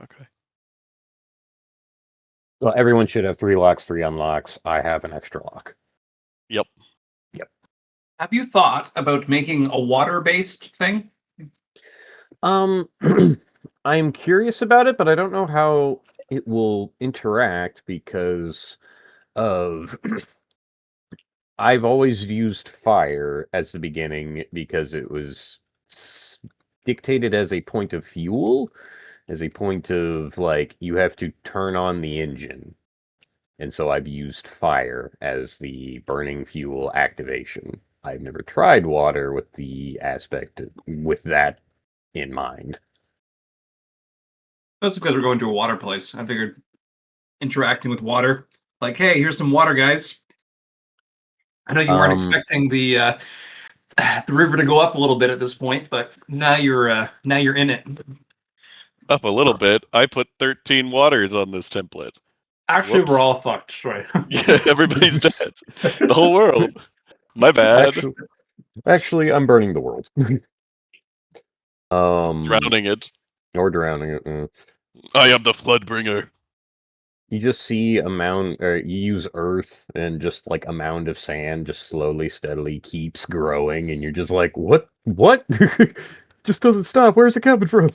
Well, everyone should have 3 locks, 3 unlocks. I have an extra lock. Yep. Have you thought about making a water-based thing? I'm curious about it, but I don't know how it will interact because of I've always used fire as the beginning because it was dictated as a point of fuel, as a point of, like, you have to turn on the engine. And so I've used fire as the burning fuel activation. I've never tried water with the aspect with that in mind. That's because we're going to a water place. I figured interacting with water, like, hey, here's some water, guys. I know you weren't expecting the river to go up a little bit at this point, but now you're in it. Up a little bit. I put 13 waters on this template. Actually, we're Whoops. all fucked, right? Yeah, everybody's dead. The whole world. My bad. Actually, I'm burning the world. Drowning it. Or drowning it. I am the floodbringer. You just see a mound, or you use earth, and just like a mound of sand just slowly, steadily keeps growing, and you're just like, what? What? Just doesn't stop. Where's it coming from?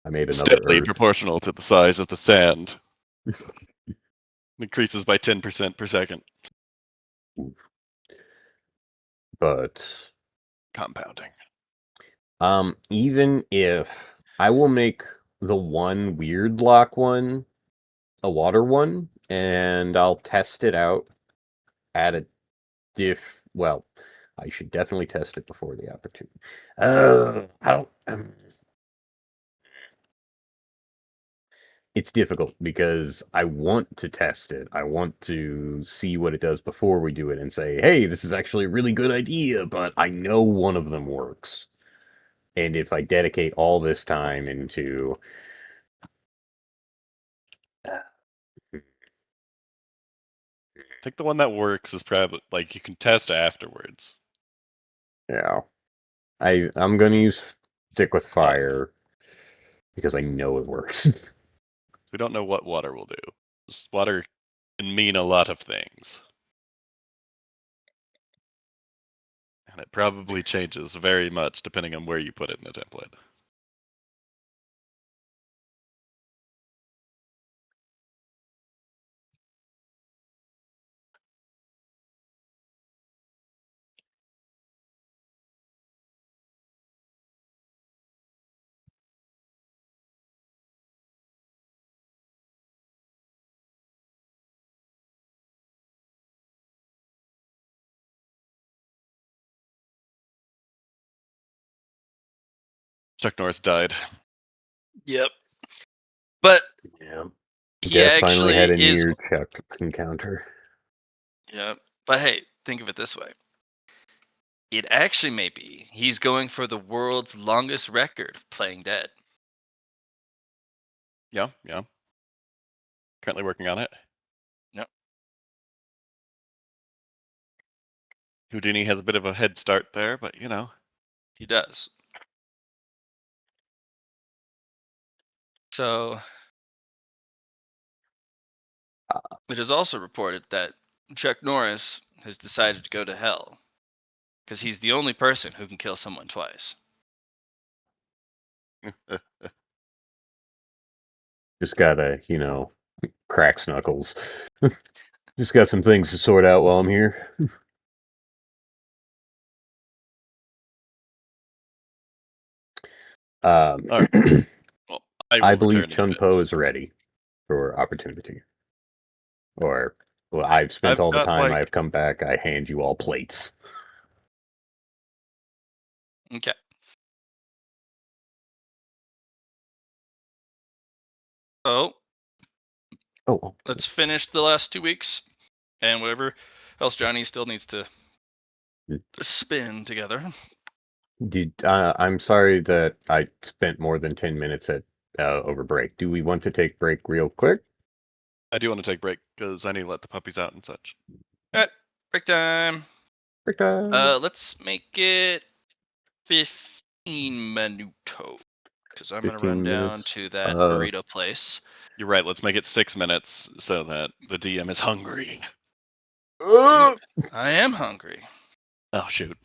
I made another Steadily earth. proportional to the size of the sand. Increases by 10% per second. But Compounding. even if I will make the one weird lock one a water one, and I'll test it out at a well, I should definitely test it before the opportunity. I don't. It's difficult because I want to test it. I want to see what it does before we do it and say, hey, this is actually a really good idea, but I know one of them works. And if I dedicate all this time into I think the one that works is probably like you can test afterwards. yeah, I'm gonna stick with fire because I know it works. We don't know what water will do. This water can mean a lot of things. And it probably changes very much depending on where you put it in the template. Chuck Norris died. Yep. But Yeah. he Death finally actually had a is. near Chuck encounter. Yep. But hey, think of it this way. It actually may be he's going for the world's longest record of playing dead. Yeah. Currently working on it. Yep. Houdini has a bit of a head start there, but you know. He does. So it is also reported that Chuck Norris has decided to go to hell because he's the only person who can kill someone twice. Just gotta, crack Snuckles. Just got some things to sort out while I'm here. All right. Well, I will believe return in a Chun bit. Po is ready for opportunity. Or, well, I've spent I've all the got, time. like- I've come back. I hand you all plates. Okay. So Oh, let's finish the last 2 weeks and whatever else Johnny still needs to spin together. I'm sorry that I spent more than 10 minutes at over break. Do we want to take break real quick? I do want to take a break because I need to let the puppies out and such. All right, break time. Break time. Let's make it 15 minuto because I'm gonna 15 run down minutes. to that burrito place. You're right. Let's make it 6 minutes so that the DM is hungry. Dude, I am hungry. Oh shoot.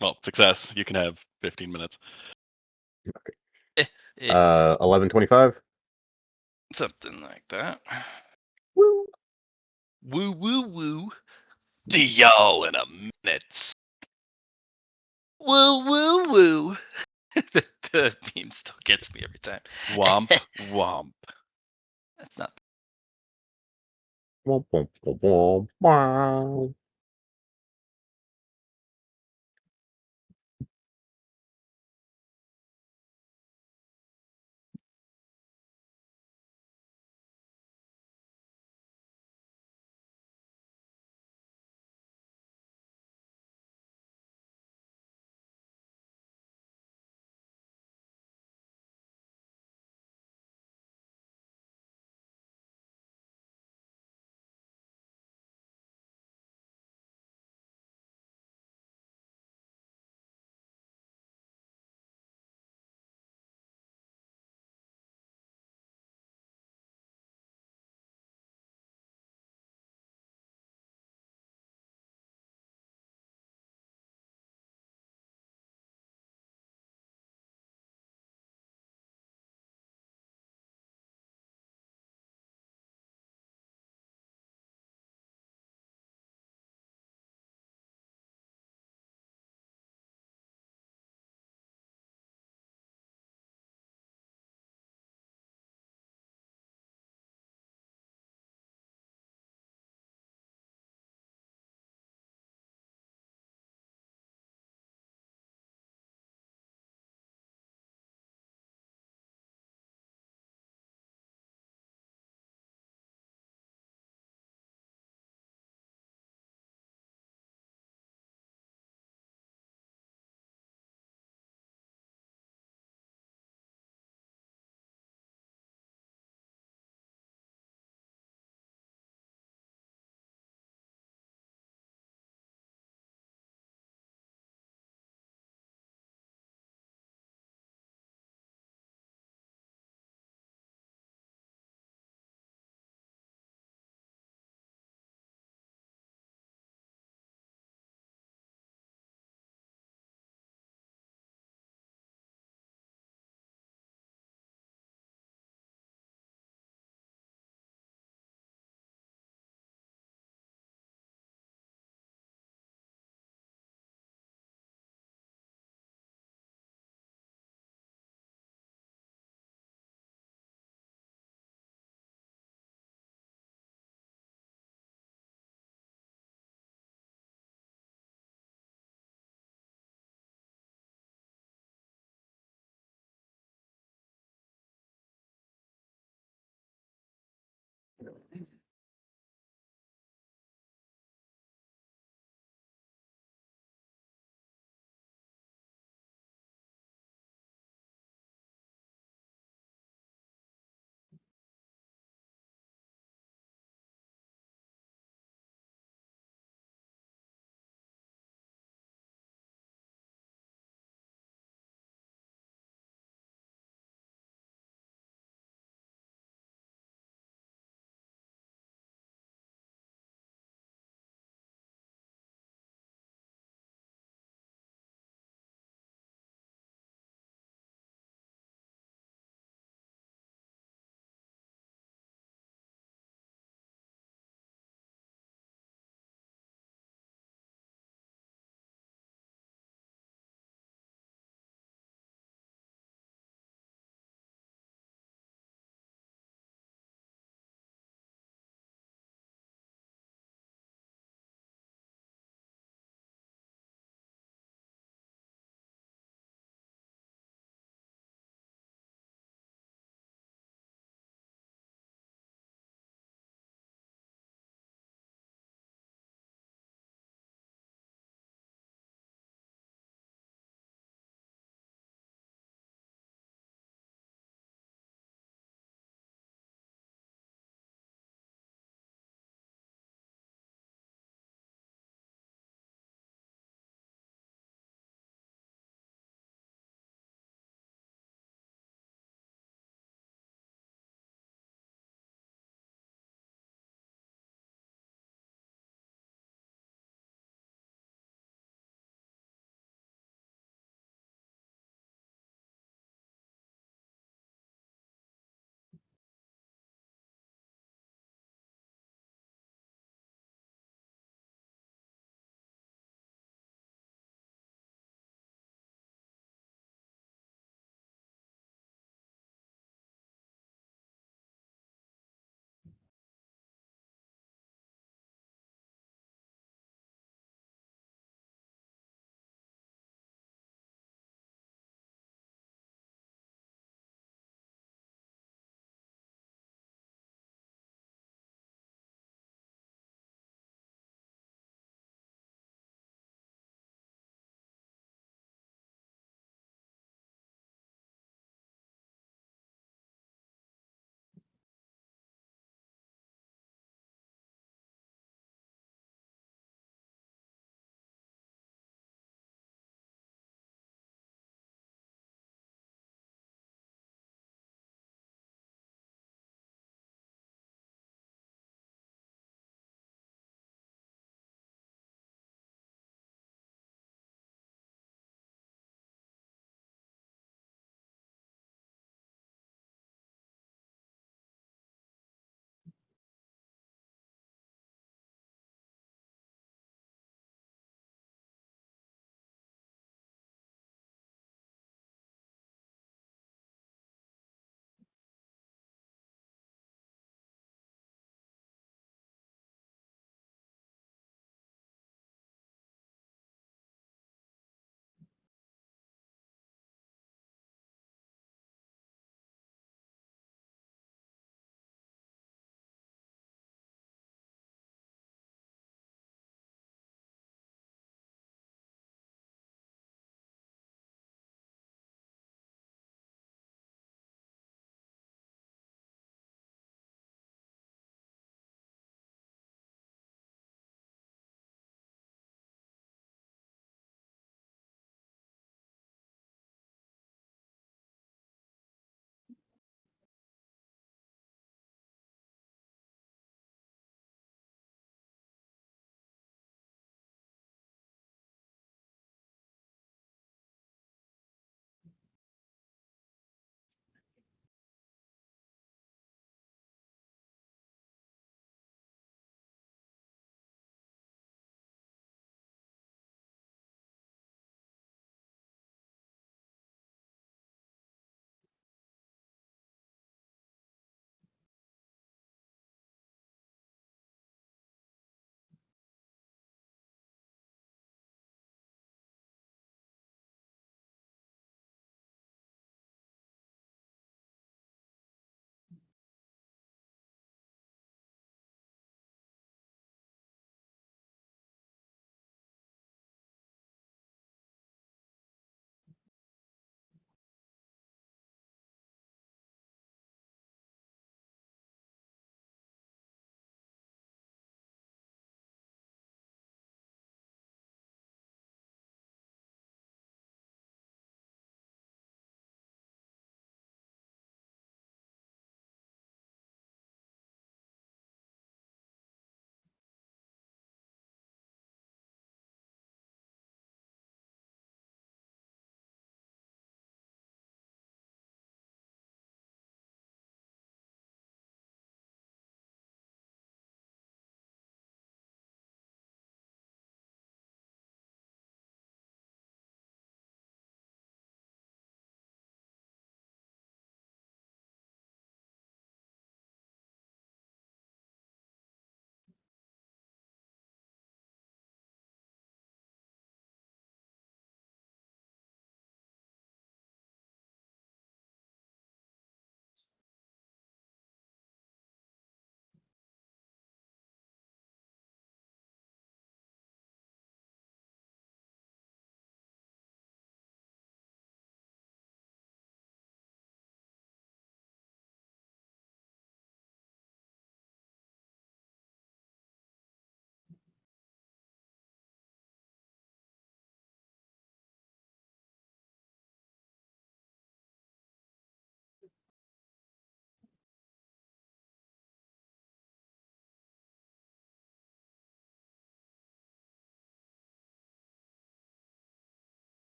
Well, success. You can have 15 minutes. 11:25. Something like that. Woo. Woo woo woo. See y'all in a minute. Woo woo woo. the meme still gets me every time. Womp womp. That's not Womp, womp, womp, womp, womp.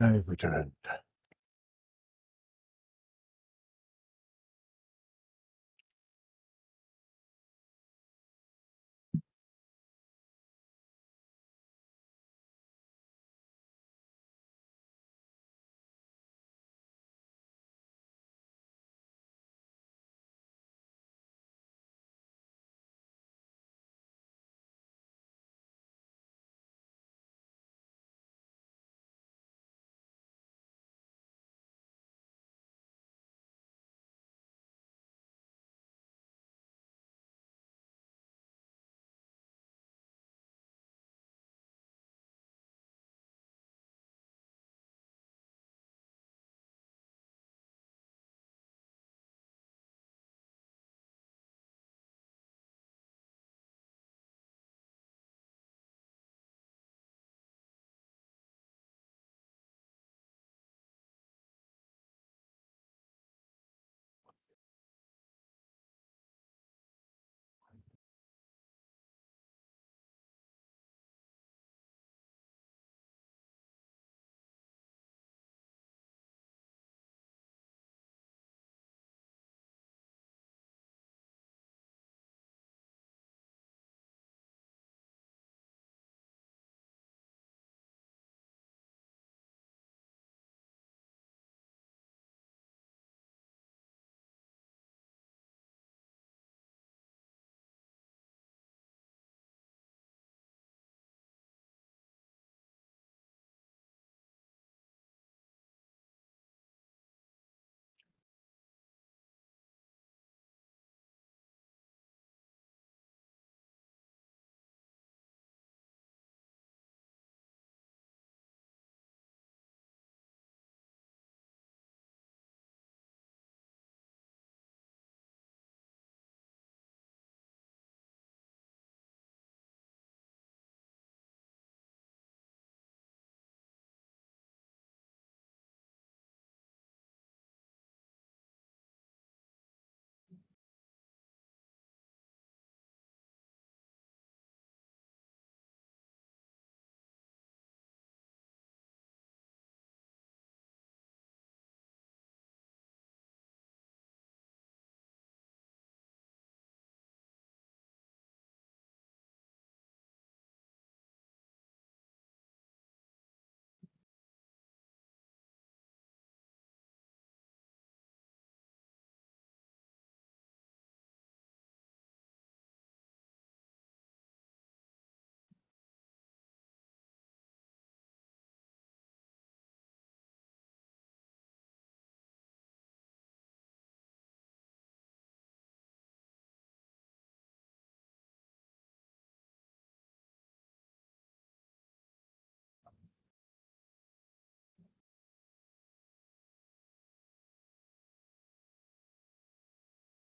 I've returned.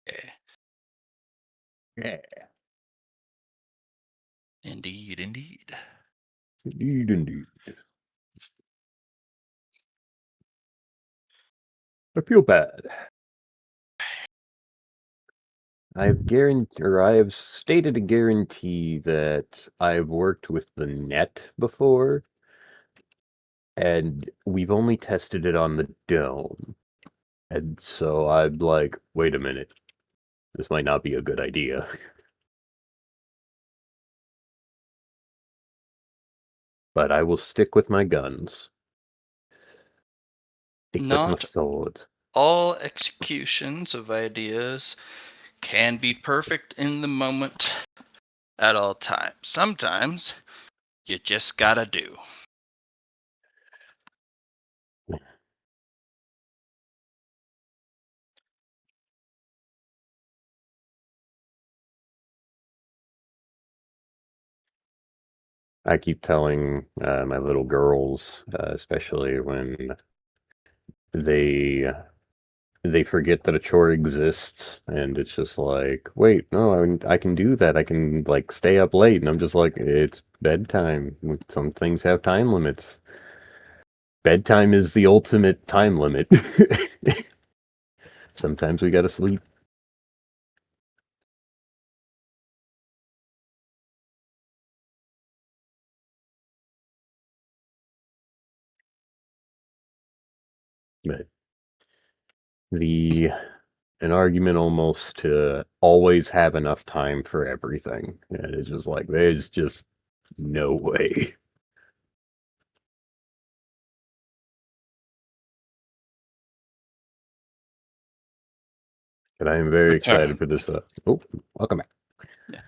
Yeah. Yeah. Indeed, indeed. Indeed, indeed. I feel bad. I have stated a guarantee that I've worked with the net before, and we've only tested it on the dome. And so I'm like, wait a minute, this might not be a good idea. But I will stick with my guns. Stick with my Not swords. all executions of ideas can be perfect in the moment at all times. Sometimes you just gotta do. I keep telling my little girls, especially when they forget that a chore exists, and it's just like, wait, no, I can do that. I can like stay up late, and I'm just like, it's bedtime. Some things have time limits. Bedtime is the ultimate time limit. Sometimes we gotta sleep. But an argument almost to always have enough time for everything. And it's just like, there's just no way. But I am very excited for this. Oh, welcome back. Yeah.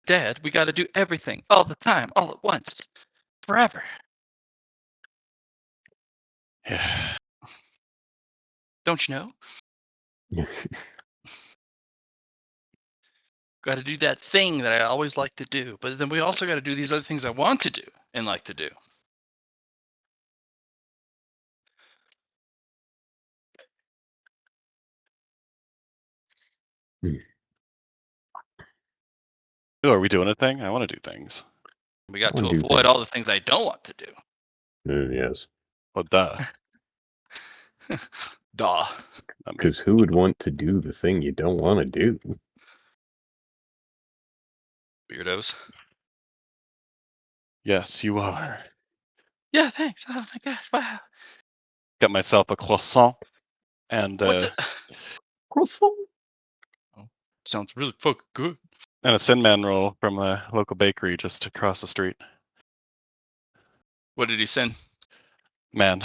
Dad, we got to do everything all the time, all at once, forever. Yeah. Don't you know? Got to do that thing that I always like to do, but then we also got to do these other things I want to do and like to do. Ooh, are we doing a thing? I want to do things. We got I to wanna do avoid things. all the things I don't want to do. Yes. Well, duh. Duh. I mean, Because who would want to do the thing you don't want to do? Weirdos. yes, you are. Yeah, thanks. Oh my gosh, wow. Got myself a croissant and What's it? Croissant. Oh, sounds really fucking good. a cinnamon roll from a local bakery just across the street. What did he send? Man,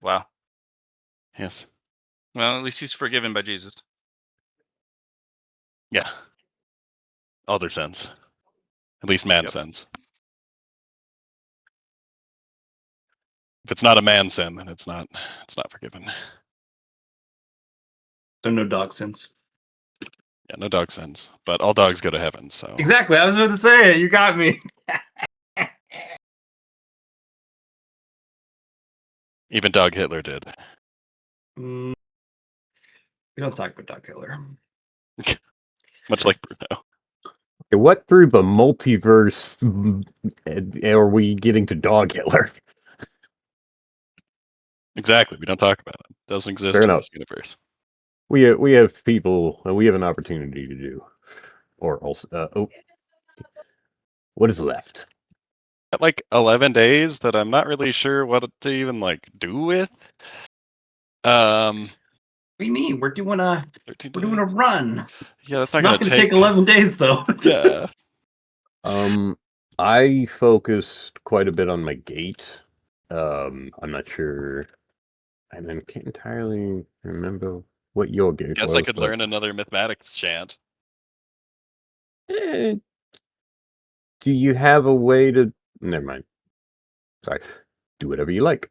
Wow. yes, Well, at least he's forgiven by Jesus. yeah. All their sins, at least man Yep. sins. If it's not a man sin, then it's not forgiven. So no dog sins. Yeah, no dog sins, but all dogs go to heaven. So Exactly. I was about to say it. You got me. even Dog Hitler did. We don't talk about Dog Killer. Much like Bruno. What through the multiverse are we getting to Dog Hitler? Exactly. We don't talk about it. It doesn't exist Fair in enough. this universe. We have people, we have an opportunity to do, or also, what is left? Got like 11 days that I'm not really sure what to even like do with. What do you mean? We're doing a 13 we're doing a run. Yeah, that's It's not not gonna going to take 11 days though. Yeah. I focused quite a bit on my gate. I'm not sure. I can't entirely remember what your gate Guess was. I could but, learn another mathematics chant. do you have a way to? Never mind. Sorry. Do whatever you like.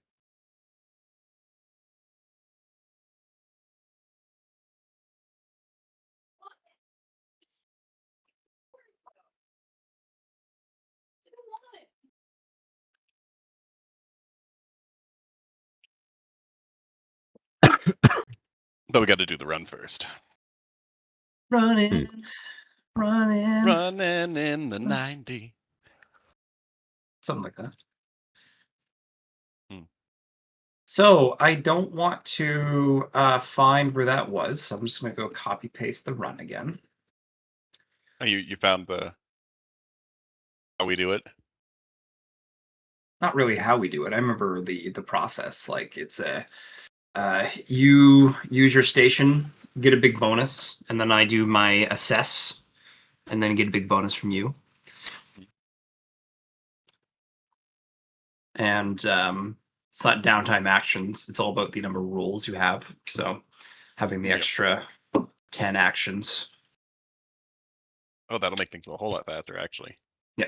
But we got to do the run first. Running, running. Running in the 90. Something like that. Hmm. So I don't want to find where that was. So I'm just going to go copy paste the run again. Oh, you found the how we do it? Not really how we do it. I remember the process. Like it's a you use your station, get a big bonus, and then I do my assess, and then get a big bonus from you. And it's not downtime actions. It's all about the number of rules you have. So having the Yep. extra 10 actions. Oh, that'll make things a whole lot faster, actually. Yeah.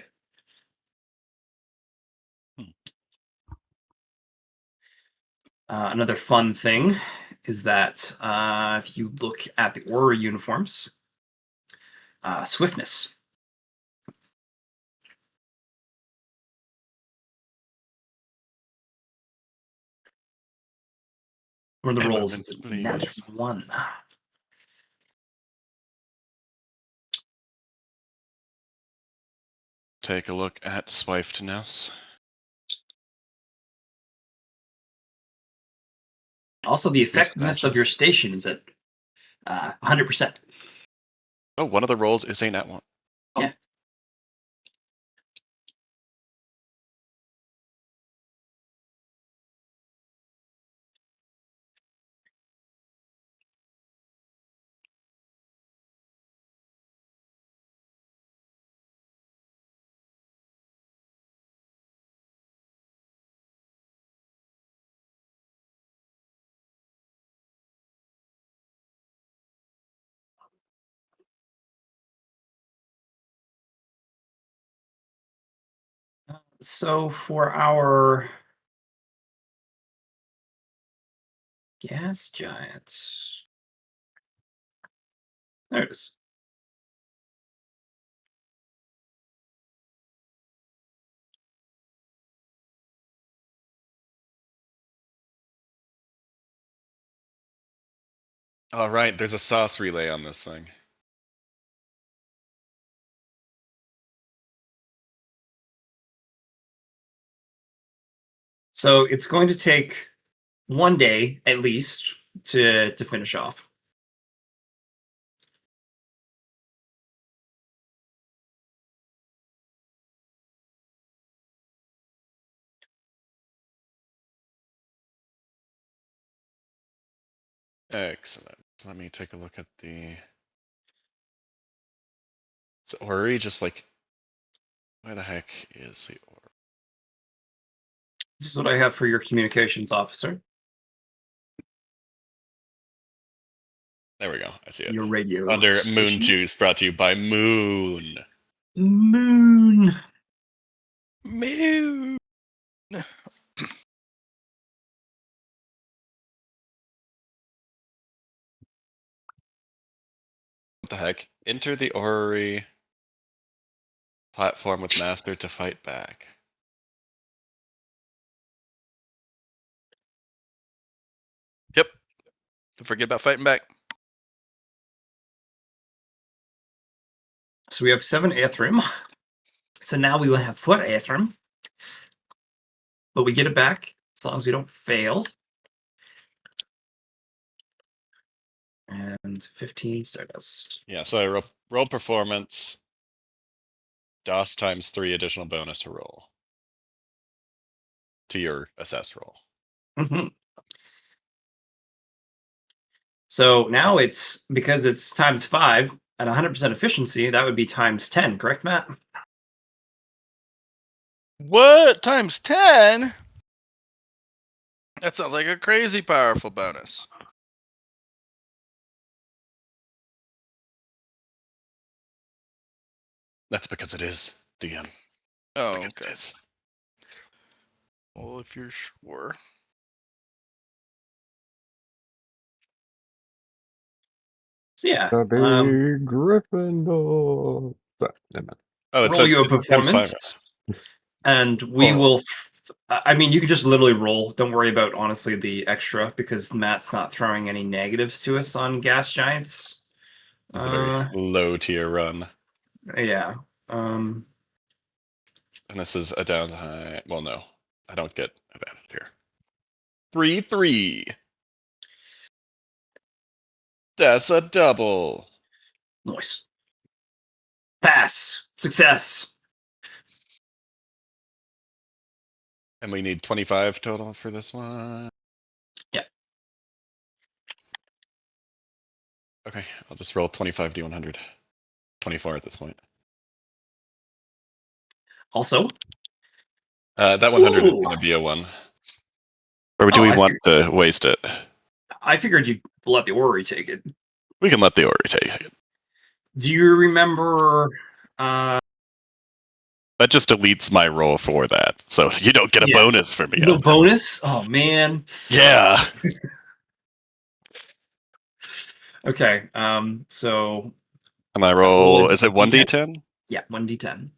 Another fun thing is that if you look at the Orrery uniforms, swiftness. Or the Hey, rolls Roman, is a please. natural 1. Take a look at Swiftness. Also, the Here's effectiveness of Thatcher. your station is at 100%. Oh, one of the rolls is a nat 1. Oh. Yeah. So for our gas giants, there it is. All right, there's a sauce relay on this thing. So it's going to take 1 day at least to finish off. Excellent. Let me take a look at the. So Orrery just like. Where the heck is the Orrery? This is what I have for your communications officer. There we go. I see it. Your radio Under station. Moon Juice, brought to you by Moon. Moon. Mew. What the heck? Enter the Orrery platform with Master to fight back. Yep. Don't forget about fighting back. So we have 7 Aethrim. So now we will have 4 Aethrim. But we get it back as long as we don't fail. And 15 Stardust. Yeah, so I roll performance. DOS times 3 additional bonus to roll. To your assess roll. Mm-hmm. So now it's, because it's times 5 at 100% efficiency, that would be times 10, correct, Matt? What? Times 10? That sounds like a crazy powerful bonus. That's because it is, DM. Oh, Because okay. it is. Well, if you're sure. So yeah, A big Gryffindor. Sorry, never mind. Oh, it's roll you a times 5. performance, and we Oh. will. I mean, you could just literally roll. Don't worry about honestly the extra because Matt's not throwing any negatives to us on gas giants. It's a very low tier run. Yeah. And this is a downtime. Well, no, I don't get advantage here. 3-3. That's a double. Nice. Pass. Success. And we need 25 total for this one. Yeah. Okay, I'll just roll 25 D100. 24 at this point. Also. That 100 is Ooh. going to be a 1. Or do we want to waste it? I figured you'd let the Orrery take it. We can let the Orrery take it. Do you remember... That just deletes my roll for that. So you don't get a bonus for me. No bonus? Oh, man. Yeah. Okay, so... And I roll, is it 1d10? Yeah, 1d10.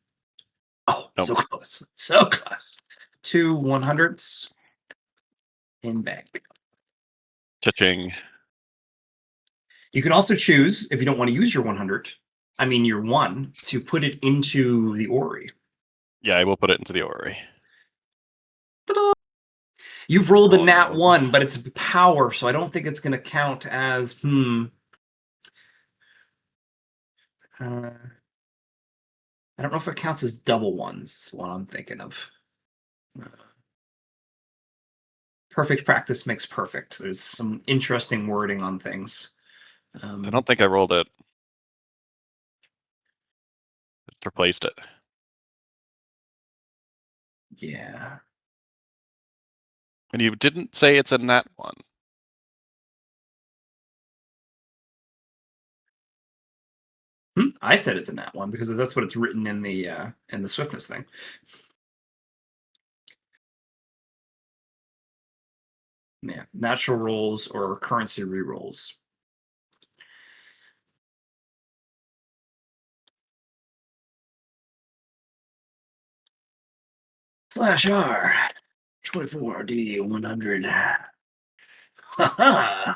Oh, Nope. so close. So close. 2 100s in bank. Cha-ching. You can also choose, if you don't want to use your 100, your 1, to put it into the Orrery. Yeah, I will put it into the Orrery. Ta-da! You've rolled a Oh, nat no. 1, but it's power, so I don't think it's going to count as, I don't know if it counts as double ones, is what I'm thinking of. Perfect practice makes perfect. There's some interesting wording on things. I don't think I rolled it. It's replaced it. Yeah. And you didn't say it's a nat 1. I said it's a nat 1 because that's what it's written in the swiftness thing. Yeah, natural rolls or currency rerolls. /R 24D 100. Haha.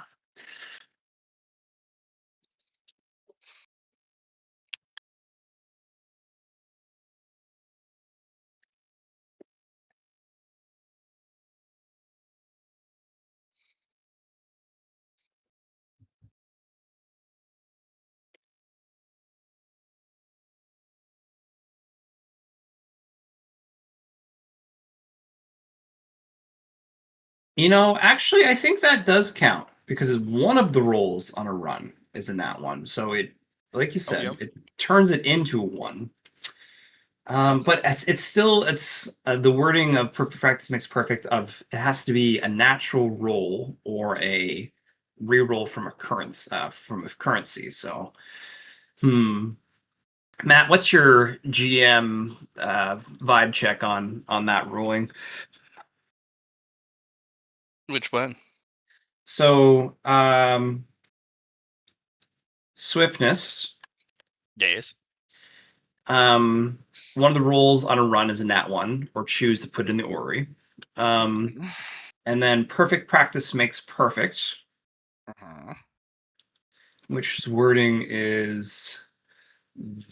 Actually, I think that does count because one of the rolls on a run is a nat 1. So it, like you said, yeah. it turns it into a 1. That's but it's still the wording of perfect practice makes perfect. Of it has to be a natural roll or a reroll from a currency. So, Matt, what's your GM vibe check on that rolling? Which one? So, swiftness. Yes. One of the rolls on a run is a nat 1, or choose to put it in the Orrery. And then perfect practice makes perfect, which wording is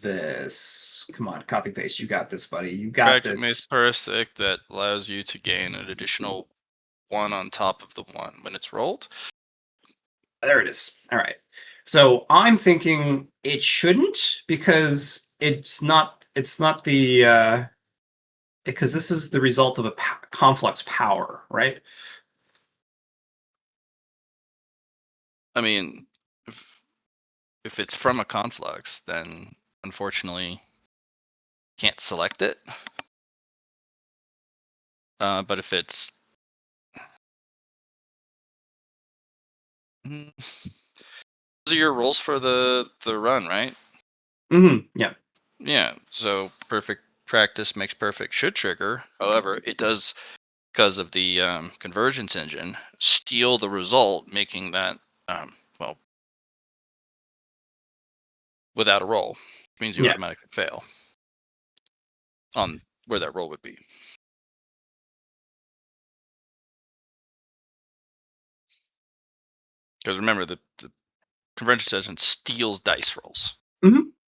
this. Come on, copy paste. You got this, buddy. You got Practice makes this. perfect that allows you to gain an additional 1 on top of the 1 when it's rolled. There it is. All right. So I'm thinking it shouldn't because it's not the because this is the result of a conflux power, right? I mean, if it's from a conflux, then unfortunately can't select it. But if it's those are your rolls for the run, right? Yeah. Yeah. So perfect practice makes perfect should trigger. However, it does, because of the convergence engine, steal the result, making that without a roll, which means you Yeah. automatically fail on where that roll would be. Because remember, the convergence engine steals dice rolls.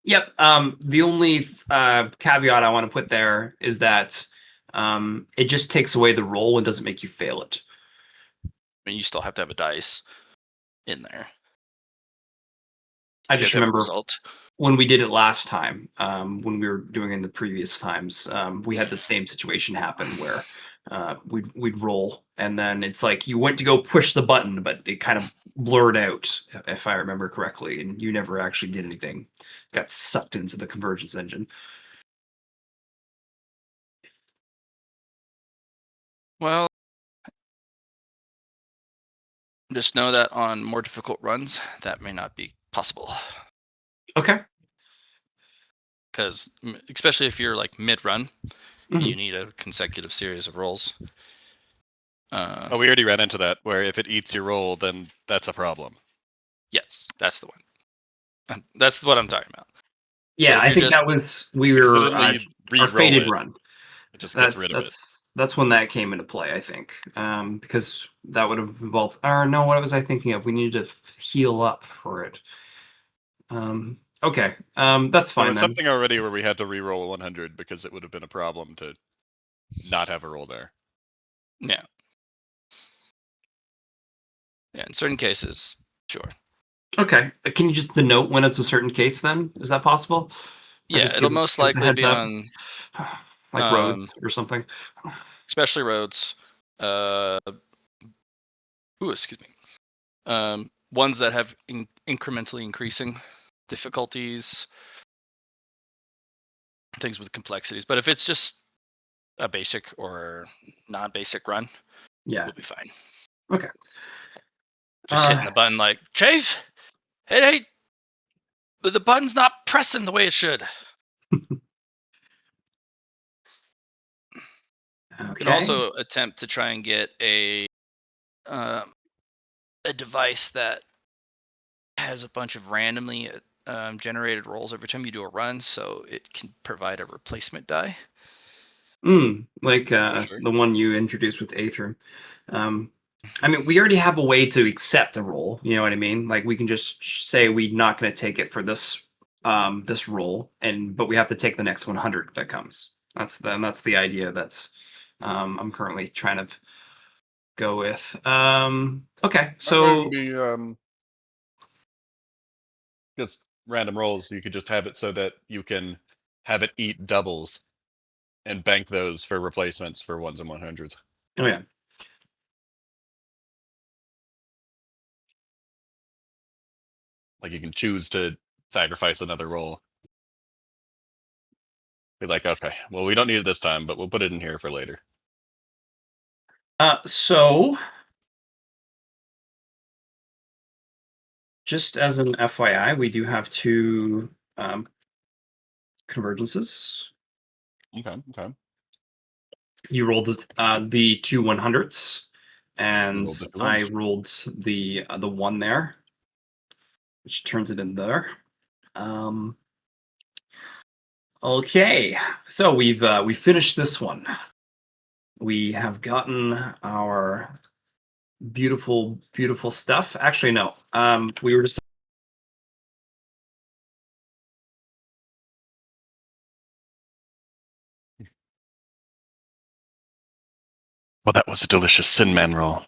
Yep. The only caveat I want to put there is that it just takes away the roll and doesn't make you fail it. I mean, you still have to have a dice in there. I just Have a remember result. when we did it last time, when we were doing it in the previous times, we had the same situation happen where we'd roll and then it's like you went to go push the button, but it kind of blurred out, if I remember correctly, and you never actually did anything. Got sucked into the convergence engine. Well, just know that on more difficult runs, that may not be possible. Okay. Because especially if you're like mid-run, Mhm. you need a consecutive series of rolls. Oh, we already ran into that, where if it eats your roll, then that's a problem. Yes, that's the one. That's what I'm talking about. Yeah, if I you're think just- that was we Because were it doesn't let you our re-roll fated it. run. It just gets rid of it. That's when that came into play, I think, because that would have involved. Or no, what was I thinking of? We needed to heal up for it. Okay. That's There fine was then. something already where we had to re-roll 100 because it would have been a problem to not have a roll there. Yeah. Yeah, in certain cases, sure. Okay. Can you just denote when it's a certain case then? Is that possible? Or Yeah, just it'll give us most a likely heads be up? on Like roads or something? especially roads. Excuse me. Ones that have incrementally increasing difficulties, things with complexities. But if it's just a basic or non-basic run, Yeah. we'll be fine. Okay. Just hitting the button like, Chase, hey, the button's not pressing the way it should. Okay. You can also attempt to try and get a device that has a bunch of randomly generated rolls every time you do a run, so it can provide a replacement die. Like Sure. the one you introduced with Aethrum. I mean, we already have a way to accept a roll. You know what I mean? Like we can just say we're not going to take it for this this roll, but we have to take the next 100 that comes. That's the idea. That's I'm currently trying to go with. Okay, That might so be just random rolls. You could just have it so that you can have it eat doubles and bank those for replacements for ones and 100s. oh yeah, Like you can choose to sacrifice another roll. Be like, okay, well, we don't need it this time, but we'll put it in here for later. so just as an FYI, we do have two convergences. Okay. You rolled the two 100s, and rolled the two I ones. rolled the one there, which turns it in there. Okay, so we finished this one. We have gotten our beautiful, beautiful stuff. Actually, no. We were just Well, that was a delicious Sin Man roll.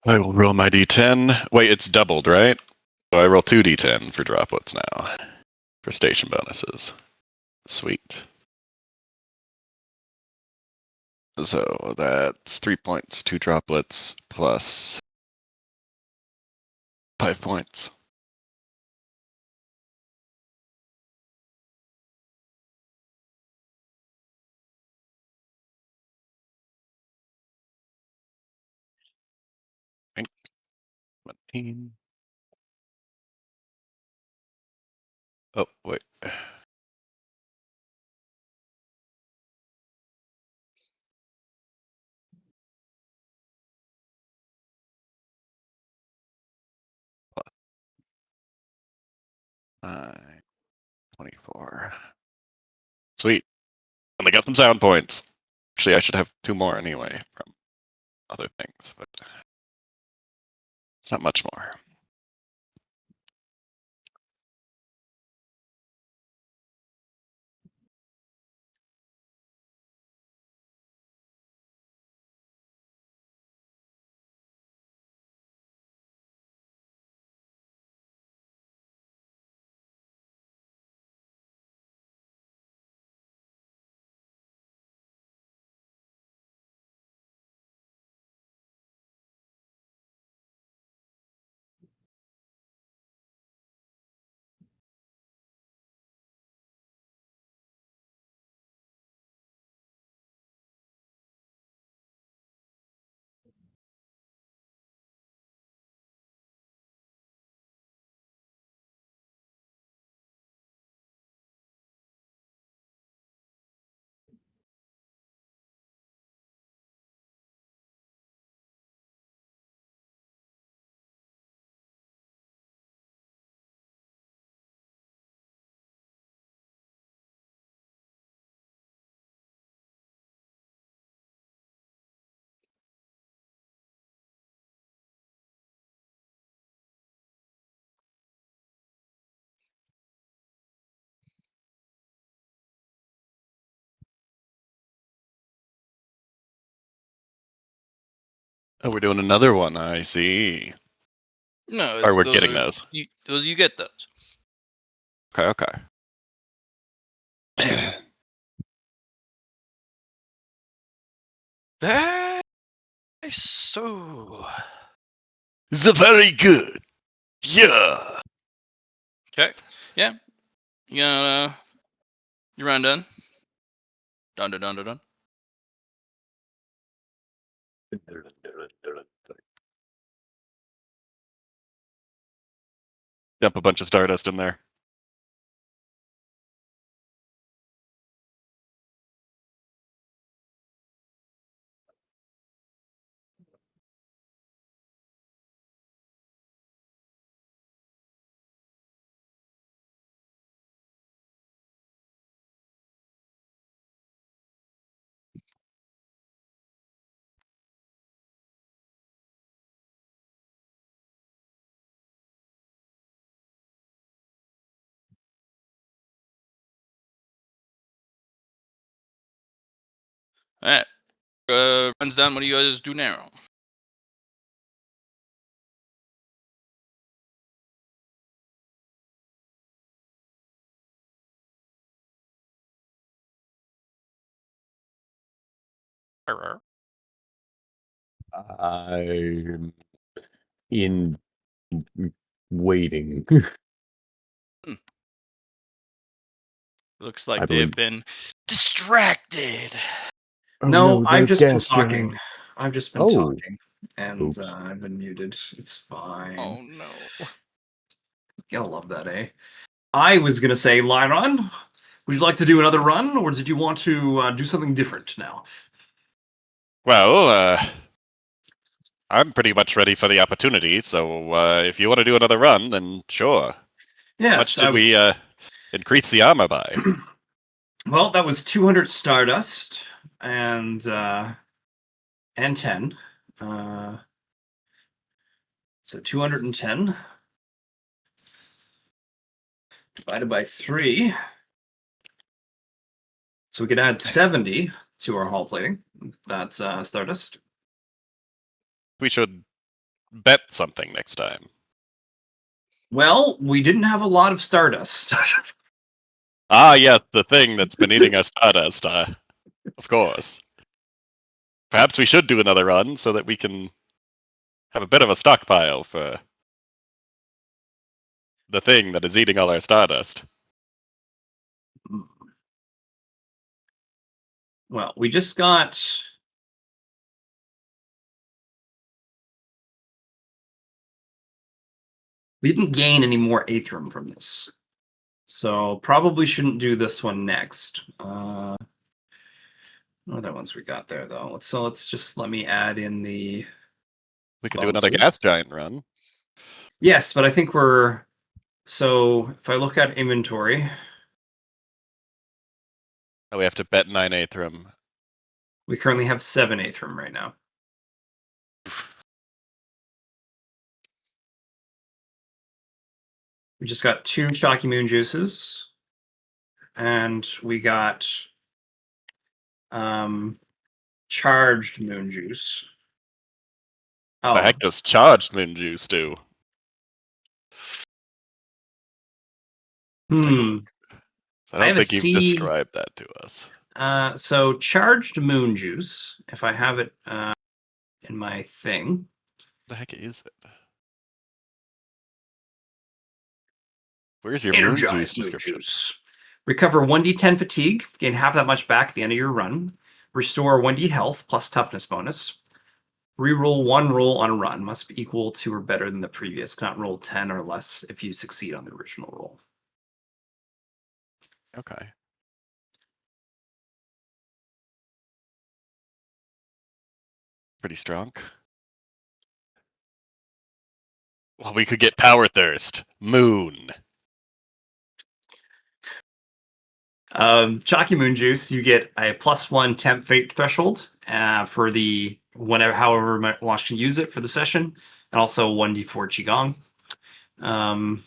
I will roll my d10. Wait, it's doubled, right? So I roll 2d10 for droplets now. For station bonuses. Sweet. So that's 3 points, 2 droplets, plus 5 points. Right. 17. Oh, wait. Nine, 24. Sweet. And I got some sound points. Actually, I should have 2 more anyway from other things, but it's not much more. Oh, we're doing another one. I see. No, Or it's we're those getting are those. you get those. Okay. Very so. It's very good. Yeah. Okay. Yeah. You got your round done. Done. Dump a bunch of stardust in there. All right. Runs done. What do you guys do now? I'm in waiting. Looks like I they've believe. been distracted. Oh No, I've they're just been gas talking. giant. I've just been Oh, talking, and oops. I've been muted. It's fine. Oh no. You'll love that, eh? I was gonna say, Liron, would you like to do another run, or did you want to do something different now? Well, I'm pretty much ready for the opportunity. So if you want to do another run, then sure. How much Yes, I did we was. increase the armor by? Well, that was 200 stardust and 10. So 210 divided by 3. So we could add 70 to our hull plating. That's stardust. We should bet something next time. Well, we didn't have a lot of stardust. Ah, yes, the thing that's been eating our stardust. Of course. Perhaps we should do another run so that we can have a bit of a stockpile for the thing that is eating all our stardust. Well, we just got. We didn't gain any more Aethrum from this. So probably shouldn't do this one next. Other ones we got there though. Let's just let me add in the We could do another bonuses. gas giant run. Yes, but I think we're so if I look at inventory, Oh, we have to bet 9 Aethrum. we currently have 7 Aethrum right now. We just got 2 Shocky Moon juices, and we got charged moon juice. What the Oh, heck does charged moon juice do? Let's take a look. So I I don't have a think you've C. described that to us. So charged moon juice, if I have it in my thing. What the heck is it? Where's your moon juice Energized moon description? juice. Recover 1d10 fatigue, gain half that much back at the end of your run. Restore 1d health plus toughness bonus. Reroll 1 roll on a run. Must be equal to or better than the previous. Cannot roll 10 or less if you succeed on the original roll. Okay. Pretty strong. Well, we could get power thirst. Moon. Chalky Moon Juice, you get a +1 temp fate threshold for the however much you use it for the session, and also 1d4 Qigong. And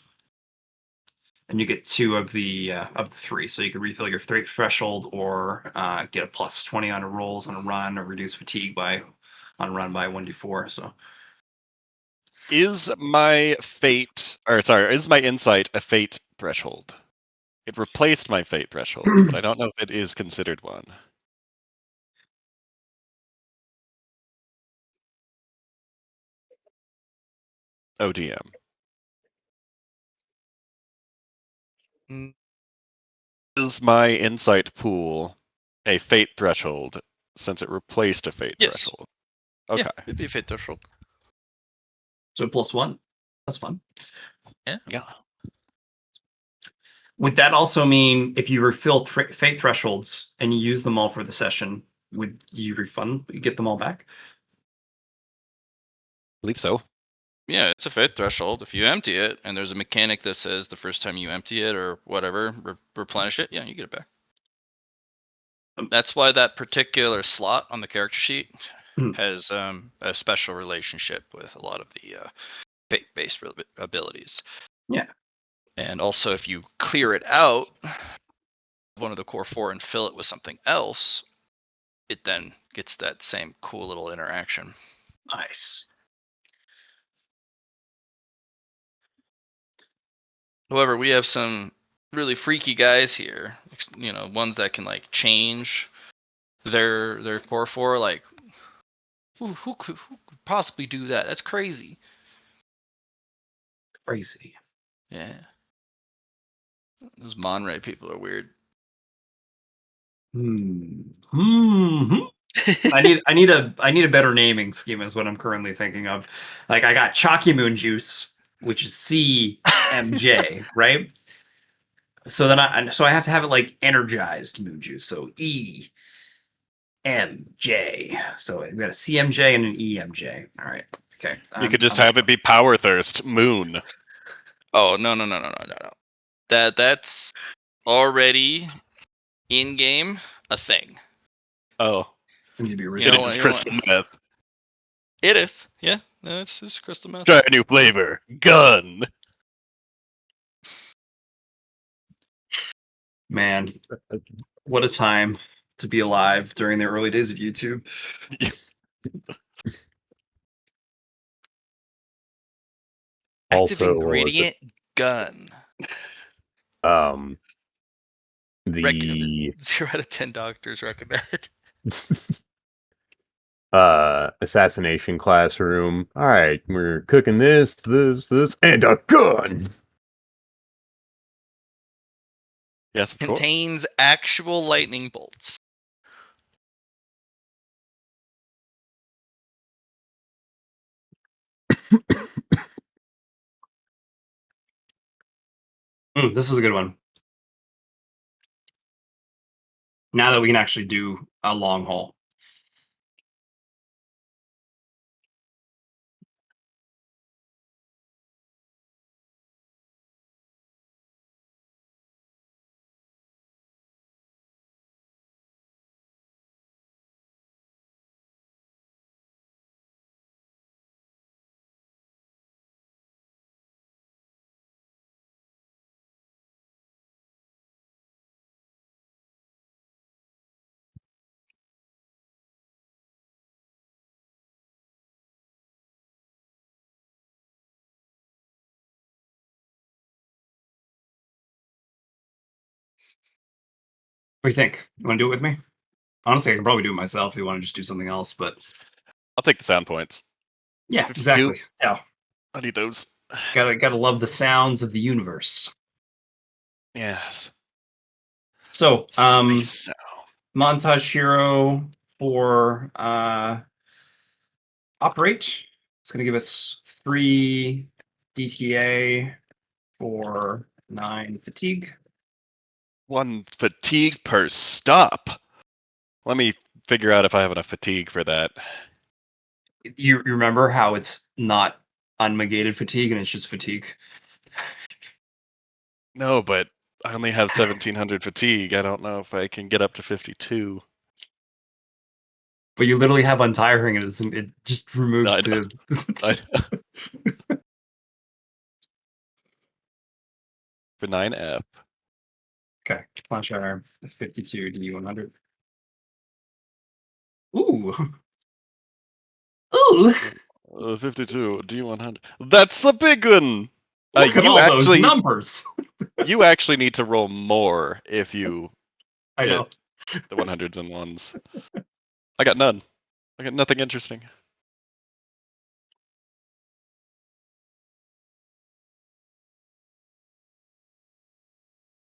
you get 2 of the 3, so you can refill your threshold or get a +20 on rolls on a run, or reduce fatigue by on run by 1d4. So Is my is my insight a fate threshold? It replaced my fate threshold, but I don't know if it is considered one. ODM. Mm, Is my insight pool a fate threshold since it replaced a fate Yes. threshold? Okay. Yeah, it'd be a fate threshold. so +1. That's fun. Yeah. Would that also mean if you refill fate thresholds and you use them all for the session, would you get them all back? I believe so. Yeah, it's a fate threshold. If you empty it, and there's a mechanic that says the first time you empty it or whatever, replenish it, yeah, you get it back. That's why that particular slot on the character sheet has a special relationship with a lot of the fate-based abilities. Yeah. And also, if you clear it out, one of the core 4 and fill it with something else, it then gets that same cool little interaction. Nice. However, we have some really freaky guys here, ones that can like change their core 4. Like, who could possibly do that? That's crazy. Crazy. Yeah. Those Monray people are weird. I need a better naming scheme is what I'm currently thinking of. Like I got Chalky Moon Juice, which is CMJ, right? So then I have to have it like energized moon juice. So EMJ. So we got a CMJ and an EMJ. All right. Okay. You could just have it be Power Thirst Moon. Oh no. That's already in game a thing. Oh. I need to be You original. know, It is you know crystal meth. It is. Yeah. No, it's crystal meth. Try a new flavor. Gun. Man, what a time to be alive during the early days of YouTube. Active Also, what was it? ingredient gun. The 0 out of 10 doctors recommend. assassination classroom. All right, we're cooking this, and a gun. Yes, of course. Contains actual lightning bolts. This is a good one. Now that we can actually do a long haul. What do you think? You want to do it with me? Honestly, I can probably do it myself if you want to just do something else, but I'll take the sound points. yeah, 52. exactly. Yeah. I need those. Gotta love the sounds of the universe. Yes. So, Space sound. montage hero for operate. It's gonna give us 3 DTA for 9 fatigue. 1 fatigue per stop. Let me figure out if I have enough fatigue for that. You remember how it's not unmagated fatigue and it's just fatigue? No, but I only have 1700 fatigue. I don't know if I can get up to 52. But you literally have untiring and it just removes I know. For 9F. Okay, flash arm 52 D100. Ooh. Ooh, 52 D100. That's a big one. look at You all those actually numbers. you actually need to roll more if you I hit know. the 100s and ones. I got none. I got nothing interesting.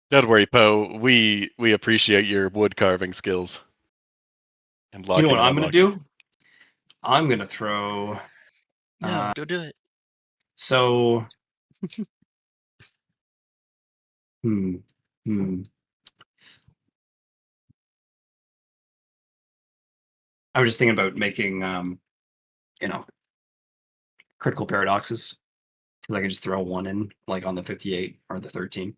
Don't worry, Poe. We appreciate your wood carving skills and You know locking what and I'm gonna unlocking. do? I'm gonna throw. No, don't do it. So. Hmm. I was just thinking about making, you know, critical paradoxes because I can just throw one in, like on the 58 or the 13.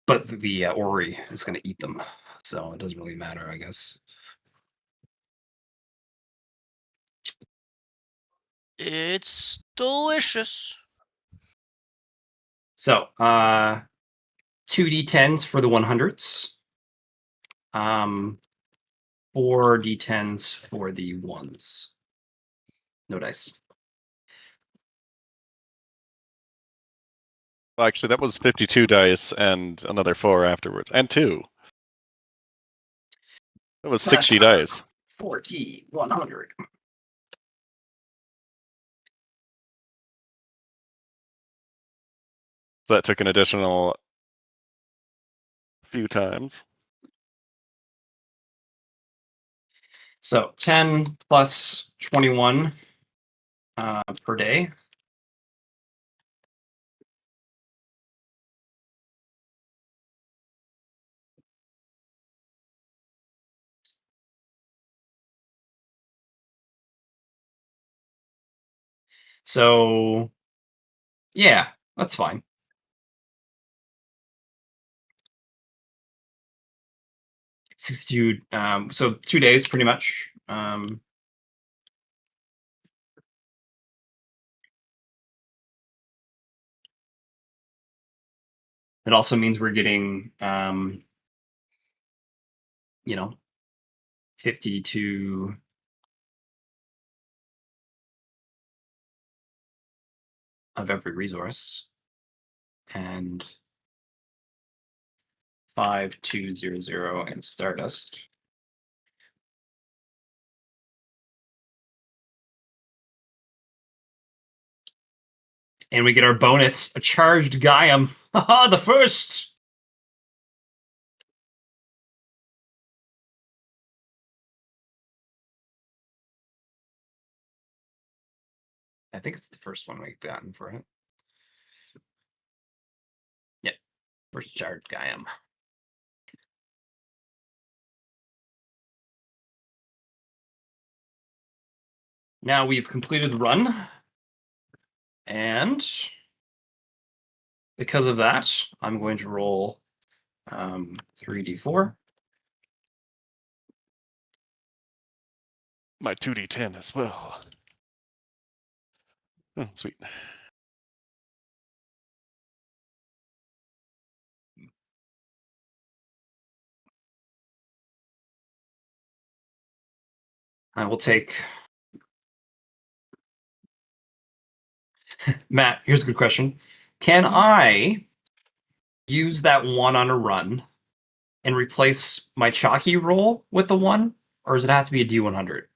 But the Orrery is going to eat them, so it doesn't really matter, I guess. It's delicious. So, 2d10s for the 100s, 4d10s for the ones. No dice. Well, actually, that was 52 dice and another 4 afterwards, and 2. That was 60 dice. 40, 100. So that took an additional few times. So 10 plus 21 per day. So, yeah, that's fine. 62, so 2 days pretty much. It also means we're getting, 52 of every resource and 5200 and Stardust. And we get our bonus, a charged Gaiam. Haha, the first! I think it's the first one we've gotten for it. Yep, first charged Gaiam. Now we've completed the run. And because of that, I'm going to roll 3d4. My 2d10 as well. Oh, sweet. I will take... Matt, here's a good question. Can I use that 1 on a run and replace my chalky roll with the 1? Or does it have to be a D100? It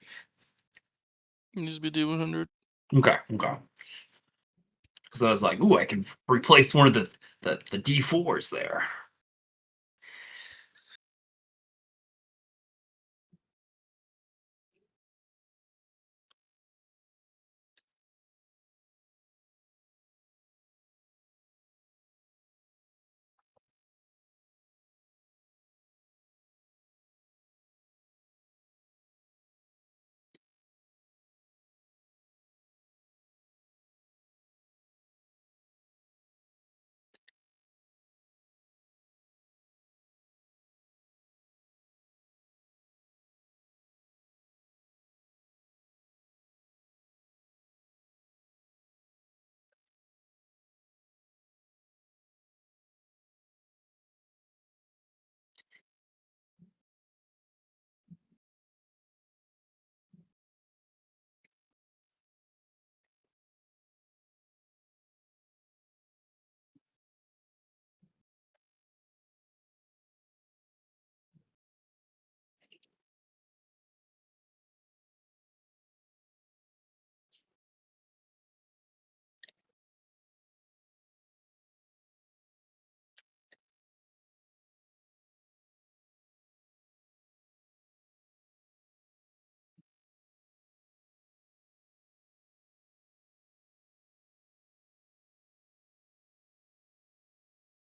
needs to be D100. Okay. Because I was like, ooh, I can replace one of the D4s there.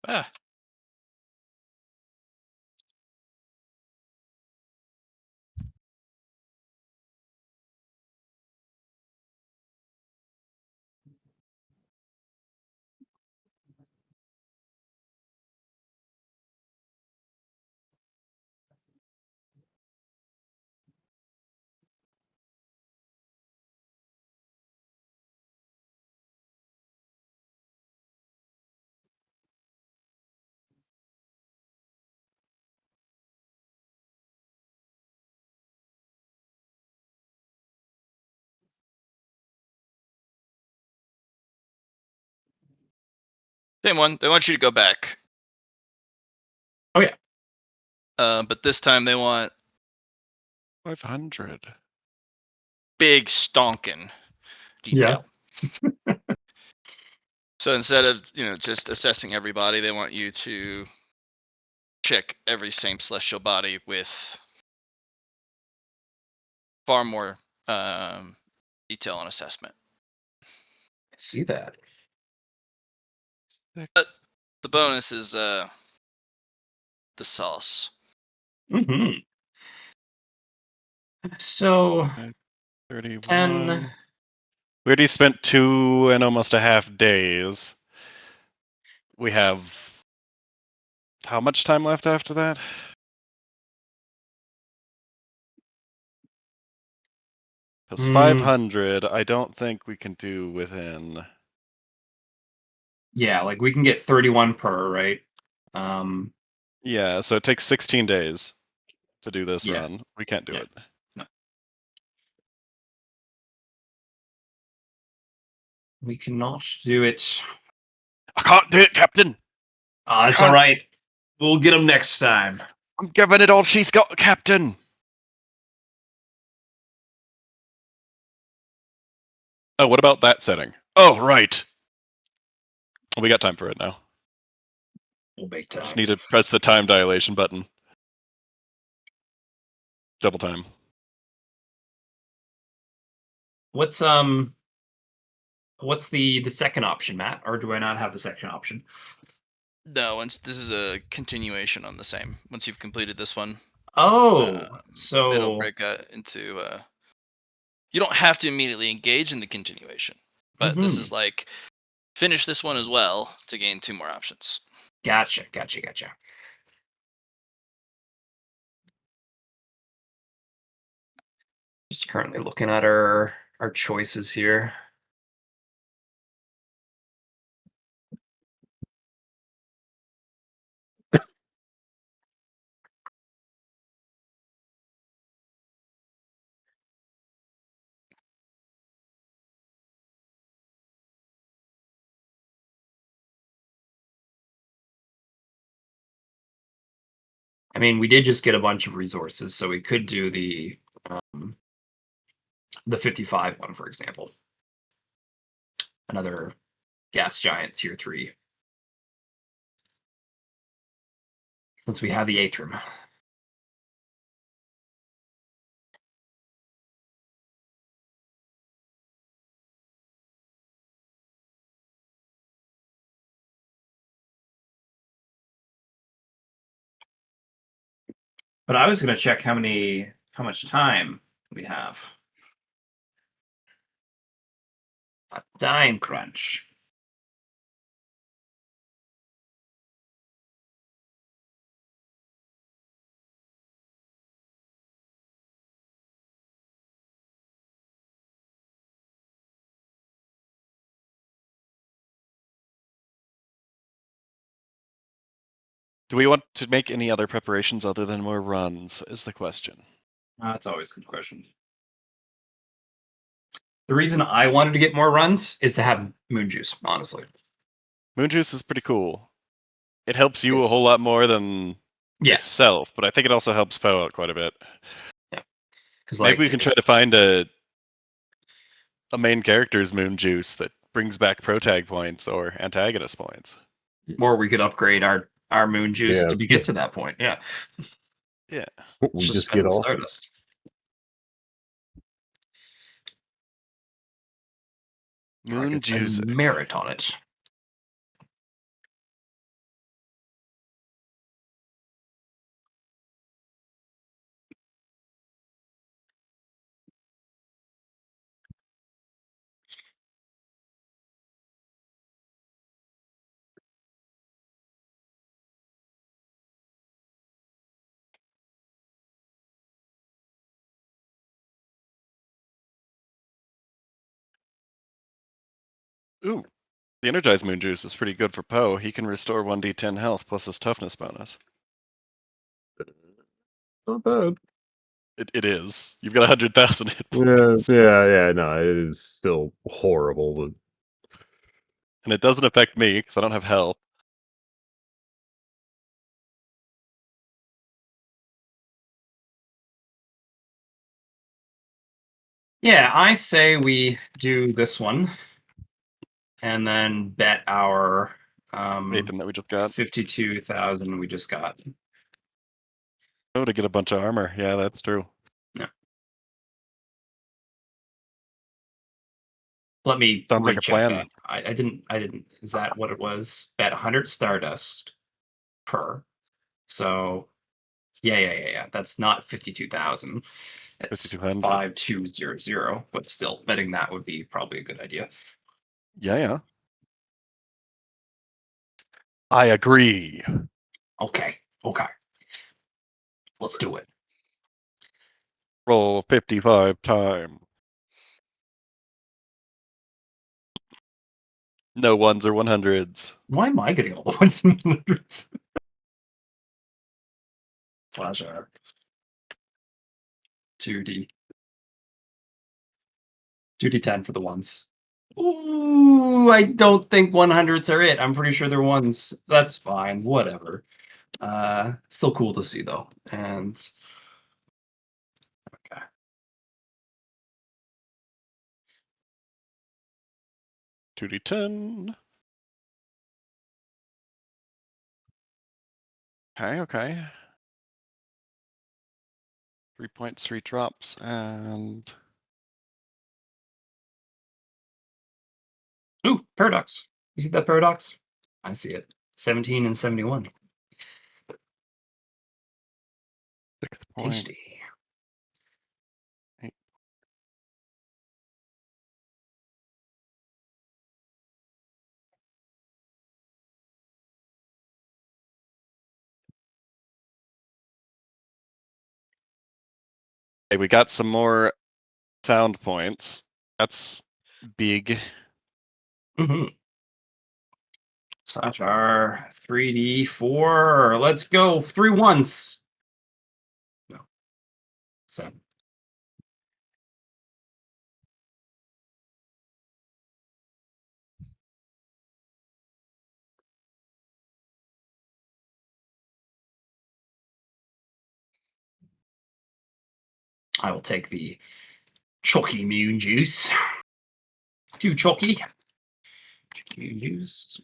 Ah. Same one. They want you to go back. Oh yeah. But this time they want 500. big stonking detail. So instead of just assessing everybody, they want you to check every same celestial body with far more detail and assessment. I see that. But the bonus is the sauce. Mm-hmm. So 31. 10. We already spent 2 and almost a half days. We have how much time left after that? Because 500, I don't think we can do within. Yeah, like we can get 31 per, right? Yeah, so it takes 16 days to do this Yeah. run. We can't do Yeah. it. No. We cannot do it. I can't do it, Captain. It's all right. We'll get them next time. I'm giving it all she's got, Captain. Oh, what about that setting? Oh, right. We got time for it now. We'll make I just time. need to press the time dilation button. Double time. What's the second option, Matt? Or do I not have the second option? No, this is a continuation on the same. Once you've completed this one, Oh, it'll so break into. You don't have to immediately engage in the continuation, but this is like finish this one as well to gain 2 more options. Gotcha. Just currently looking at our choices here. I mean, we did just get a bunch of resources, so we could do the 55 one, for example. Another gas giant tier 3. Since we have the Atrium. But I was going to check how much time we have. A time crunch. Do we want to make any other preparations other than more runs, is the question. That's always a good question. The reason I wanted to get more runs is to have moon juice, honestly. Moon juice is pretty cool. It helps you a whole lot more than itself, but I think it also helps Poe out quite a bit. Yeah. Because maybe we can try to find a main character's moon juice that brings back protag points or antagonist points. Or we could upgrade our moon juice to get to that point. Yeah. Yeah. We just get off. Stardust. Moon juice. Merit on it. Ooh, the energized moon juice is pretty good for Poe. He can restore 1d10 health plus his toughness bonus. Not bad. It is. You've got 100,000 hit Yeah, points. yeah. No, it is still horrible, but And it doesn't affect me because I don't have health. Yeah, I say we do this one and then bet our Nathan that we just got. 52,000 we just got. Oh, to get a bunch of armor. Yeah, that's true. Yeah. Let me Sounds like a recheck plan. that. I didn't. Is that what it was? Bet 100 Stardust per. So yeah. That's not 52,000. It's 5,200. 5200. But still, betting that would be probably a good idea. Yeah. I agree. Okay. Let's do it. Roll 55 times. No ones or 100s. Why am I getting all the ones and hundreds? Slash R. 2D. 2D10 for the ones. Ooh, I don't think 100s are it. I'm pretty sure they're ones. That's fine. Whatever. Still cool to see though. And okay. Two D10. Okay. 3 points, 3 drops, and Ooh, paradox. You see that paradox? I see it. 17 and 71. 6 points. Tasty. Hey, we got some more sound points. That's big. Mm-hmm. Slash R 3D4. Let's go. 3 ones. No. 7. I will take the chalky moon juice. 2 chalky. Chalky moon juice.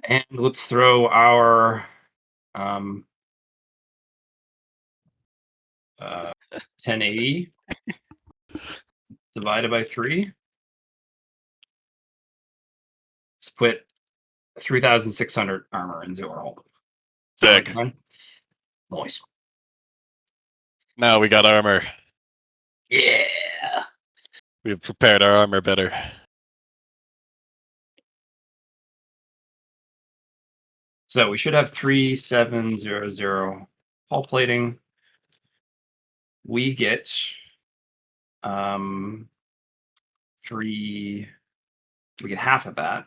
And let's throw our 1080 divided by 3. Let's put 3,600 armor into our hold. Sick. Nice. Now we got armor. Yeah. We've prepared our armor better. So we should have 3700 hull plating. We get 3. We get half of that.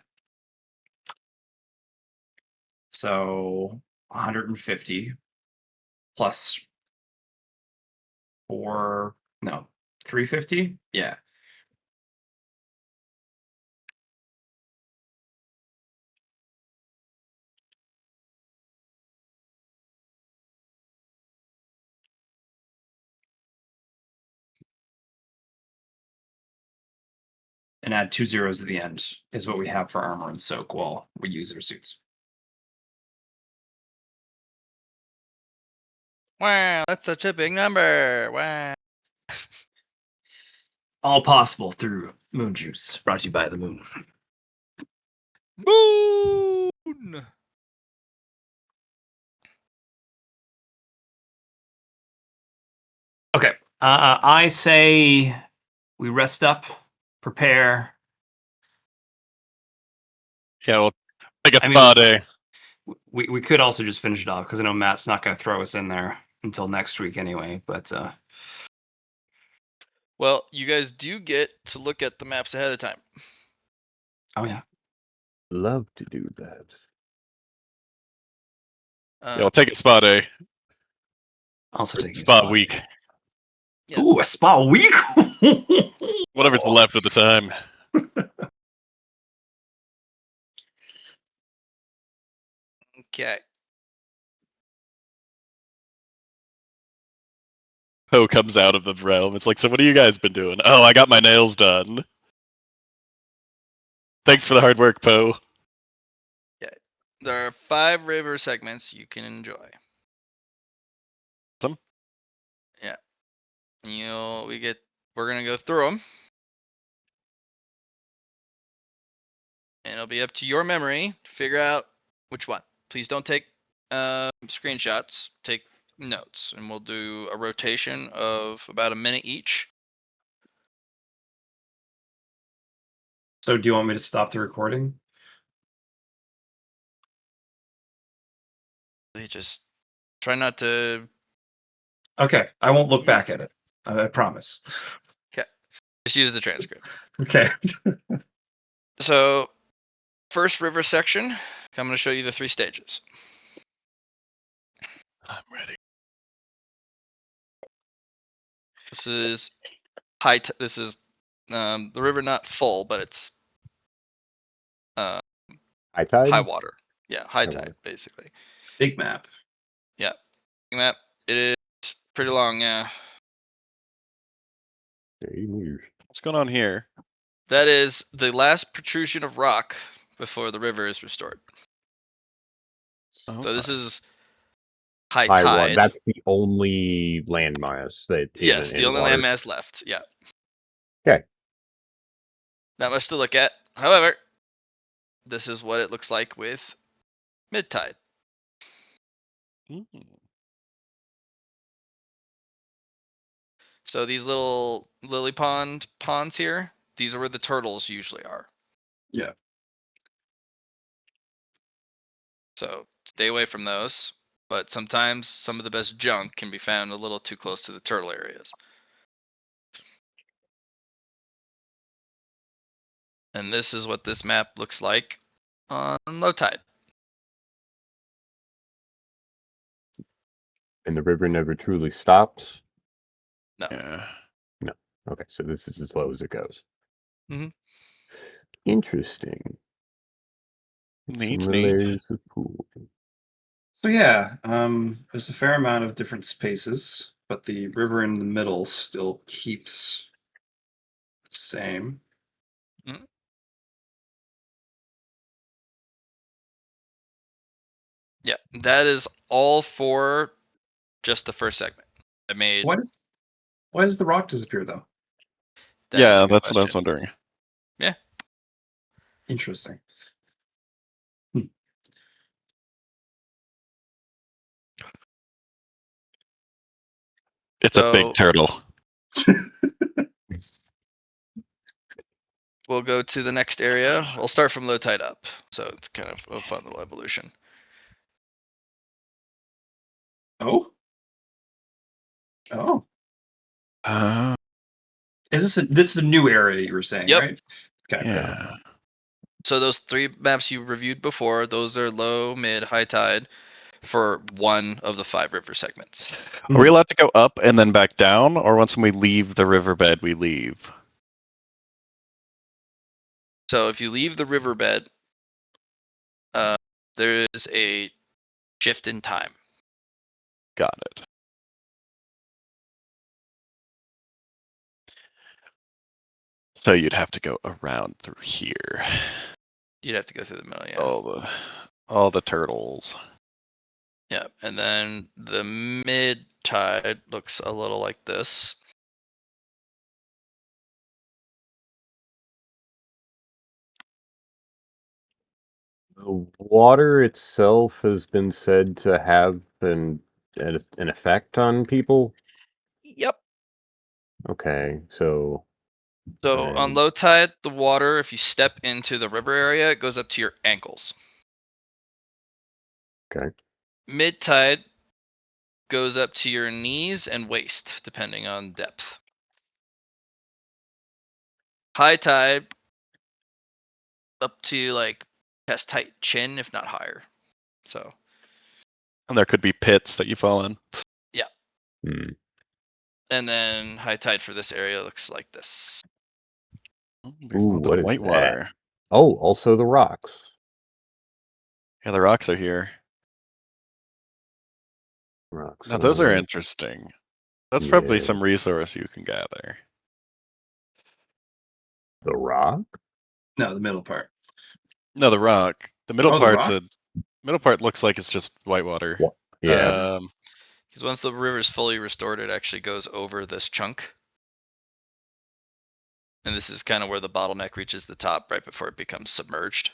So 150 plus 4. No, 350. Yeah. And add 2 zeros at the end is what we have for armor and soak while we use our suits. Wow, that's such a big number. Wow. All possible through Moon Juice, brought to you by the moon. Moon. Okay. I say we rest up, prepare. Yeah, we'll take a I mean, spa day. we could also just finish it off because I know Matt's not going to throw us in there until next week anyway. But Well, you guys do get to look at the maps ahead of time. oh yeah, Love to do that. Yeah, we'll take a spa day. also Or taking a spa spot. week. Yeah. Ooh, a spa week. Whatever's left of the time. Okay. Poe comes out of the realm. It's like, so what have you guys been doing? Oh, I got my nails done. Thanks for the hard work, Poe. There are 5 river segments you can enjoy. Awesome. Yeah. We're gonna go through them. And it'll be up to your memory to figure out which one. Please don't take screenshots. Take notes, and we'll do a rotation of about a minute each. So, do you want me to stop the recording? They just try not to. Okay, I won't look back Yes. at it. I promise. Okay. Just use the transcript. Okay. So, first river section. I'm going to show you the 3 stages. I'm ready. This is this is the river not full, but it's High tide? high water. Yeah, high High tide water. basically. Big map. Yeah. Map. It is pretty long. Yeah. 80 meters. What's going on here? That is the last protrusion of rock before the river is restored. Oh, So this fine. is high High water. tide. That's the only landmass that Yes, isn't the in only water. landmass left. Yeah. Okay. Not much to look at. However, this is what it looks like with mid tide. Mm. So these little lily ponds here, these are where the turtles usually are. Yeah. So stay away from those. But sometimes some of the best junk can be found a little too close to the turtle areas. And this is what this map looks like on low tide. And the river never truly stops? No. Yeah. No. Okay, so this is as low as it goes. Mhm. Interesting. Neat, Similar neat. layers of pool. So yeah, there's a fair amount of different spaces, but the river in the middle still keeps the same. Yeah, that is all for just the first segment. I made. Why does the rock disappear though? That is a Yeah, good that's what I was question. wondering. Yeah. Interesting. It's a big So turtle. we'll go to the next area. We'll start from low tide up. So it's kind of a fun little evolution. Oh. Oh. This is a new area you were saying, Yep. right? Okay. Yeah. So those 3 maps you reviewed before, those are low, mid, high tide for one of the 5 river segments. Are we allowed to go up and then back down, or once we leave the riverbed, we leave? So if you leave the riverbed, there is a shift in time. Got it. So you'd have to go around through here. You'd have to go through the middle, yeah. All the turtles. Yeah, and then the mid tide looks a little like this. The water itself has been said to have an effect on people. Yep. Okay, so So on and low tide, the water, if you step into the river area, it goes up to your ankles. okay, Mid tide goes up to your knees and waist, depending on depth. High tide up to like chest height chin, if not higher. So And there could be pits that you fall in. yeah. hmm. And then high tide for this area looks like this. There's Ooh, a little bit what of is white that? water. Oh, also the rocks. Yeah, the rocks are here. Rocks. Now those are what- interesting. That's probably Yeah, some resource you can gather. the rock. No, the middle part. No, the rock. The middle Oh, the part's rock? middle part looks like it's just white water. What? Yeah. Because once the river's fully restored, it actually goes over this chunk. And this is kind of where the bottleneck reaches the top right before it becomes submerged.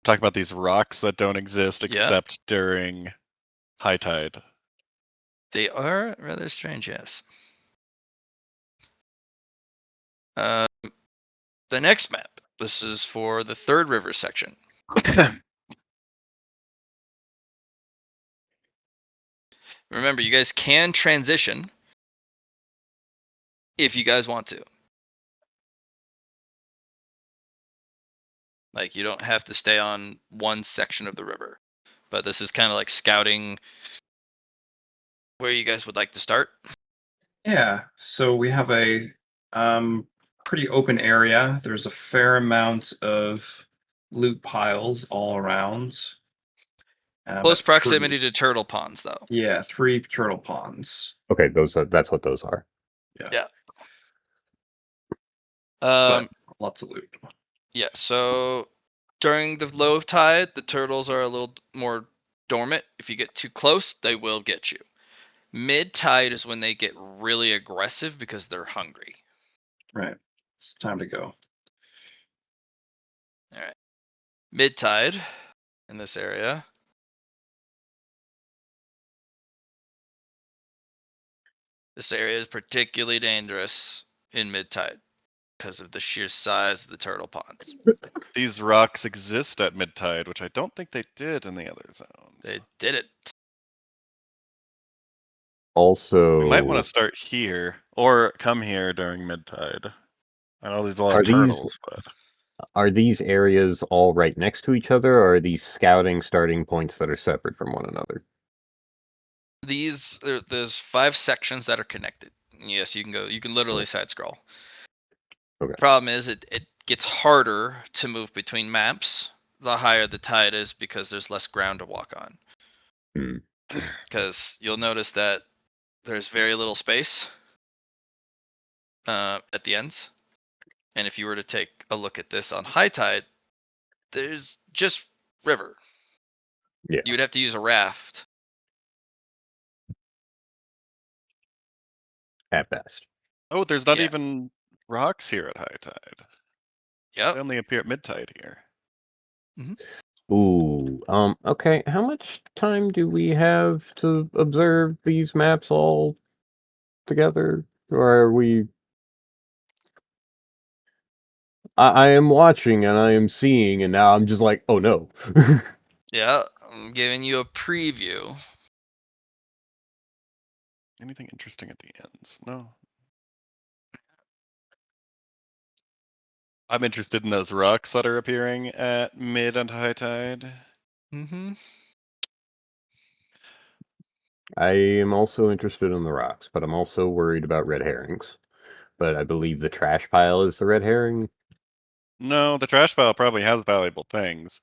Talk about these rocks that don't exist Yeah. except during high tide. They are rather strange, yes. The next map. This is for the third river section. Remember, you guys can transition if you guys want to. Like, you don't have to stay on one section of the river. But this is kind of like scouting where you guys would like to start. Yeah. So we have a pretty open area. There's a fair amount of loot piles all around. Close But proximity to turtle ponds, though. Yeah, 3 turtle ponds. Okay, that's what those are. Yeah. But lots of loot. Yeah, so during the low tide, the turtles are a little more dormant. If you get too close, they will get you. Mid tide is when they get really aggressive because they're hungry. Right. It's time to go. All right. Mid tide in this area. This area is particularly dangerous in mid tide because of the sheer size of the turtle ponds. These rocks exist at mid tide, which I don't think they did in the other zones. They did it. Also, We might want to start here or come here during mid tide. I know there's a lot are of these turtles, but are these areas all right next to each other, or are these scouting starting points that are separate from one another? There's 5 sections that are connected. Yes, you can go. You can literally side scroll. Okay. Problem is, it gets harder to move between maps the higher the tide is because there's less ground to walk on. Hmm. Because you'll notice that there's very little space at the ends. And if you were to take a look at this on high tide, there's just river. Yeah. You would have to use a raft. At best. oh, there's not Yeah. even rocks here at high tide. They Yep. only appear at mid tide here. Ooh. Okay. How much time do we have to observe these maps all together, or are we? I am watching and I am seeing, and now I'm just like, oh no. Yeah. I'm giving you a preview. Anything interesting at the ends? No. I'm interested in those rocks that are appearing at mid and high tide. Mm-hmm. I am also interested in the rocks, but I'm also worried about red herrings. But I believe the trash pile is the red herring. No, the trash pile probably has valuable things,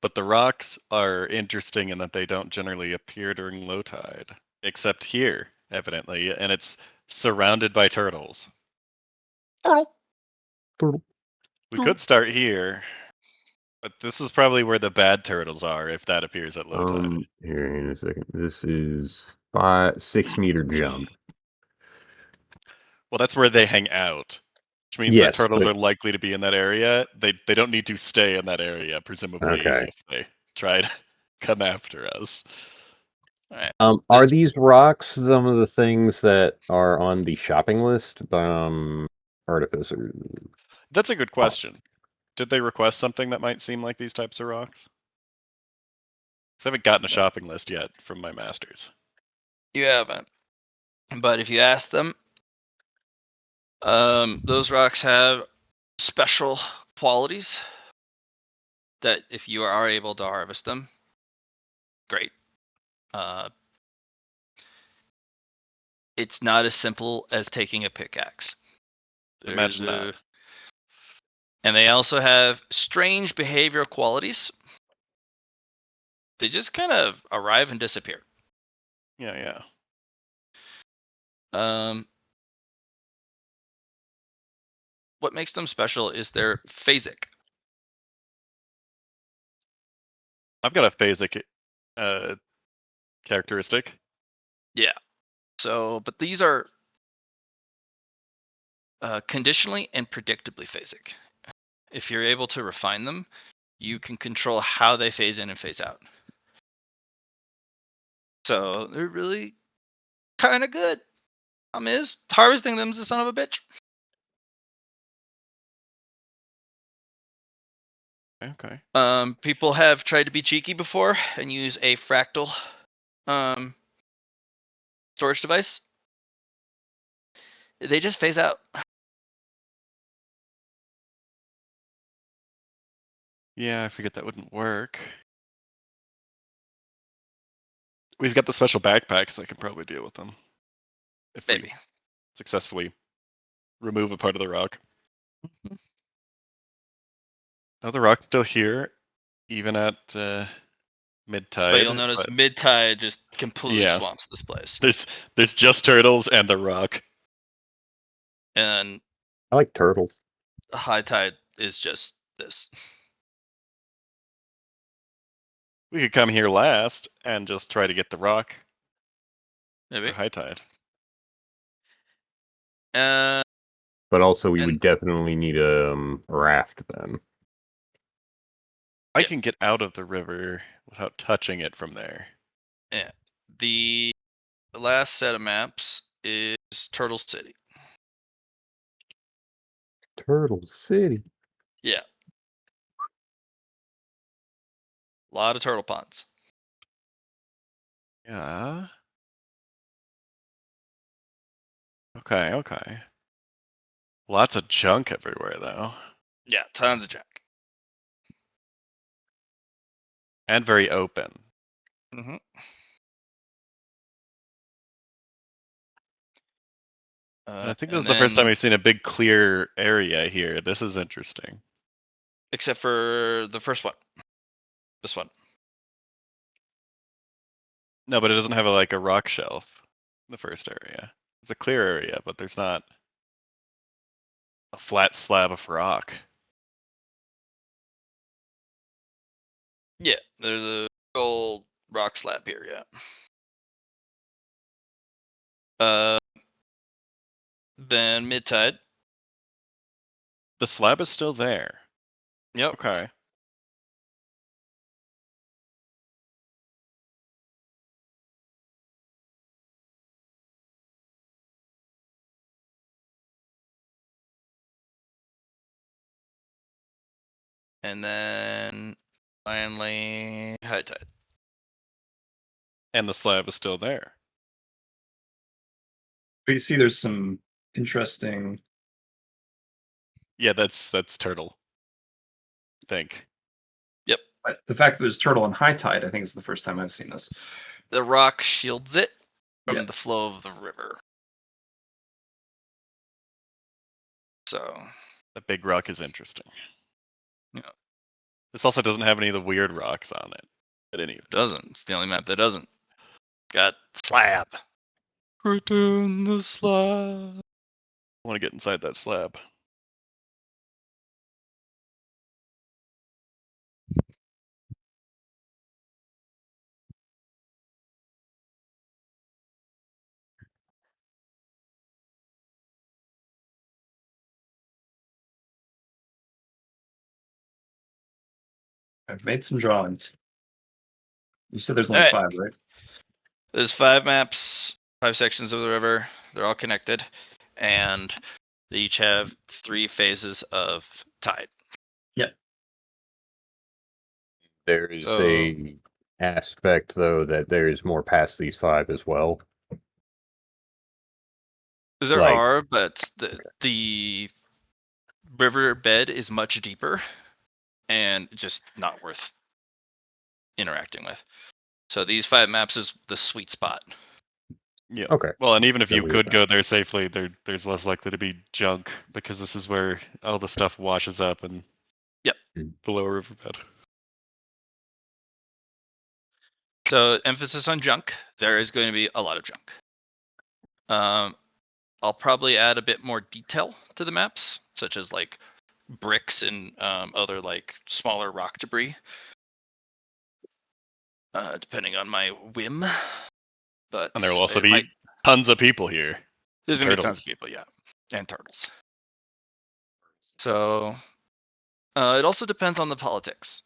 but the rocks are interesting in that they don't generally appear during low tide, except here, evidently, and it's surrounded by turtles. We could start here, but this is probably where the bad turtles are if that appears at low tide. Here is second. This is 6 meter jump. Well, that's where they hang out, which means that Yes, turtles but are likely to be in that area. They don't need to stay in that area, presumably, Okay. if they try to come after us. All right. are There's- these rocks some of the things that are on the shopping list? Artificers. That's a good question. Did they request something that might seem like these types of rocks? 'Cause I haven't gotten a shopping list yet from my masters. You haven't. But if you ask them, those rocks have special qualities that if you are able to harvest them, great. It's not as simple as taking a pickaxe. Imagine that. And they also have strange behavioral qualities. They just kind of arrive and disappear. Yeah. What makes them special is their phasic. I've got a phasic characteristic. Yeah. So, but these are conditionally and predictably phasic. If you're able to refine them, you can control how they phase in and phase out. So they're really kind of good. Problem is, harvesting them is a son of a bitch. Okay. People have tried to be cheeky before and use a fractal storage device. They just phase out. Yeah, I figured that wouldn't work. We've got the special backpacks. I can probably deal with them if we Maybe. successfully remove a part of the rock. Mhm. Now the rock's still here, even at mid-tide. But you'll notice mid-tide just completely Yeah. swamps this place. There's just turtles and the rock. And I like turtles. high tide is just this. We could come here last and just try to get the rock Maybe. for high tide. Uh, But also, we And- would definitely need a raft then. I Yeah. can get out of the river without touching it from there. yeah. The last set of maps is Turtle City. Turtle City. Yeah. A lot of turtle ponds. Yeah. Okay. Lots of junk everywhere, though. Yeah, tons of junk. And very open. Mm-hmm. And I think this is the first time we've seen a big clear area here. This is interesting. Except for the first one. This one. No, but it doesn't have like a rock shelf in the first area. It's a clear area, but there's not a flat slab of rock. Yeah, there's a old rock slab here, yeah. Then mid-tide. The slab is still there. Yep. Okay. And then finally high tide. And the slab is still there. But you see, there's some interesting. Yeah, that's turtle. I think. Yep. But the fact that there's turtle and high tide, I think, is the first time I've seen this. The rock shields it from Yeah. the flow of the river. So The big rock is interesting. Yeah. This also doesn't have any of the weird rocks on it. At any it doesn't. It's the only map that doesn't. Got slab. Return the slab. I want to get inside that slab. I've made some drawings. You said there's only Alright. 5, right? There's 5 maps, 5 sections of the river. They're all connected, and they each have 3 phases of tide. There is So- a aspect though that there is more past these 5 as well. There Like- are, but the riverbed is much deeper and just not worth interacting with. So these 5 maps is the sweet spot. Yeah. Okay. Well, and even if Then you we could have go there safely, there's less likely to be junk because this is where all the stuff washes up and Yep. below Riverbed. So emphasis on junk. There is going to be a lot of junk. I'll probably add a bit more detail to the maps, such as like bricks and other like smaller rock debris, depending on my whim. But And there will also it be might- tons of people here. there's gonna be tons turtles. of people, yeah, and turtles. So it also depends on the politics.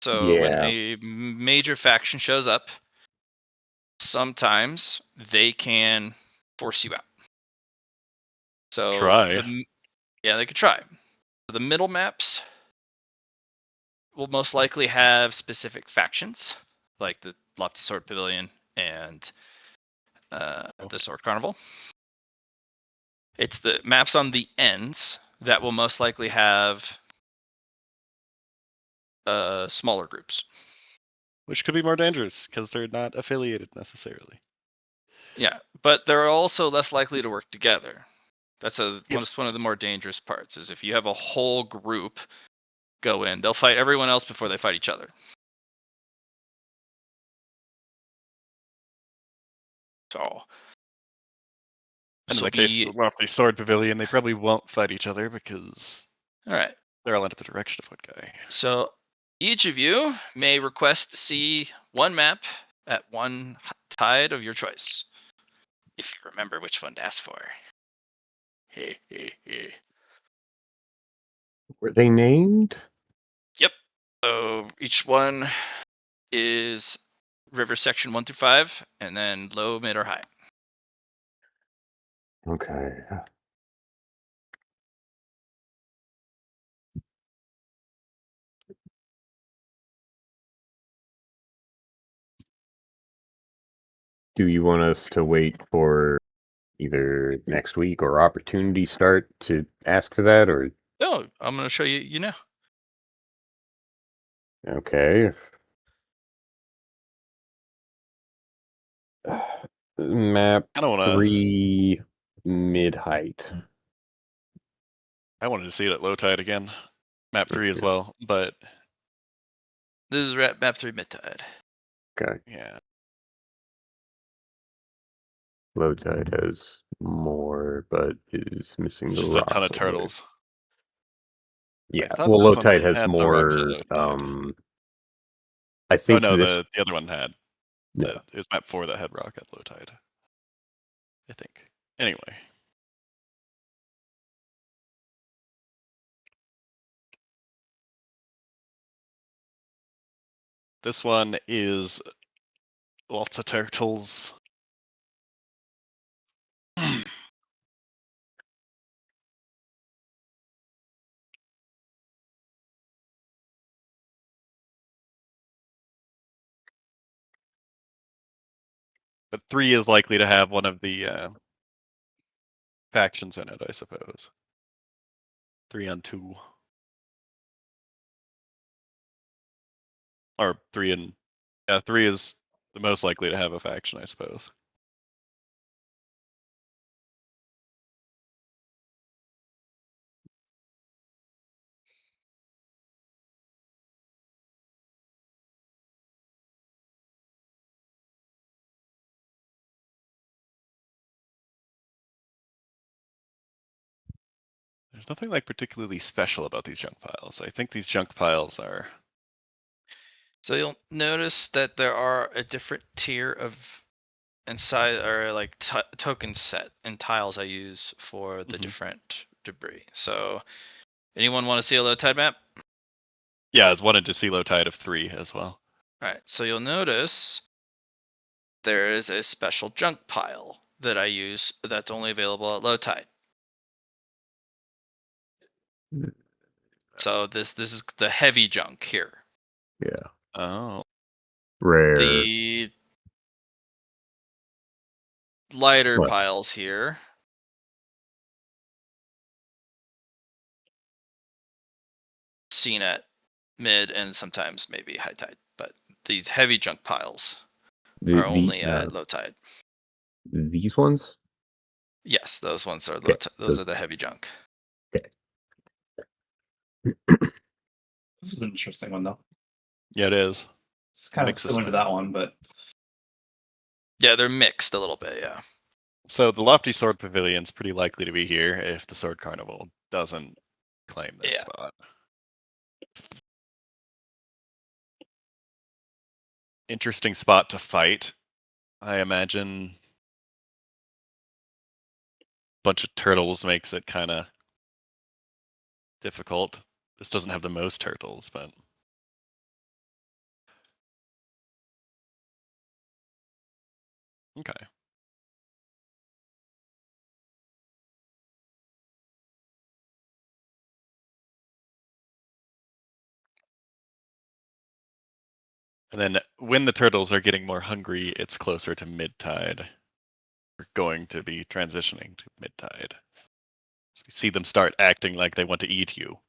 So when Yeah. a major faction shows up, sometimes they can force you out. So Try. yeah, they could try. The middle maps will most likely have specific factions, like the Lofty Sword Pavilion and the Sword Carnival. It's the maps on the ends that will most likely have smaller groups. Which could be more dangerous because they're not affiliated necessarily. Yeah, but they're also less likely to work together. That's Yep. one of the more dangerous parts. Is if you have a whole group go in, they'll fight everyone else before they fight each other. So, And in this'll the case be of the Lofty Sword Pavilion, they probably won't fight each other because all right. they're all under the direction of one guy. So each of you may request to see one map at one tide of your choice, if you remember which one to ask for. Were they named? Yep. So each one is river section 1 through 5, and then low, mid, or high. Okay. Do you want us to wait for either next week or opportunity start to ask for that, or No, I'm going to show you now. okay? Map I don't wanna- 3 mid height. I wanted to see it at low tide again. Map 3 as well, but This is map 3 mid tide. Okay. yeah. Low tide has more, but is missing It's the just a rock ton of over. turtles. Yeah. thought Well, this low one tide has had the rocks at more. low tide. I Oh think no, this. the other one had. No. It was map 4 that had rock at low tide. I think. Anyway. This one is lots of turtles. But 3 is likely to have one of the factions in it, I suppose. 3 on 2. Or 3 and... Yeah, 3 is the most likely to have a faction, I suppose. There's nothing like particularly special about these junk piles. I think these junk piles are... So you'll notice that there are a different tier of inside or like token set and tiles I use for the Mhm. different debris. So anyone want to see a low tide map? Yeah, I wanted to see low tide of 3 as well. All right, so you'll notice there is a special junk pile that I use that's only available at low tide. So this is the heavy junk here. Yeah. Oh. Rare. The lighter What? piles here seen at mid and sometimes maybe high tide, but these heavy junk piles are only at low tide. These ones? Yes, those ones are Okay, those are the heavy junk. Okay. This is an interesting one, though. Yeah, it is. It's kind of Mix of similar to stuff. that one, but Yeah, they're mixed a little bit, yeah. So the Lofty Sword Pavilion's pretty likely to be here if the Sword Carnival doesn't claim this Yeah. spot. Interesting spot to fight. I imagine a bunch of turtles makes it kind of difficult. This doesn't have the most turtles, but okay. And then when the turtles are getting more hungry, it's closer to mid-tide. We're going to be transitioning to mid-tide. So we see them start acting like they want to eat you.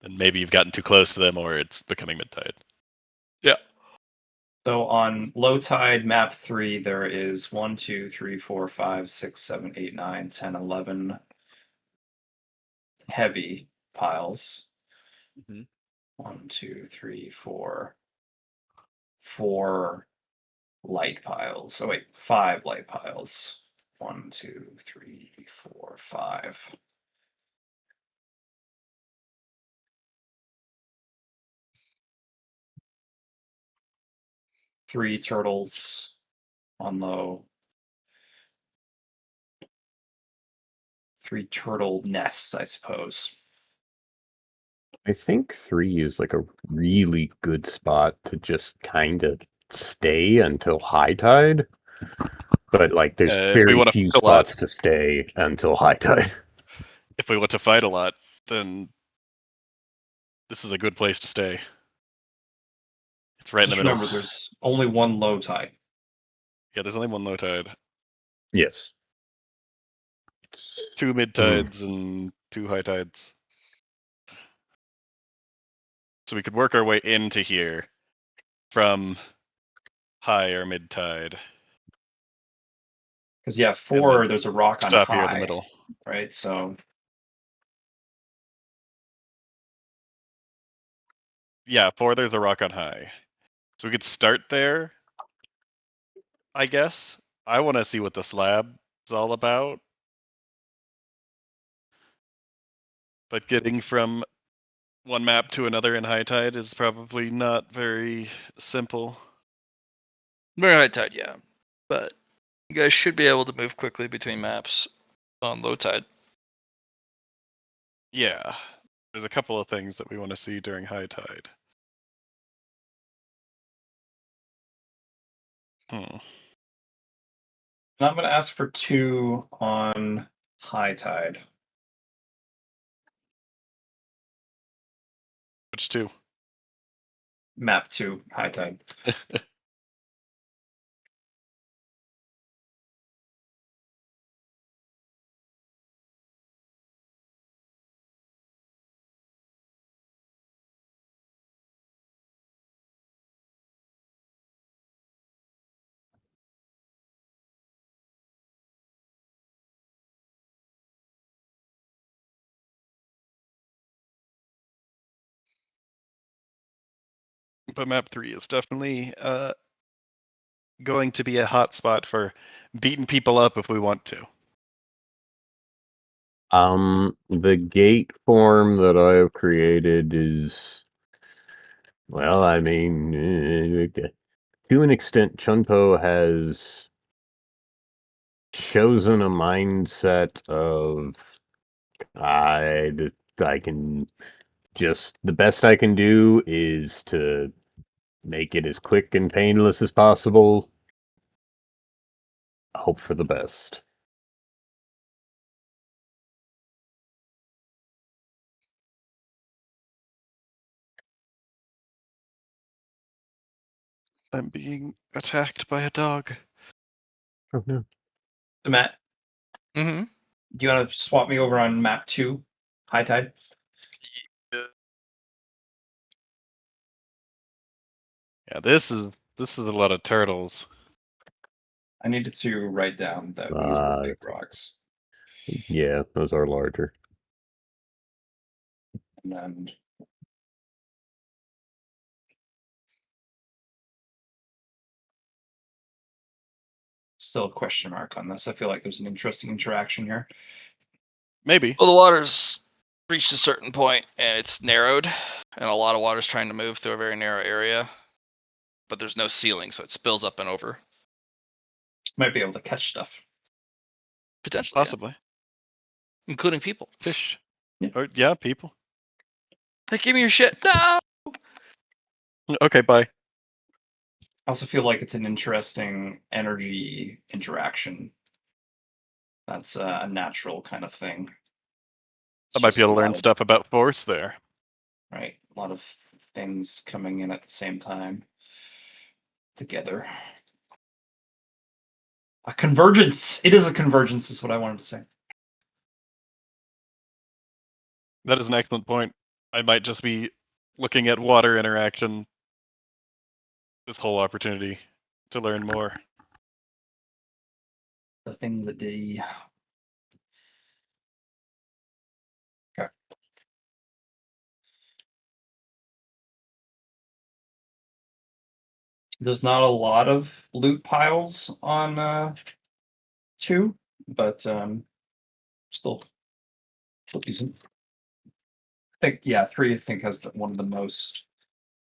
Then maybe you've gotten too close to them or it's becoming mid-tide. Yeah. so on low tide map 3, there is 1, 2, 3, 4, 5, 6, 7, 8, 9, 10, 11 heavy piles. 1, 2, 3, 4, 4 light piles. Oh wait, 5 light piles. 1, 2, 3, 4, 5. Three turtles on low. 3 turtle nests, I suppose. I think 3 is like a really good spot to just kind of stay until high tide. But like, there's If we very want to few fight a lot, spots to stay until high tide. if we want to fight a lot, then this is a good place to stay. It's right Just in the middle. remember, there's only one low tide. Yeah, there's only one low tide. Yes. 2 mid tides and 2 high tides. So we could work our way into here from high or mid tide. Because yeah, 4, there's a rock on Stop high, here in the middle. right? So Yeah, 4, there's a rock on high. So we could start there, I guess. I want to see what the slab is all about. But getting from one map to another in high tide is probably not very simple. Very high tide, yeah. But you guys should be able to move quickly between maps on low tide. Yeah, there's a couple of things that we want to see during high tide. and I'm going to ask for 2 on high tide. Which 2? Map 2, high tide. But map 3 is definitely going to be a hot spot for beating people up if we want to. The gate form that I have created is, well, I mean, to an extent, Chun Po has chosen a mindset of I can Just the best I can do is to make it as quick and painless as possible. Hope for the best. I'm being attacked by a dog. Oh, no. So Matt, Mm-hmm. do you want to swap me over on map 2, High Tide? Yeah, this is a lot of turtles. I needed to write down that these were big rocks. Yeah, those are larger. And then still a question mark on this. I feel like there's an interesting interaction here. Maybe. Well, the water's reached a certain point and it's narrowed, and a lot of water's trying to move through a very narrow area, but there's no ceiling, so it spills up and over. Might be able to catch stuff. Potentially, yeah. Possibly. Including people. Fish. Yeah. Or, yeah, people. Hey, give me your shit. No! Okay, bye. I also feel like it's an interesting energy interaction. That's a natural kind of thing. I It's might be just able a to learn lot of- stuff about force there. Right, a lot of things coming in at the same time together. A convergence. It is a convergence, is what I wanted to say. That is an excellent point. I might just be looking at water interaction this whole opportunity to learn more. The thing that the okay. There's not a lot of loot piles on 2, but still decent. I think 3 I think has one of the most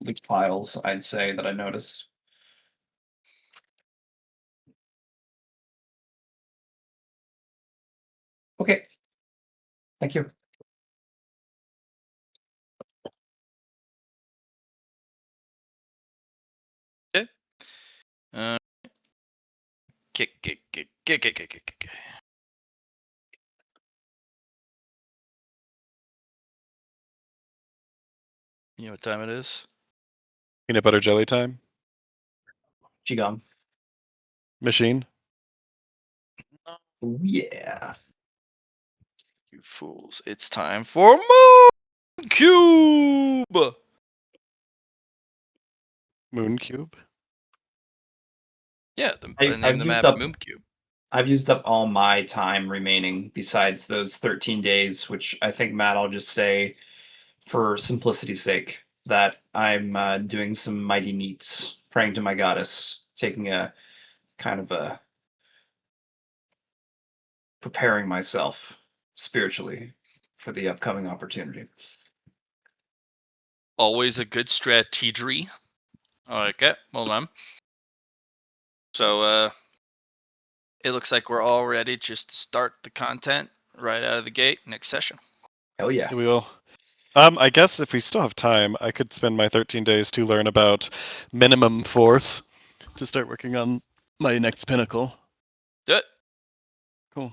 loot piles, I'd say, that I noticed. Okay. Thank you. Okay. Kick. You know what time it is? Peanut butter jelly time? Qigong. Machine? Oh, yeah. You fools. It's time for Moon Cube! Moon cube? Yeah, name I've the used map up Moon Cube. I've used up all my time remaining besides those 13 days, which I think, Matt, I'll just say for simplicity's sake that I'm doing some mighty neats, praying to my goddess, taking a kind of a preparing myself spiritually for the upcoming opportunity. Always a good strategy. Okay, hold on. So, it looks like we're all ready just to start the content right out of the gate next session. Hell yeah. We will. I guess if we still have time, I could spend my 13 days to learn about minimum force to start working on my next pinnacle. Do it. Cool.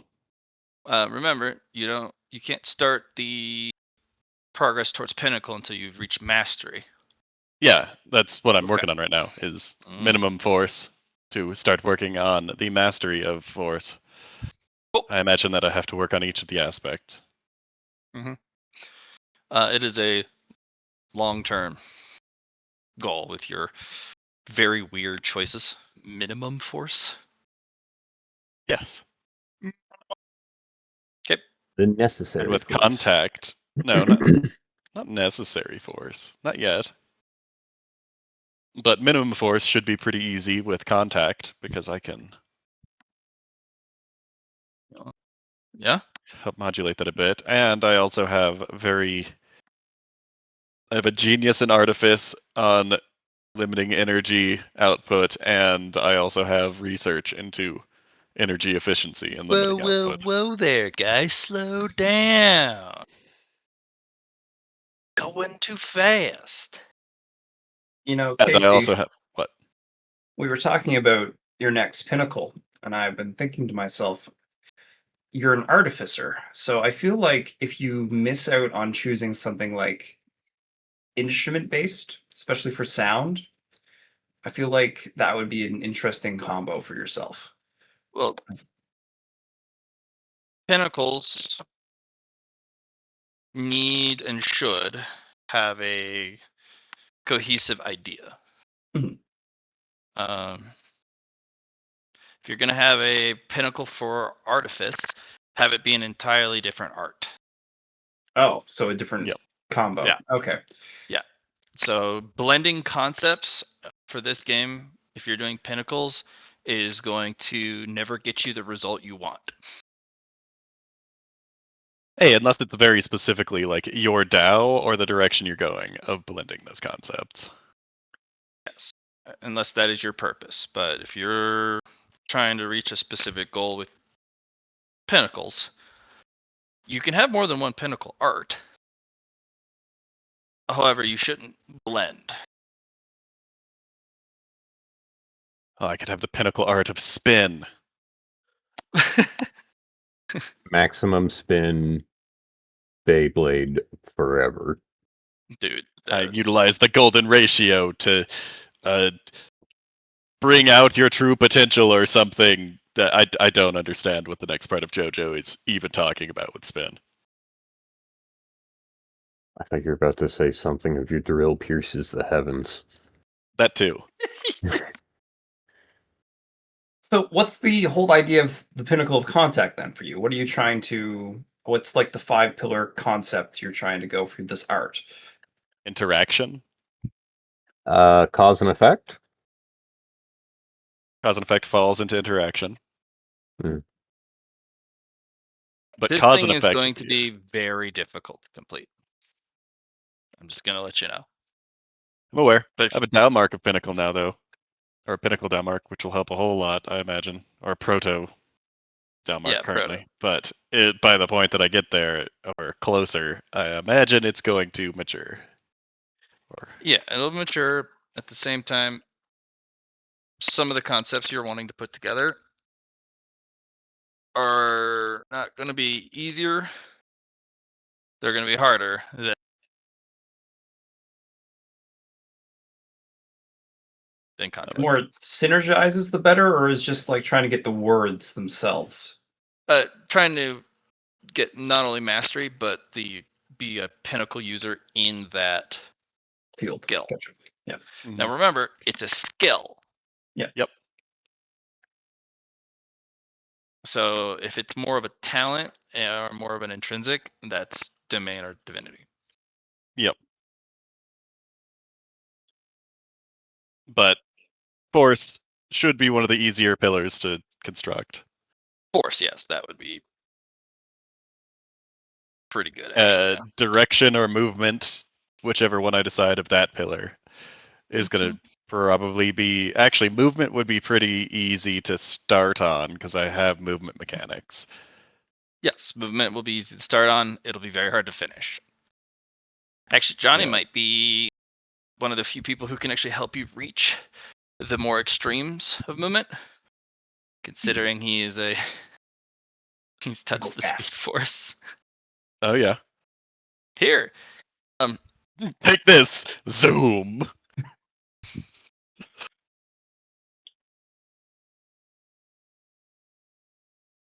Remember, you can't start the progress towards pinnacle until you've reached mastery. Yeah, that's what I'm Okay. working on right now, is minimum force to start working on the mastery of force. Cool. I imagine that I have to work on each of the aspects. Mm-hmm. It is a long-term goal with your very weird choices. Minimum force. Yes. Okay. The necessary And with force. contact, no, not necessary force. Not yet. But minimum force should be pretty easy with contact because I can Yeah. help modulate that a bit. And I also have I have a genius in artifice on limiting energy output, and I also have research into energy efficiency and limiting output. Whoa there, guys. Slow down. going too fast. And I Casey, also have what? we were talking about your next pinnacle, and I've been thinking to myself, you're an artificer. So I feel like if you miss out on choosing something like instrument based, especially for sound, I feel like that would be an interesting combo for yourself. Well, pinnacles need and should have a cohesive idea. Mhm. If you're going to have a pinnacle for artifice, have it be an entirely different art. Oh, so a different Yep. combo. Yeah. Okay. Yeah. So blending concepts for this game, if you're doing pinnacles, is going to never get you the result you want. Hey, unless it's very specifically like your DAO or the direction you're going of blending those concepts. Yes. Unless that is your purpose. But if you're trying to reach a specific goal with pinnacles, you can have more than one pinnacle art. However, you shouldn't blend. Oh, I could have the pinnacle art of spin. Maximum spin, Beyblade forever. Dude. I utilize the golden ratio to bring out your true potential or something that I don't understand what the next part of JoJo is even talking about with spin. I think you're about to say something of your drill pierces the heavens. That too. So what's the whole idea of the pinnacle of contact then for you? What are you trying to what's like the 5-pillar concept you're trying to go for this art? Interaction. Cause and effect? Cause and effect falls into interaction. Hmm. But This cause thing and is effect going to be very difficult to complete. I'm just going to let you know. I'm aware. But I have a down mark of pinnacle now though. Or a pinnacle down mark, which will help a whole lot, I imagine. Or a proto down mark yeah, currently. proto. But by the point that I get there or closer, I imagine it's going to mature. Or Yeah, it'll mature. At the same time, some of the concepts you're wanting to put together are not going to be easier. They're going to be harder than contact. More synergizes the better, or is just like trying to get the words themselves? Trying to get not only mastery, but be a pinnacle user in that Field. skill. Gotcha. Yeah. Now remember, it's a skill. Yeah. Yep. So if it's more of a talent or more of an intrinsic, that's domain or divinity. Yep. But force should be one of the easier pillars to construct. Force, yes, that would be pretty good actually. Yeah. Direction or movement, whichever one I decide of that pillar, is going to probably be. Actually, movement would be pretty easy to start on because I have movement mechanics. Yes, movement will be easy to start on. It'll be very hard to finish. Actually, Johnny Yeah. might be one of the few people who can actually help you reach the more extremes of movement, considering he's touched the speed fast. force. Oh yeah. Here, Take this. Zoom.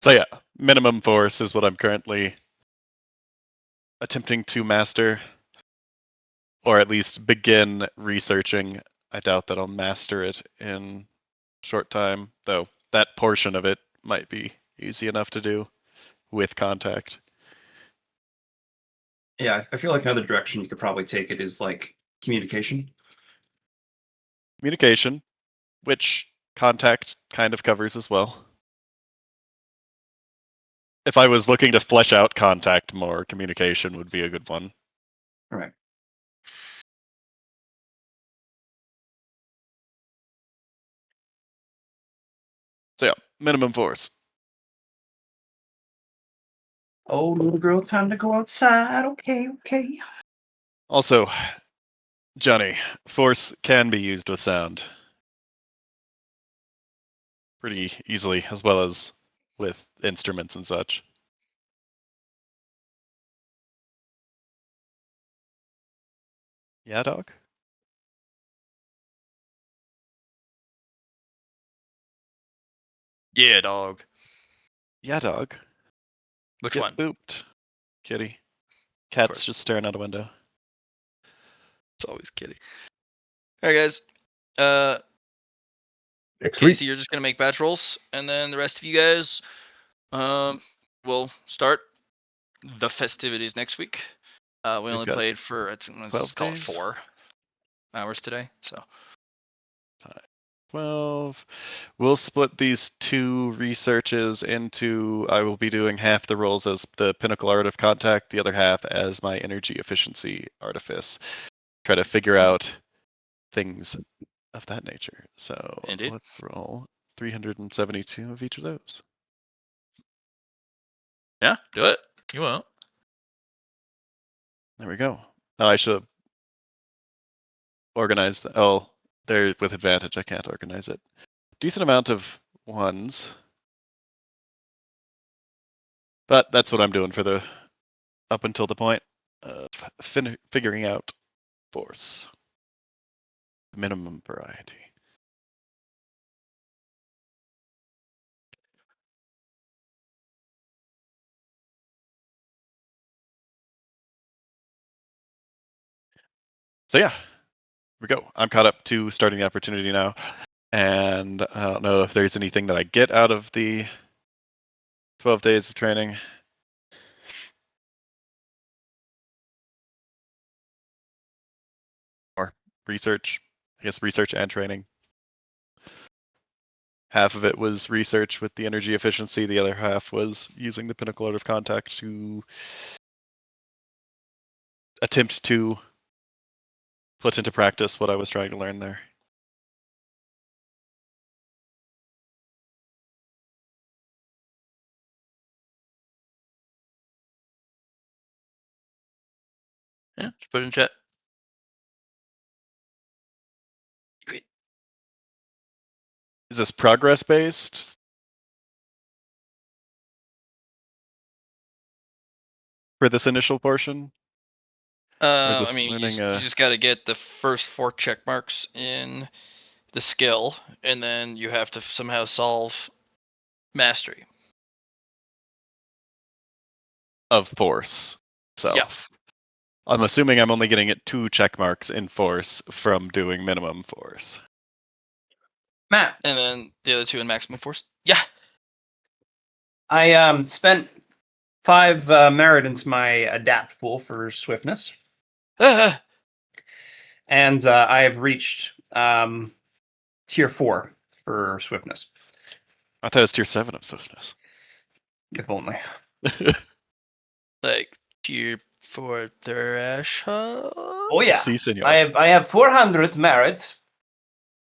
So yeah, minimum force is what I'm currently attempting to master, or at least begin researching. I doubt that I'll master it in short time, though that portion of it might be easy enough to do with contact. Yeah, I feel like another direction you could probably take it is like communication. Communication, which contact kind of covers as well. If I was looking to flesh out contact more, communication would be a good one. All right. So yeah, minimum force. Oh, little girl, time to go outside. Okay, okay. Also, Johnny, force can be used with sound pretty easily, as well as with instruments and such. Yeah, dog? Yeah, dog. Yeah, dog. Which Get one? booped, kitty. Of Cat's course. just staring out a window. It's always kitty. All right, guys. Next Casey, week. you're just gonna make batch rolls, and then the rest of you guys, will start the festivities next week. We We've only got played for let's 12 call it days? 4 hours today. So 12. We'll split these 2 researches into, I will be doing half the roles as the Pinnacle Art of Contact, the other half as my Energy Efficiency Artifice. Try to figure out things of that nature. So Indeed. let's roll 372 of each of those. yeah, do it. You won't. There we go. Oh, I should have organized. Oh, they're with advantage. I can't organize it. Decent amount of ones. But that's what I'm doing for the up until the point of figuring out force. Minimum variety. So yeah, here we go. I'm caught up to starting the opportunity now. And I don't know if there's anything that I get out of the 12 days of training. Or research. I guess research and training. Half of it was research with the energy efficiency. The other half was using the Pinnacle Art of Contact to attempt to put into practice what I was trying to learn there. Yeah, just put it in chat. Great. Is this progress based? For this initial portion? Or is I this mean, learning you just got to get the first 4 check marks in the skill, and then you have to somehow solve mastery. of force Yeah. itself? I'm assuming I'm only getting it 2 check marks in force from doing minimum force. Matt, And then the other 2 in maximum force. Yeah. I spent 5 merit into my adapt pool for swiftness, Ah, and I have reached tier 4 for swiftness. I thought it was tier 7 of swiftness. If only. like tier 4 threshold. Oh yeah, Si, senor. I have 400 merit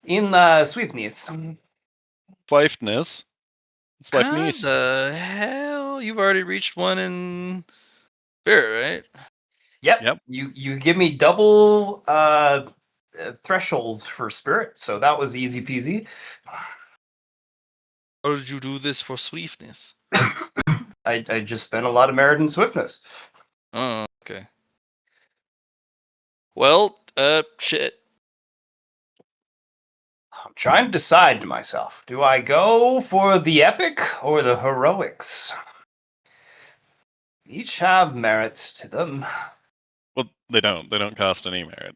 in swiftness. Swifeness. How Swifeness. the hell? You've already reached 1 in spirit, right? Yep. You give me double thresholds for spirit, so that was easy peasy. How did you do this for swiftness? I just spent a lot of merit in swiftness. Oh, okay. Well, shit. I'm trying to decide to myself, do I go for the epic or the heroics? Each have merits to them. Well, they don't. They don't cost any merit.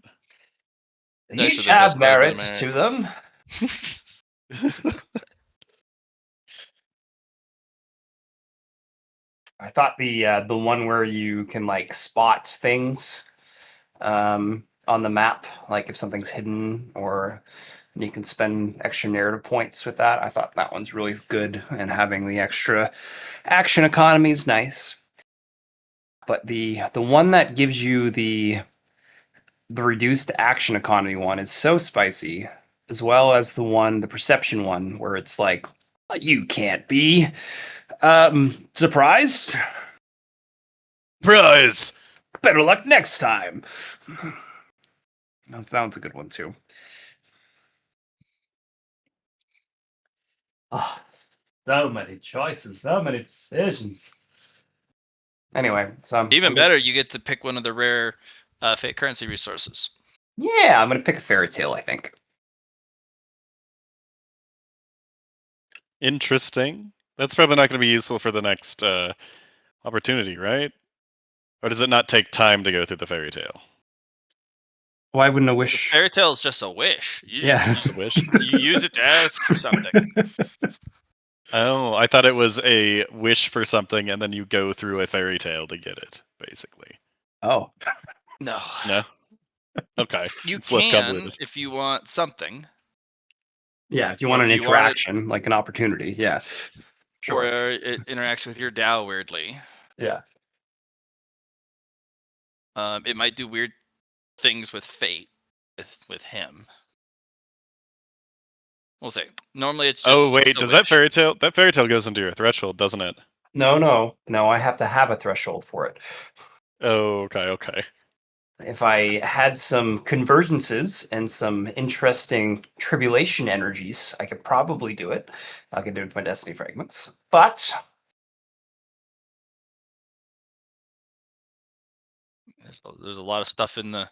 Each Actually, they cost have quite a bit of merits merit. to them. I thought the one where you can like spot things on the map, like if something's hidden, or you can spend extra narrative points with that. I thought that one's really good, and having the extra action economy is nice. But the one that gives you the reduced action economy one is so spicy, as well as the perception one, where it's like, you can't be surprised. Prize! Better luck next time. That one's a good one too. Oh, so many choices, so many decisions. Anyway, so Even better, you get to pick one of the rare fake currency resources. Yeah, I'm gonna pick a fairy tale, I think. Interesting. That's probably not going to be useful for the next opportunity, right? Or does it not take time to go through the fairy tale? Why wouldn't a The wish? fairy tale is just a wish. Yeah. Just a wish. You use it to ask for something. Oh, I thought it was a wish for something, and then you go through a fairy tale to get it, basically. Oh. No. No. Okay. You It's less can convoluted. if you want something. Yeah, if you Or want if an you want it- interaction, like an opportunity, yeah. Sure. Or it interacts with your Dao weirdly. Yeah. It might do weird things with fate with him. We'll see. Normally it's just Oh wait, it's a does wish. that fairy tale goes into your threshold, doesn't it? No, I have to have a threshold for it. Oh, okay. If I had some convergences and some interesting tribulation energies, I could probably do it. I could do it with my destiny fragments. But There's a lot of stuff in the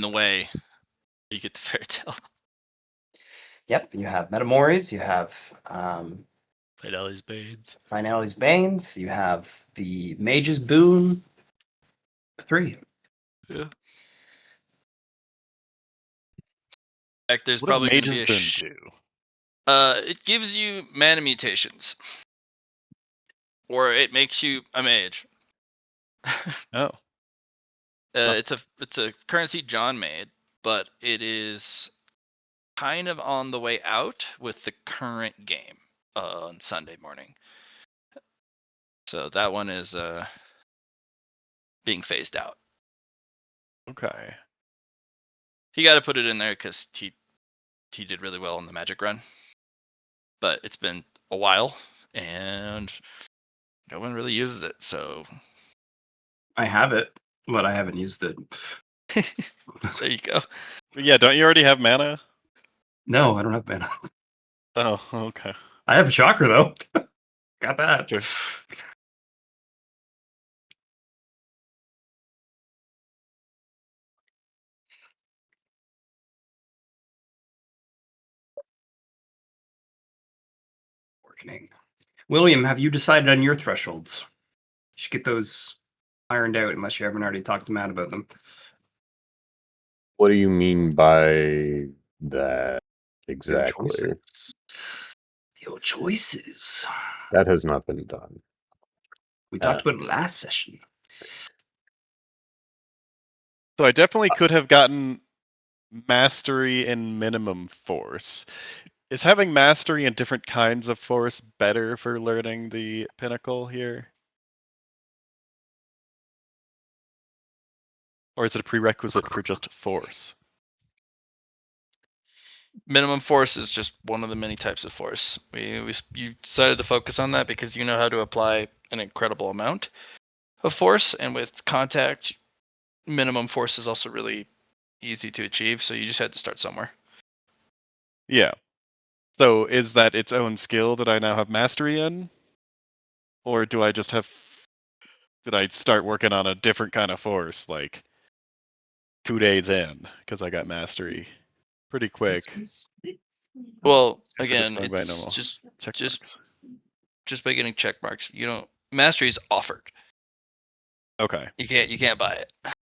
way. You get the fairy tale. yep, you have Metamores, you have Fidelity's Bades. Finality's Banes, you have the Mage's Boon. 3. Yeah. In fact, there's What does probably going to be Mage's a Boon do? it gives you mana mutations. Or it makes you a mage. Oh. Huh. It's a currency John made, but it is kind of on the way out with the current game on Sunday morning. So that one is being phased out. Okay. He got to put it in there because he did really well on the Magic run, but it's been a while and no one really uses it. So I have it, but I haven't used it. there you go. Yeah, don't you already have mana? No, I don't have mana. Oh, okay. I have a chakra though. Got that. Sure. Working. William, have you decided on your thresholds? You should get those ironed out unless you haven't already talked to Matt about them. What do you mean by that Your exactly? choices. Your choices. That has not been done. We talked about it last session. So I definitely could have gotten mastery in minimum force. Is having mastery in different kinds of force better for learning the pinnacle here? Or is it a prerequisite for just force? Minimum force is just one of the many types of force. You decided to focus on that because you know how to apply an incredible amount of force, and with contact, minimum force is also really easy to achieve. So you just had to start somewhere. Yeah. So is that its own skill that I now have mastery in? Or do I just have... Did I start working on a different kind of force, like 2 days in, because I got mastery pretty quick? Well, If it is again, going by it's normal check marks. just by getting check marks. You don't mastery is offered. Okay. You can't buy it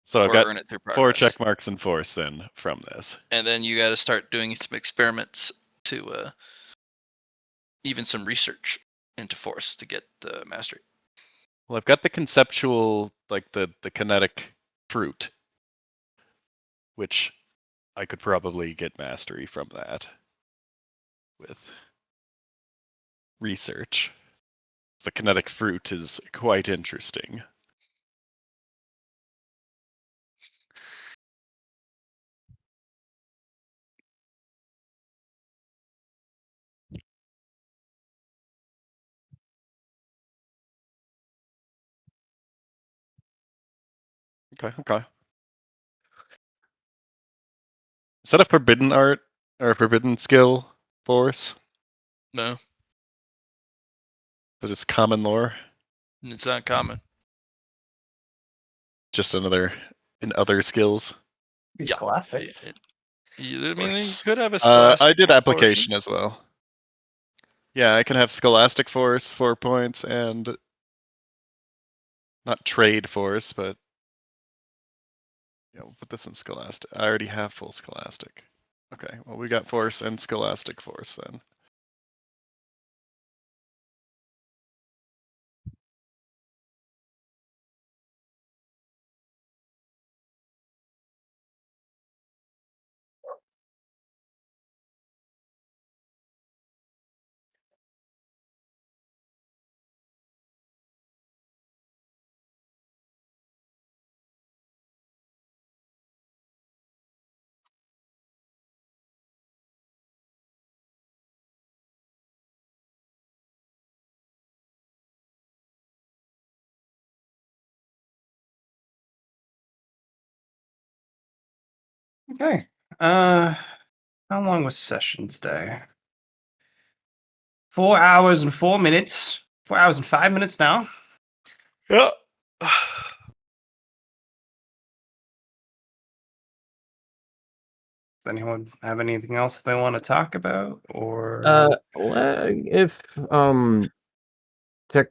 So I've or got earn it through 4 progress. check marks and force in from this. And then you got to start doing some experiments to even some research into force to get the mastery. Well, I've got the conceptual, like the kinetic fruit, which I could probably get mastery from that with research. The kinetic fruit is quite interesting. Okay. Is that a forbidden art or a forbidden skill force? No, That is common lore. it's not common. Just another in other skills. Be Yeah. scholastic. I mean, you Force. could have a I scholastic did portion. application as well. Yeah, I can have scholastic force 4 points and not trade force, but yeah, we'll put this in scholastic. I already have full scholastic. Okay, well we got force and scholastic force then. Okay. How long was session today? 4 hours and 4 minutes. 4 hours and 5 minutes now. Yeah. Does anyone have anything else they want to talk about? Or If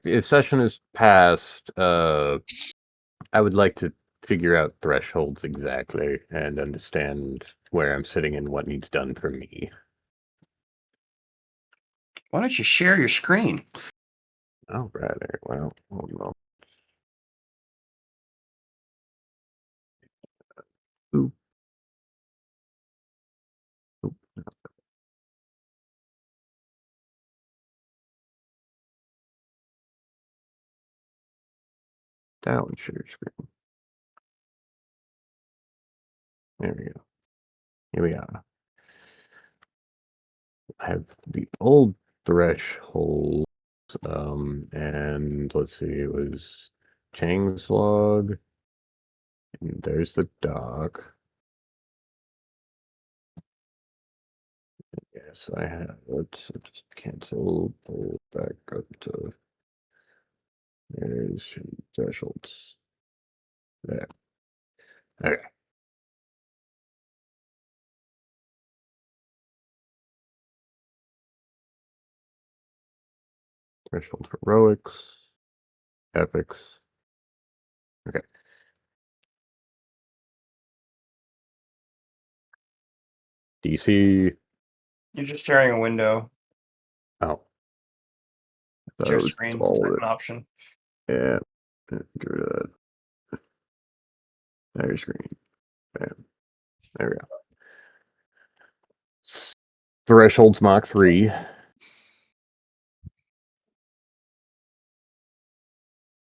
if session is passed, I would like to figure out thresholds exactly and understand where I'm sitting and what needs done for me. why don't you share your screen? Oh, rather. Well, hold on. Oop. Oop. Down share screen. There we go. Here we are. I have the old threshold, and let's see, it was Chang's log. And there's the dock. Yes, I have it. So just cancel, pull it back up to there's thresholds. There. Okay. Threshold for heroics, epics. Okay. DC. You're just sharing a window. Oh. That Share was screen, all second it. option. Yeah. Get rid of that. There's screen. Bam. There we go. Thresholds Mach 3.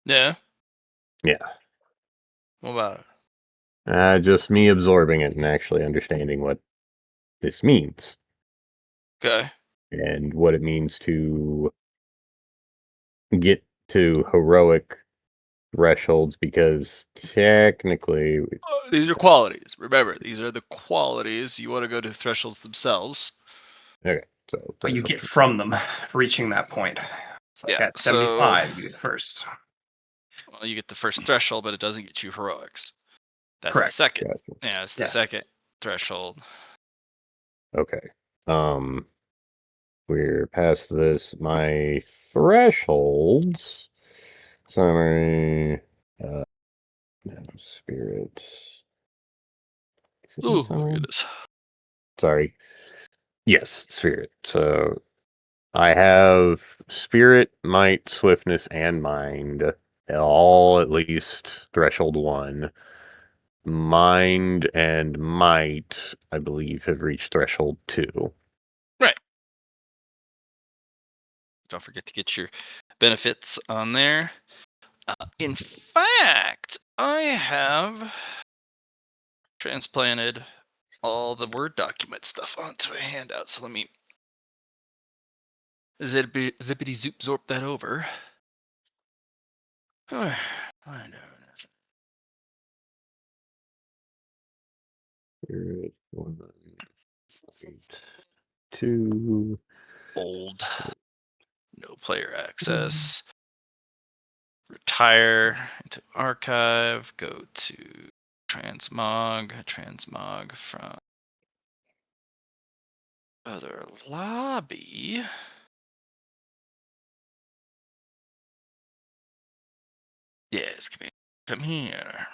Yeah. Yeah. What about it? Just me absorbing it and actually understanding what this means Okay. and what it means to get to heroic thresholds because technically, These are qualities. Remember, these are the qualities. You want to go to thresholds themselves. okay, so What you get from them for reaching that point. It's like Yeah, at so 75, you get the first. well, you get the first threshold, but it doesn't get you heroics. That's the Correct. second. gotcha. Yeah, it's the Yeah. second threshold. Okay. We're past this. My thresholds summary no, spirit. Is it in Oh my summary? goodness. Sorry. Yes, spirit. So I have spirit, might, swiftness, and mind, all at least threshold 1. Mind and might, I believe, have reached threshold 2. Right. Don't forget to get your benefits on there. In fact, I have transplanted all the Word document stuff onto a handout. So let me zippity zoop zorp that over. Spirit 1, 8, 2. Old. No player access. Retire into archive. Go to transmog. Transmog from other lobby. Yes, come here. Come here.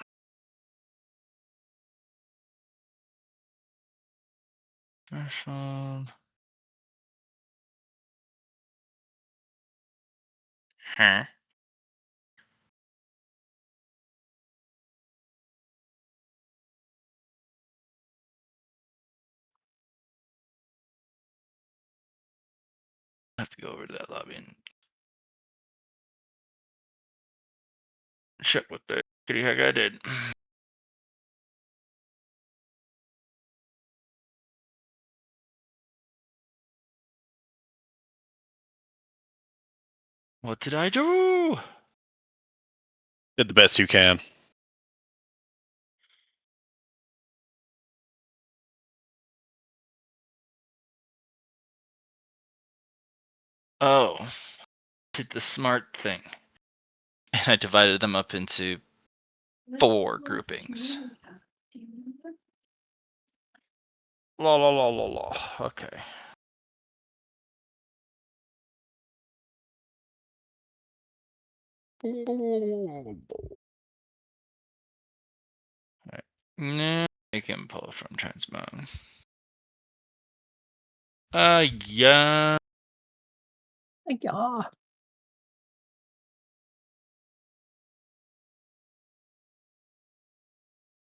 Threshold. Huh? I have to go over to that lobby and check what the kitty heck I did. What did I do? Did the best you can. Oh, did the smart thing. And I divided them up into 4 groupings. La la la la la. Okay. Alright. Nah, make him pull from transmog. Yeah. Yeah.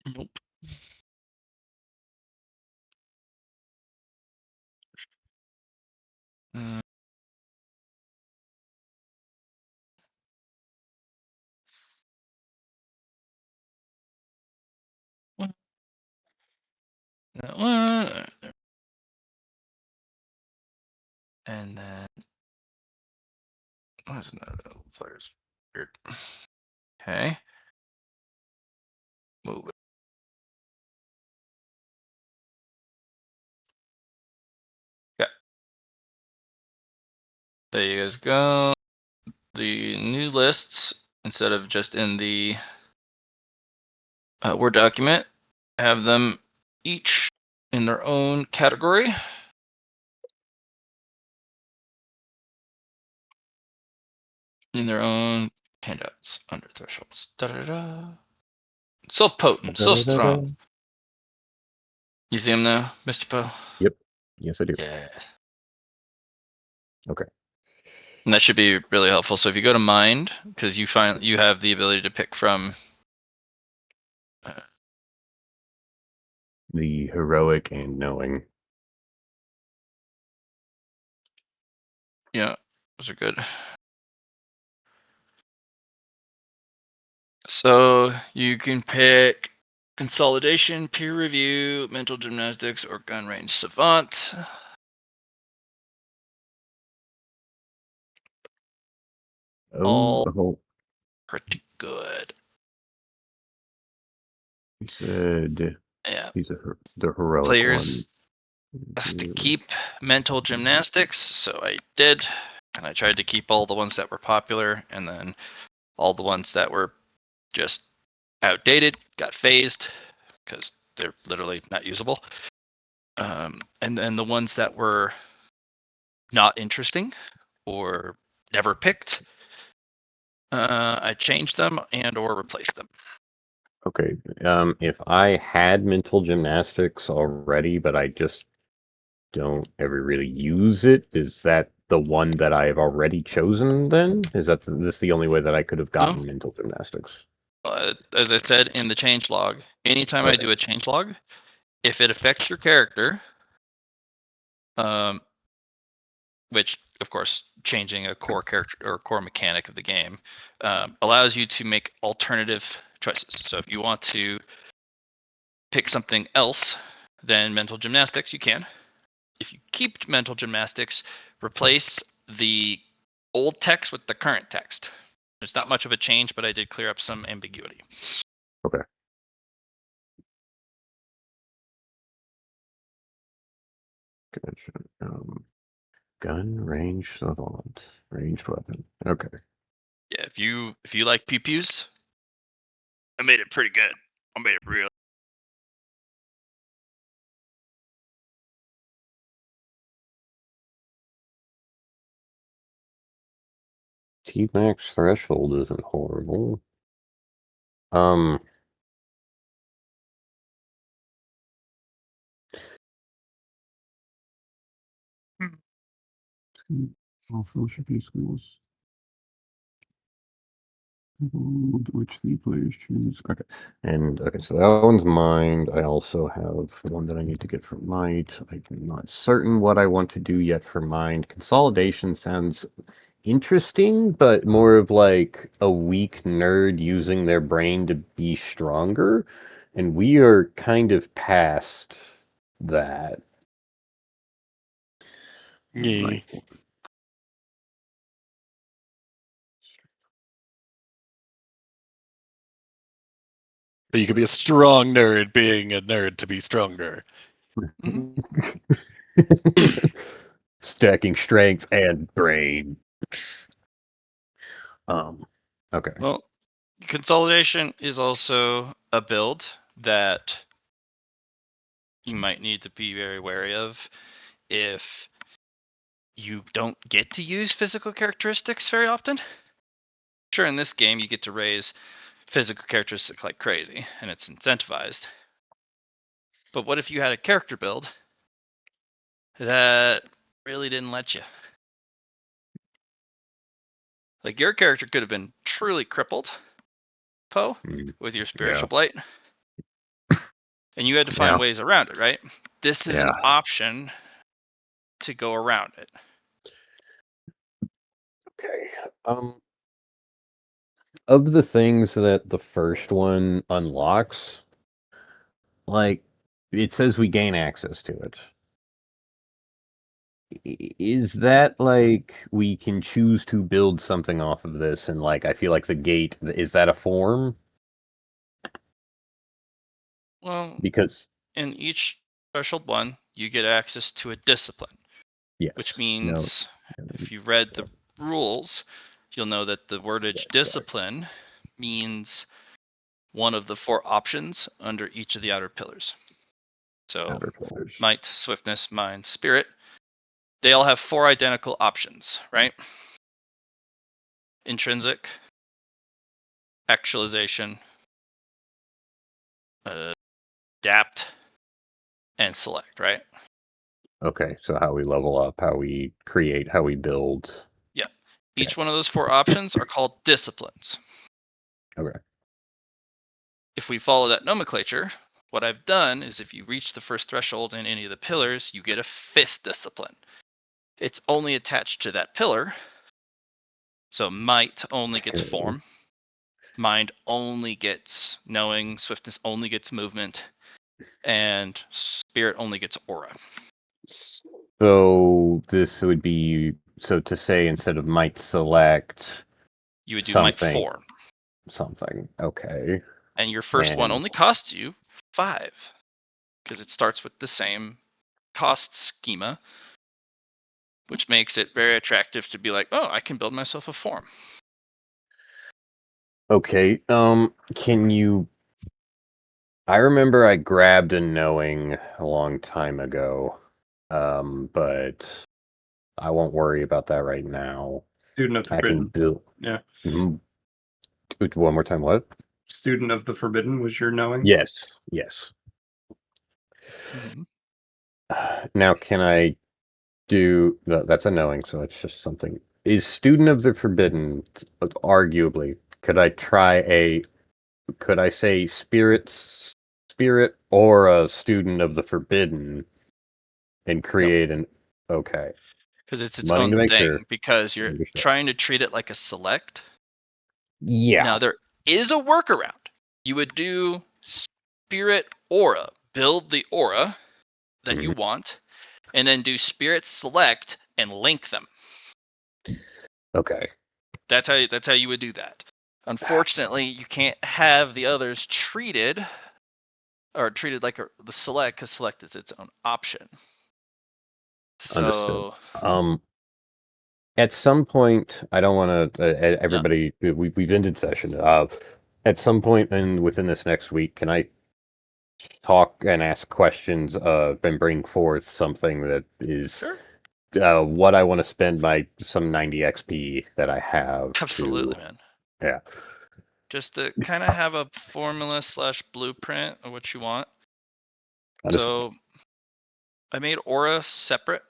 Nope. That one. And then what's another players? Weird. Okay. Move it. Yeah. There you guys go. The new lists, instead of just in the Word document, have them each in their own category. In their own handouts under thresholds. Da da da. So potent, so strong. You see him now, Mr. Poe? Yep. Yes, I do. Yeah. Okay. And that should be really helpful. So if you go to mind, because you have the ability to pick from The heroic and knowing. yeah, those are good. So you can pick consolidation, peer review, mental gymnastics, or gun range savant. All pretty good. He said Yeah. he's the heroic Players one. has to keep mental gymnastics, so I did. And I tried to keep all the ones that were popular, and then all the ones that were just outdated got phased because they're literally not usable. And then the ones that were not interesting or never picked, I changed them and or replaced them. Okay. If I had mental gymnastics already, but I just don't ever really use it, is that the one that I've already chosen then? Is that this the only way that I could have gotten mental gymnastics? As I said in the change log, anytime I do a change log, if it affects your character, which of course changing a core character or core mechanic of the game allows you to make alternative choices. So if you want to pick something else than mental gymnastics, you can. If you keep mental gymnastics, replace the old text with the current text. There's not much of a change, but I did clear up some ambiguity. Okay. Gotcha. Gun, range, savant, ranged weapon. Okay. Yeah, if you like pew pews, I made it pretty good. I made it real. T-max threshold isn't horrible. Um. All fellowship schools. Which the players choose. Okay. And okay, so that one's mine. I also have one that I need to get for Might. I'm not certain what I want to do yet for Mind. Consolidation sounds interesting, but more of like a weak nerd using their brain to be stronger. And we are kind of past that. Yeah. Right. You could be a strong nerd being a nerd to be stronger. Stacking strength and brain. Okay. Well, consolidation is also a build that you might need to be very wary of if you don't get to use physical characteristics very often. Sure, in this game you get to raise physical characteristics like crazy, and it's incentivized. But what if you had a character build that really didn't let you? Like your character could have been truly crippled, Poe, with your spiritual blight, and you had to find ways around it, right? This is an option to go around it. Okay. Of the things that the first one unlocks, like it says we gain access to it. Is that like we can choose to build something off of this, and like I feel like the gate, is that a form? Well, Because in each threshold one, you get access to a discipline, yes, which means if you read the rules, you'll know that the wordage discipline means one of the 4 options under each of the outer pillars. So might, swiftness, mind, spirit, they all have 4 identical options, right? Intrinsic, actualization, adapt, and select, right? Okay, so how we level up, how we create, how we build. Yeah. Each one of those 4 options are called disciplines. Okay. If we follow that nomenclature, what I've done is if you reach the first threshold in any of the pillars, you get a 5th discipline. It's only attached to that pillar. So might only gets form. Mind only gets knowing. Swiftness only gets movement. And spirit only gets aura. So this would be, so to say instead of might select, you would do something, might form. Something. Okay. And your first one only costs you 5 because it starts with the same cost schema, which makes it very attractive to be like, oh, I can build myself a form. Okay. Can you? I remember I grabbed a knowing a long time ago, but I won't worry about that right now. Student of the I can Forbidden. build. Yeah. One more time. What? Student of the Forbidden was your knowing? Yes. Mm-hmm. Now, can I do? That's a knowing, so it's just something. Is Student of the Forbidden? Arguably, could I try a? Could I say spirit or a Student of the Forbidden and create an? Okay. Because it's its Wanting own to make thing, sure. because you're trying to treat it like a select. Yeah. Now, there is a workaround. You would do spirit aura, build the aura that you want, and then do spirit select and link them. Okay. That's how you would do that. Unfortunately, you can't have the others treated like the select, because select is its own option. Understood. So At some point, I don't want to. Everybody, we've ended session. At some point within this next week, can I talk and ask questions? And bring forth something that is sure. what I want to spend some 90 XP that I have. Absolutely, man. Yeah. Just to kind of have a formula / blueprint of what you want. Understood. So I made aura separate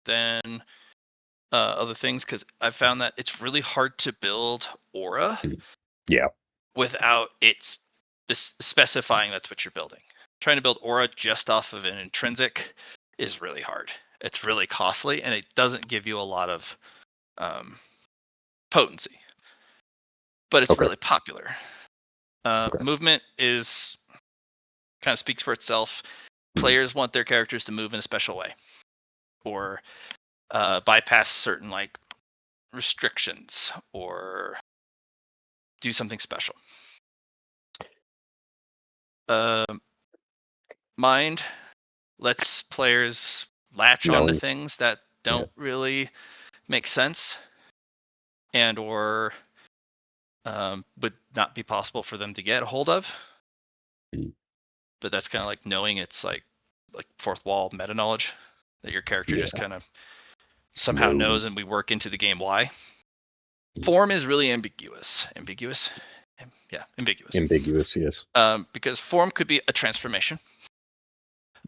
than other things because I found that it's really hard to build aura Yeah. without it specifying that's what you're building. Trying to build aura just off of an intrinsic is really hard. It's really costly and it doesn't give you a lot of potency, but it's Okay. really popular. Okay. Movement is kind of speaks for itself. Players want their characters to move in a special way or bypass certain like restrictions or do something special. Mind lets players latch onto things that don't really make sense and or would not be possible for them to get a hold of. But that's kind of like knowing it's like fourth wall meta knowledge that your character just kind of somehow knows, and we work into the game why. Form is really ambiguous. Ambiguous, Yes. Because form could be a transformation.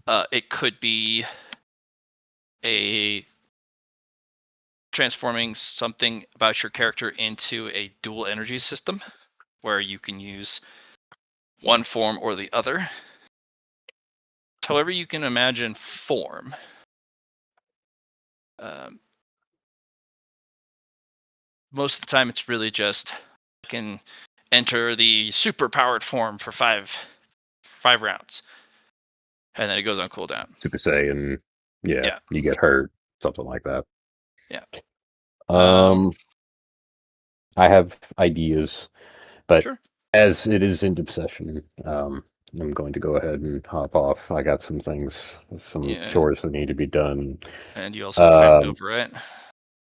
It could be a transforming something about your character into a dual energy system where you can use one form or the other. However you can imagine form. Most of the time it's really just I can enter the super powered form for five rounds. And then it goes on cooldown. Super Saiyan. Yeah. You get hurt. Something like that. Yeah. I have ideas, but sure. As it is end of session, I'm going to go ahead and hop off. I got some things, chores that need to be done. And you also have family over, right?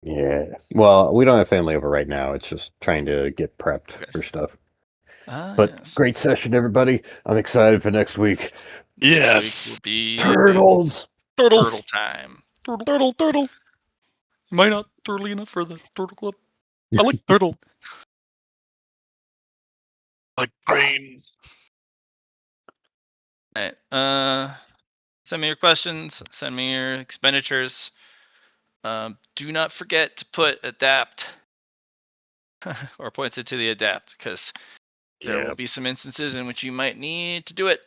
Yeah. Well, we don't have family over right now. It's just trying to get prepped for stuff. But great session, everybody. I'm excited for next week. Yes. Next week will be Turtles. Turtle time. Turtle. Am I not turtly enough for the turtle club? I like turtle. Like brains. All right. Send me your questions. Send me your expenditures. Do not forget to put adapt or points it to the adapt because there will be some instances in which you might need to do it.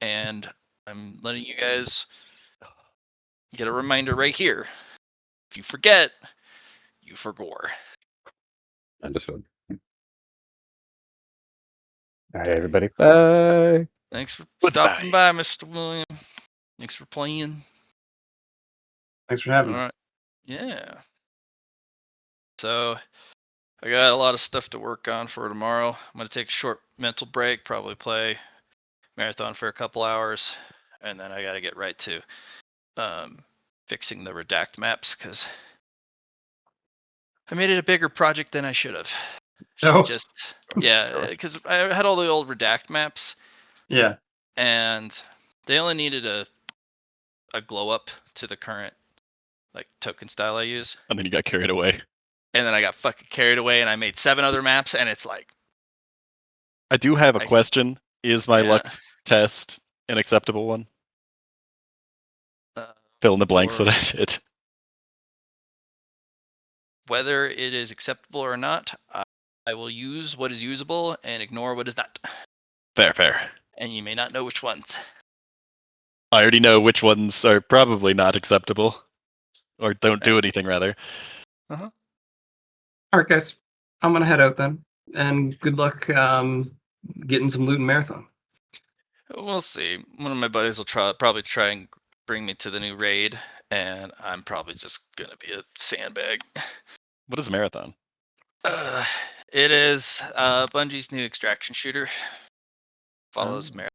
And I'm letting you guys get a reminder right here. If you forget, you forgore. Understood. All right, everybody. Bye. Thanks for stopping by, Mr. William. Thanks for playing. Thanks for having me. All right. Yeah. So I got a lot of stuff to work on for tomorrow. I'm going to take a short mental break, probably play Marathon for a couple hours, and then I got to get right to fixing the redact maps because I made it a bigger project than I should have. Because I had all the old redact maps. Yeah. And they only needed a glow up to the current like token style I use. And then you got carried away. And then I got fucking carried away and I made 7 other maps and it's like I do have a question. Is my luck test an acceptable one? Fill in the blanks that I did. Whether it is acceptable or not, I will use what is usable and ignore what is not. Fair. And you may not know which ones. I already know which ones are probably not acceptable. Or don't do anything, rather. Uh-huh. All right, guys. I'm going to head out then. And good luck getting some loot in Marathon. We'll see. One of my buddies will probably try and bring me to the new raid. And I'm probably just going to be a sandbag. What is Marathon? It is Bungie's new extraction shooter. Follows Marathon.